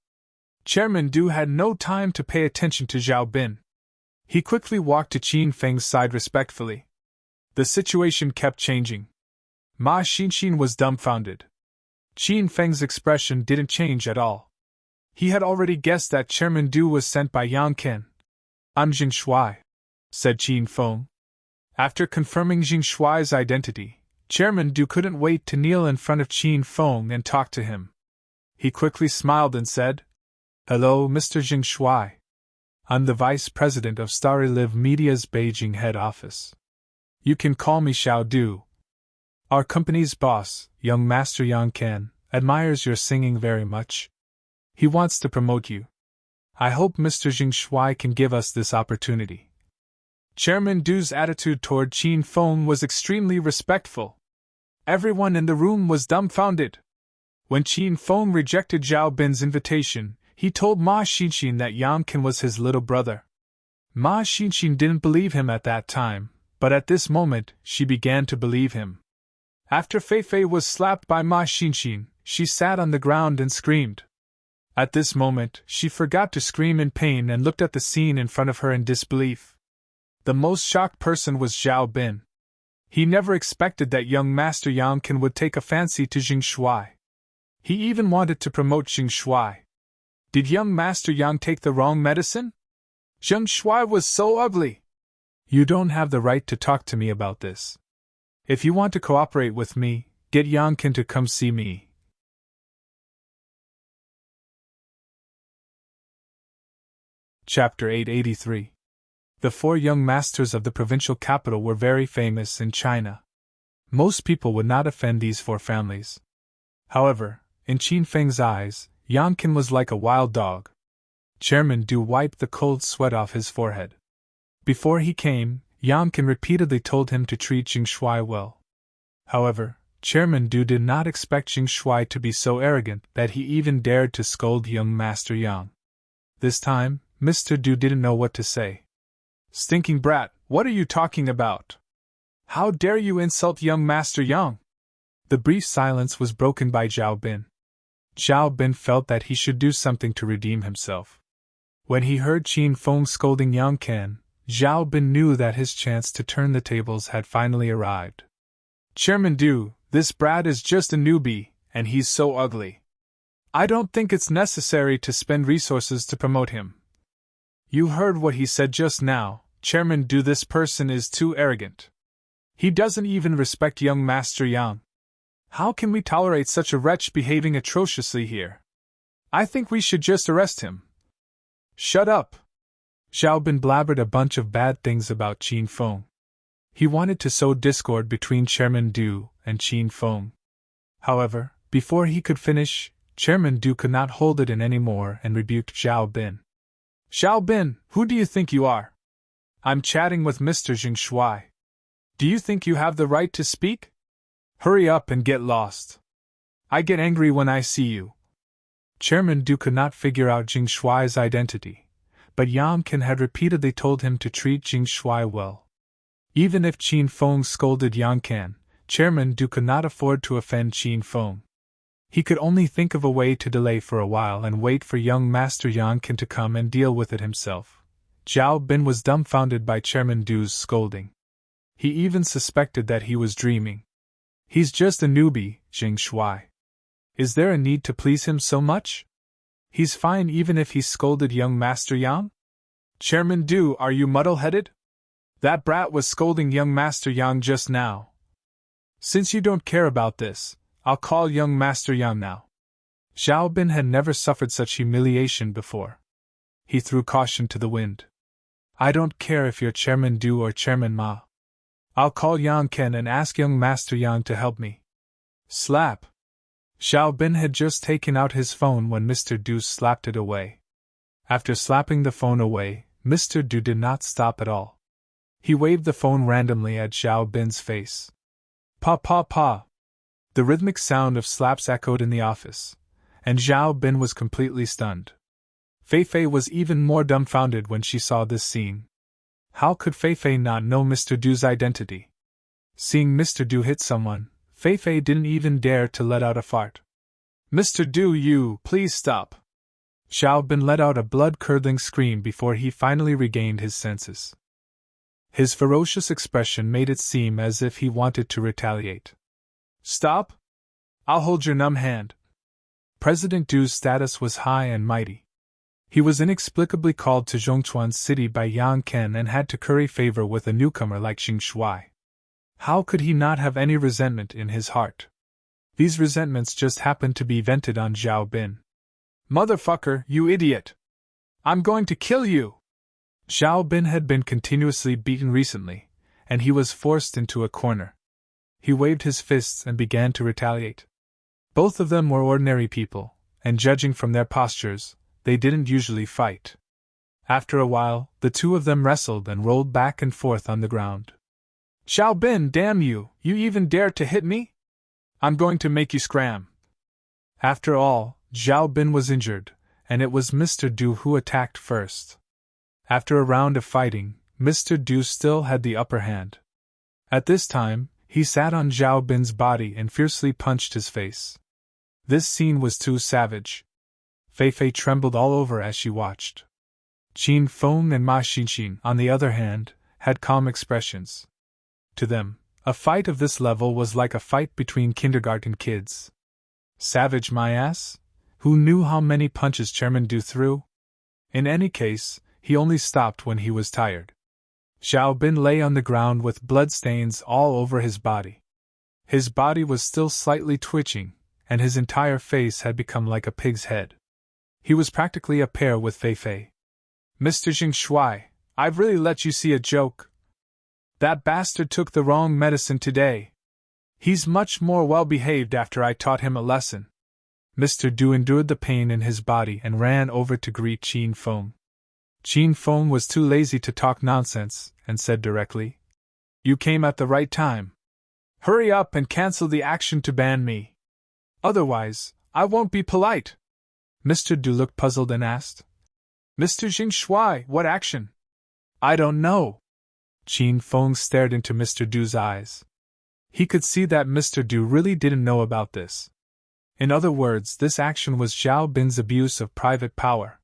Chairman Du had no time to pay attention to Zhao Bin. He quickly walked to Qin Feng's side respectfully. The situation kept changing. Ma Xinxin was dumbfounded. Qin Feng's expression didn't change at all. He had already guessed that Chairman Du was sent by Yang Ken. I'm Zheng Shuai, said Qin Feng. After confirming Zheng Shuai's identity, Chairman Du couldn't wait to kneel in front of Qin Feng and talk to him. He quickly smiled and said, Hello, Mr. Zheng Shuai. I'm the Vice President of Starry Live Media's Beijing head office. You can call me Xiao Du. Our company's boss, young Master Yang Ken, admires your singing very much. He wants to promote you. I hope Mr. Zheng Shuai can give us this opportunity. Chairman Du's attitude toward Qin Feng was extremely respectful. Everyone in the room was dumbfounded. When Qin Feng rejected Zhao Bin's invitation, he told Ma Xinxin that Yang Ken was his little brother. Ma Xinxin didn't believe him at that time, but at this moment, she began to believe him. After Fei Fei was slapped by Ma Xinxin, she sat on the ground and screamed. At this moment, she forgot to scream in pain and looked at the scene in front of her in disbelief. The most shocked person was Zhao Bin. He never expected that young Master Yang Ken would take a fancy to Zheng Shuai. He even wanted to promote Zheng Shuai. Did young Master Yang take the wrong medicine? Zheng Shuai was so ugly. You don't have the right to talk to me about this. If you want to cooperate with me, get Yang Ken to come see me. Chapter 883. The four young masters of the provincial capital were very famous in China. Most people would not offend these four families. However, in Qin Feng's eyes, Yang Ken was like a wild dog. Chairman Du wiped the cold sweat off his forehead. Before he came, Yang Ken repeatedly told him to treat Zheng Shuai well. However, Chairman Du did not expect Zheng Shuai to be so arrogant that he even dared to scold young Master Yang. This time, Mr. Du didn't know what to say. Stinking brat, what are you talking about? How dare you insult young Master Yang? The brief silence was broken by Zhao Bin. Zhao Bin felt that he should do something to redeem himself. When he heard Qin Feng scolding Yang Ken, Zhao Bin knew that his chance to turn the tables had finally arrived. Chairman Du, this brat is just a newbie, and he's so ugly. I don't think it's necessary to spend resources to promote him. You heard what he said just now, Chairman Du. This person is too arrogant. He doesn't even respect young Master Yang. How can we tolerate such a wretch behaving atrociously here? I think we should just arrest him. Shut up! Zhao Bin blabbered a bunch of bad things about Qin Feng. He wanted to sow discord between Chairman Du and Qin Feng. However, before he could finish, Chairman Du could not hold it in anymore and rebuked Zhao Bin. Zhao Bin, who do you think you are? I'm chatting with Mr. Zheng Shuai. Do you think you have the right to speak? Hurry up and get lost. I get angry when I see you. Chairman Du could not figure out Zheng Shuai's identity, but Yang Ken had repeatedly told him to treat Zheng Shuai well. Even if Qin Feng scolded Yang Ken, Chairman Du could not afford to offend Qin Feng. He could only think of a way to delay for a while and wait for young Master Yang Ken to come and deal with it himself. Zhao Bin was dumbfounded by Chairman Du's scolding. He even suspected that he was dreaming. He's just a newbie, Zheng Shuai. Is there a need to please him so much? He's fine even if he scolded young Master Yang? Chairman Du, are you muddle-headed? That brat was scolding young Master Yang just now. Since you don't care about this, I'll call young Master Yang now. Zhao Bin had never suffered such humiliation before. He threw caution to the wind. I don't care if you're Chairman Du or Chairman Ma. I'll call Yang Ken and ask young Master Yang to help me. Slap! Zhao Bin had just taken out his phone when Mr. Du slapped it away. After slapping the phone away, Mr. Du did not stop at all. He waved the phone randomly at Zhao Bin's face. Pa pa pa! The rhythmic sound of slaps echoed in the office, and Zhao Bin was completely stunned. Fei Fei was even more dumbfounded when she saw this scene. How could Fei Fei not know Mr. Du's identity? Seeing Mr. Du hit someone, Fei Fei didn't even dare to let out a fart. Mr. Du, you, please stop. Xiao Bin let out a blood-curdling scream before he finally regained his senses. His ferocious expression made it seem as if he wanted to retaliate. Stop? I'll hold your numb hand. President Du's status was high and mighty. He was inexplicably called to Zhongchuan City by Yang Ken and had to curry favor with a newcomer like Xing Shuai. How could he not have any resentment in his heart? These resentments just happened to be vented on Xiao Bin. Motherfucker, you idiot! I'm going to kill you! Xiao Bin had been continuously beaten recently, and he was forced into a corner. He waved his fists and began to retaliate. Both of them were ordinary people, and judging from their postures, they didn't usually fight. After a while, the two of them wrestled and rolled back and forth on the ground. Xiao Bin, damn you! You even dare to hit me? I'm going to make you scram. After all, Xiao Bin was injured, and it was Mr. Du who attacked first. After a round of fighting, Mr. Du still had the upper hand. At this time, he sat on Xiao Bin's body and fiercely punched his face. This scene was too savage. Fei Fei trembled all over as she watched. Qin Feng and Ma Xinxin, on the other hand, had calm expressions. To them, a fight of this level was like a fight between kindergarten kids. Savage my ass? Who knew how many punches Chairman Du threw? In any case, he only stopped when he was tired. Xiao Bin lay on the ground with bloodstains all over his body. His body was still slightly twitching, and his entire face had become like a pig's head. He was practically a pair with Fei Fei. Mr. Xing Shuai, I've really let you see a joke. That bastard took the wrong medicine today. He's much more well-behaved after I taught him a lesson. Mr. Du endured the pain in his body and ran over to greet Qin Feng. Qin Feng was too lazy to talk nonsense, and said directly, You came at the right time. Hurry up and cancel the action to ban me. Otherwise, I won't be polite. Mr. Du looked puzzled and asked, Mr. Xing Shuai, what action? I don't know. Qin Feng stared into Mr. Du's eyes. He could see that Mr. Du really didn't know about this. In other words, this action was Xiao Bin's abuse of private power.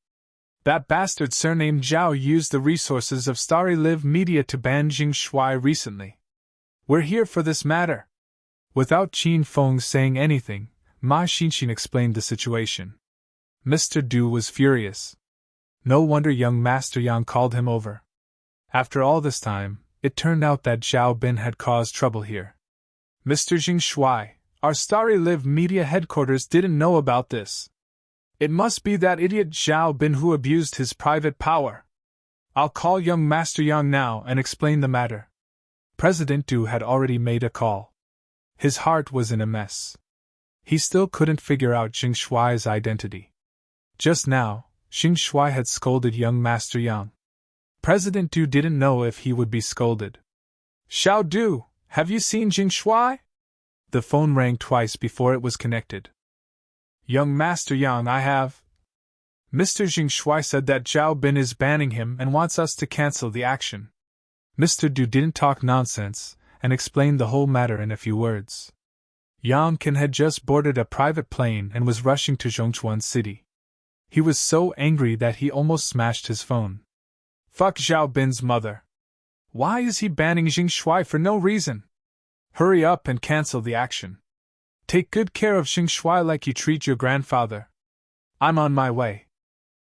That bastard surnamed Zhao used the resources of Starry Live Media to ban Xing Shuai recently. We're here for this matter. Without Qin Feng saying anything, Ma Xinxin explained the situation. Mr. Du was furious. No wonder young Master Yang called him over. After all this time, it turned out that Xiao Bin had caused trouble here. Mr. Xing Shuai, our Starry Live Media headquarters didn't know about this. It must be that idiot Xiao Bin who abused his private power. I'll call young Master Yang now and explain the matter. President Du had already made a call. His heart was in a mess. He still couldn't figure out Xing Shuai's identity. Just now, Xing Shuai had scolded young Master Yang. President Du didn't know if he would be scolded. Xiao Du, have you seen Xing Shuai? The phone rang twice before it was connected. Young Master Yang, I have. Mr. Xing Shuai said that Xiao Bin is banning him and wants us to cancel the action. Mr. Du didn't talk nonsense, and explained the whole matter in a few words. Yang Ken had just boarded a private plane and was rushing to Zhongchuan City. He was so angry that he almost smashed his phone. Fuck Xiao Bin's mother. Why is he banning Xing Shuai for no reason? Hurry up and cancel the action. Take good care of Xing Shuai like you treat your grandfather. I'm on my way.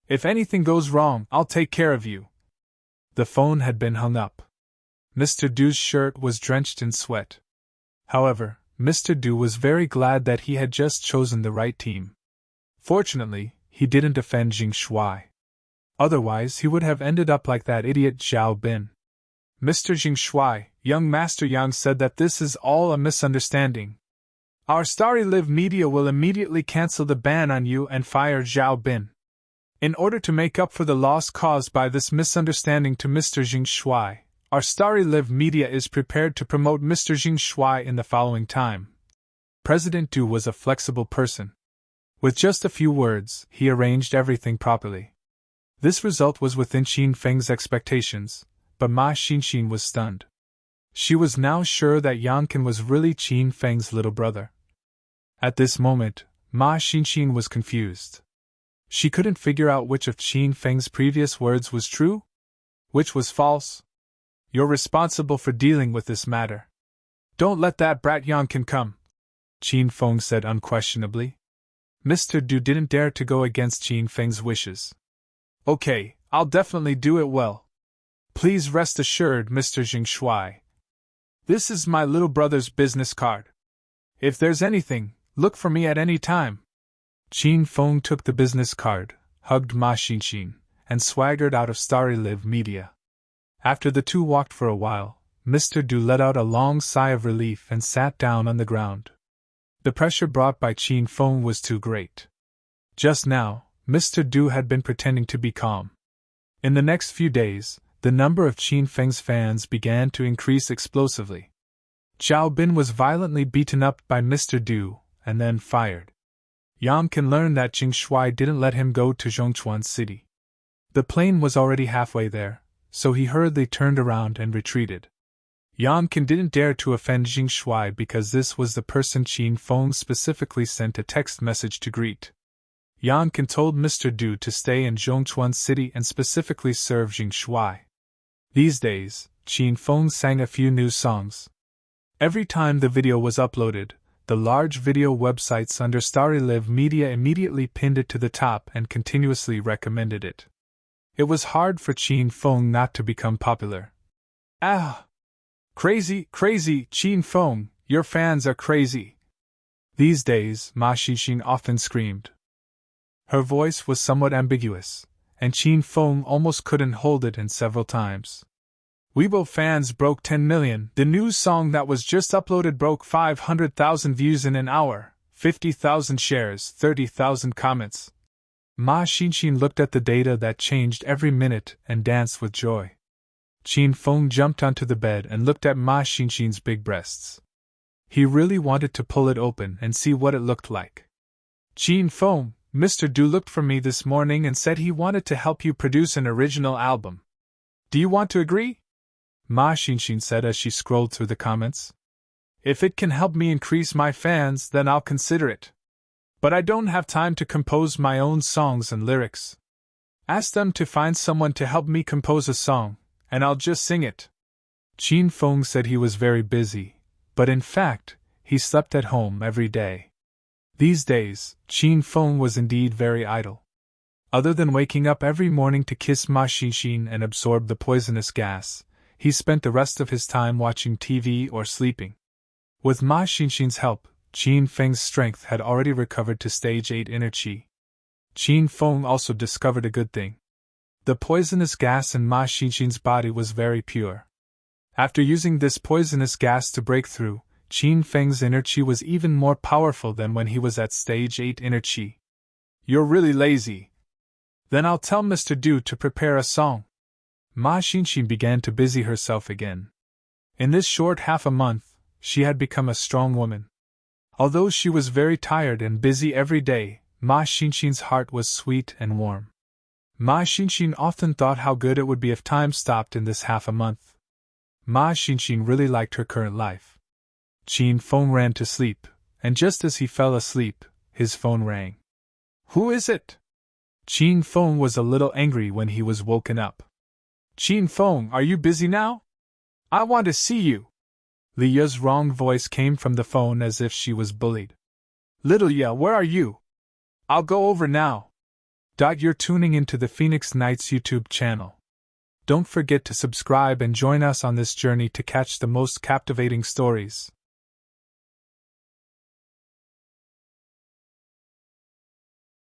If anything goes wrong, I'll take care of you. The phone had been hung up. Mr. Du's shirt was drenched in sweat. However, Mr. Du was very glad that he had just chosen the right team. Fortunately, he didn't offend Xing Shuai. Otherwise, he would have ended up like that idiot Xiao Bin. Mr. Xing Shuai, young Master Yang said that this is all a misunderstanding. Our Starry Live Media will immediately cancel the ban on you and fire Xiao Bin. In order to make up for the loss caused by this misunderstanding to Mr. Xing Shuai, our Starry Live Media is prepared to promote Mr. Xing Shuai in the following time. President Du was a flexible person. With just a few words, he arranged everything properly. This result was within Qin Feng's expectations, but Ma Xinxin was stunned. She was now sure that Yankin was really Qin Feng's little brother. At this moment, Ma Xinxin was confused. She couldn't figure out which of Qin Feng's previous words was true, which was false. You're responsible for dealing with this matter. Don't let that brat Yankin come, Qin Feng said unquestionably. Mr. Du didn't dare to go against Qin Feng's wishes. Okay, I'll definitely do it well. Please rest assured, Mr. Jing Shuai. This is my little brother's business card. If there's anything, look for me at any time. Qin Feng took the business card, hugged Ma Xinxin, and swaggered out of Starry Live Media. After the two walked for a while, Mr. Du let out a long sigh of relief and sat down on the ground. The pressure brought by Qin Feng was too great. Just now, Mr. Du had been pretending to be calm. In the next few days, the number of Qin Feng's fans began to increase explosively. Zhao Bin was violently beaten up by Mr. Du, and then fired. Yang Can learned that Jing Shuai didn't let him go to Zhongchuan City. The plane was already halfway there, so he hurriedly turned around and retreated. Yang Can didn't dare to offend Jing Shuai because this was the person Qin Feng specifically sent a text message to greet. Yang Can told Mr. Du to stay in Zhongchuan City and specifically serve Jing Shuai. These days, Qin Feng sang a few new songs. Every time the video was uploaded, the large video websites under Starry Live Media immediately pinned it to the top and continuously recommended it. It was hard for Qin Feng not to become popular. Ah! Crazy, Qin Feng, your fans are crazy. These days, Ma Xinxin often screamed. Her voice was somewhat ambiguous, and Qin Feng almost couldn't hold it in several times. Weibo fans broke 10 million. The new song that was just uploaded broke 500,000 views in an hour, 50,000 shares, 30,000 comments. Ma Xinxin looked at the data that changed every minute and danced with joy. Qin Feng jumped onto the bed and looked at Ma Xinxin's big breasts. He really wanted to pull it open and see what it looked like. Qin Feng, Mr. Du looked for me this morning and said he wanted to help you produce an original album. Do you want to agree? Ma Xinxin said as she scrolled through the comments. If it can help me increase my fans, then I'll consider it. But I don't have time to compose my own songs and lyrics. Ask them to find someone to help me compose a song, and I'll just sing it. Qin Feng said he was very busy, but in fact, he slept at home every day. These days, Qin Feng was indeed very idle. Other than waking up every morning to kiss Ma Xinxin and absorb the poisonous gas, he spent the rest of his time watching TV or sleeping. With Ma Xinxin's help, Qin Feng's strength had already recovered to stage 8 inner qi. Qin Feng also discovered a good thing. The poisonous gas in Ma Xinxin's body was very pure. After using this poisonous gas to break through, Qin Feng's inner qi was even more powerful than when he was at stage 8 inner qi. You're really lazy. Then I'll tell Mr. Du to prepare a song. Ma Xinxin began to busy herself again. In this short half a month, she had become a strong woman. Although she was very tired and busy every day, Ma Xinxin's heart was sweet and warm. Ma Xinxin often thought how good it would be if time stopped in this half a month. Ma Xinxin really liked her current life. Qin Feng ran to sleep, and just as he fell asleep, his phone rang. Who is it? Qin Feng was a little angry when he was woken up. Qin Feng, are you busy now? I want to see you. Li Ya's wrong voice came from the phone as if she was bullied. Little Ya, where are you? I'll go over now. You're tuning into the Phoenix Nights YouTube channel. Don't forget to subscribe and join us on this journey to catch the most captivating stories.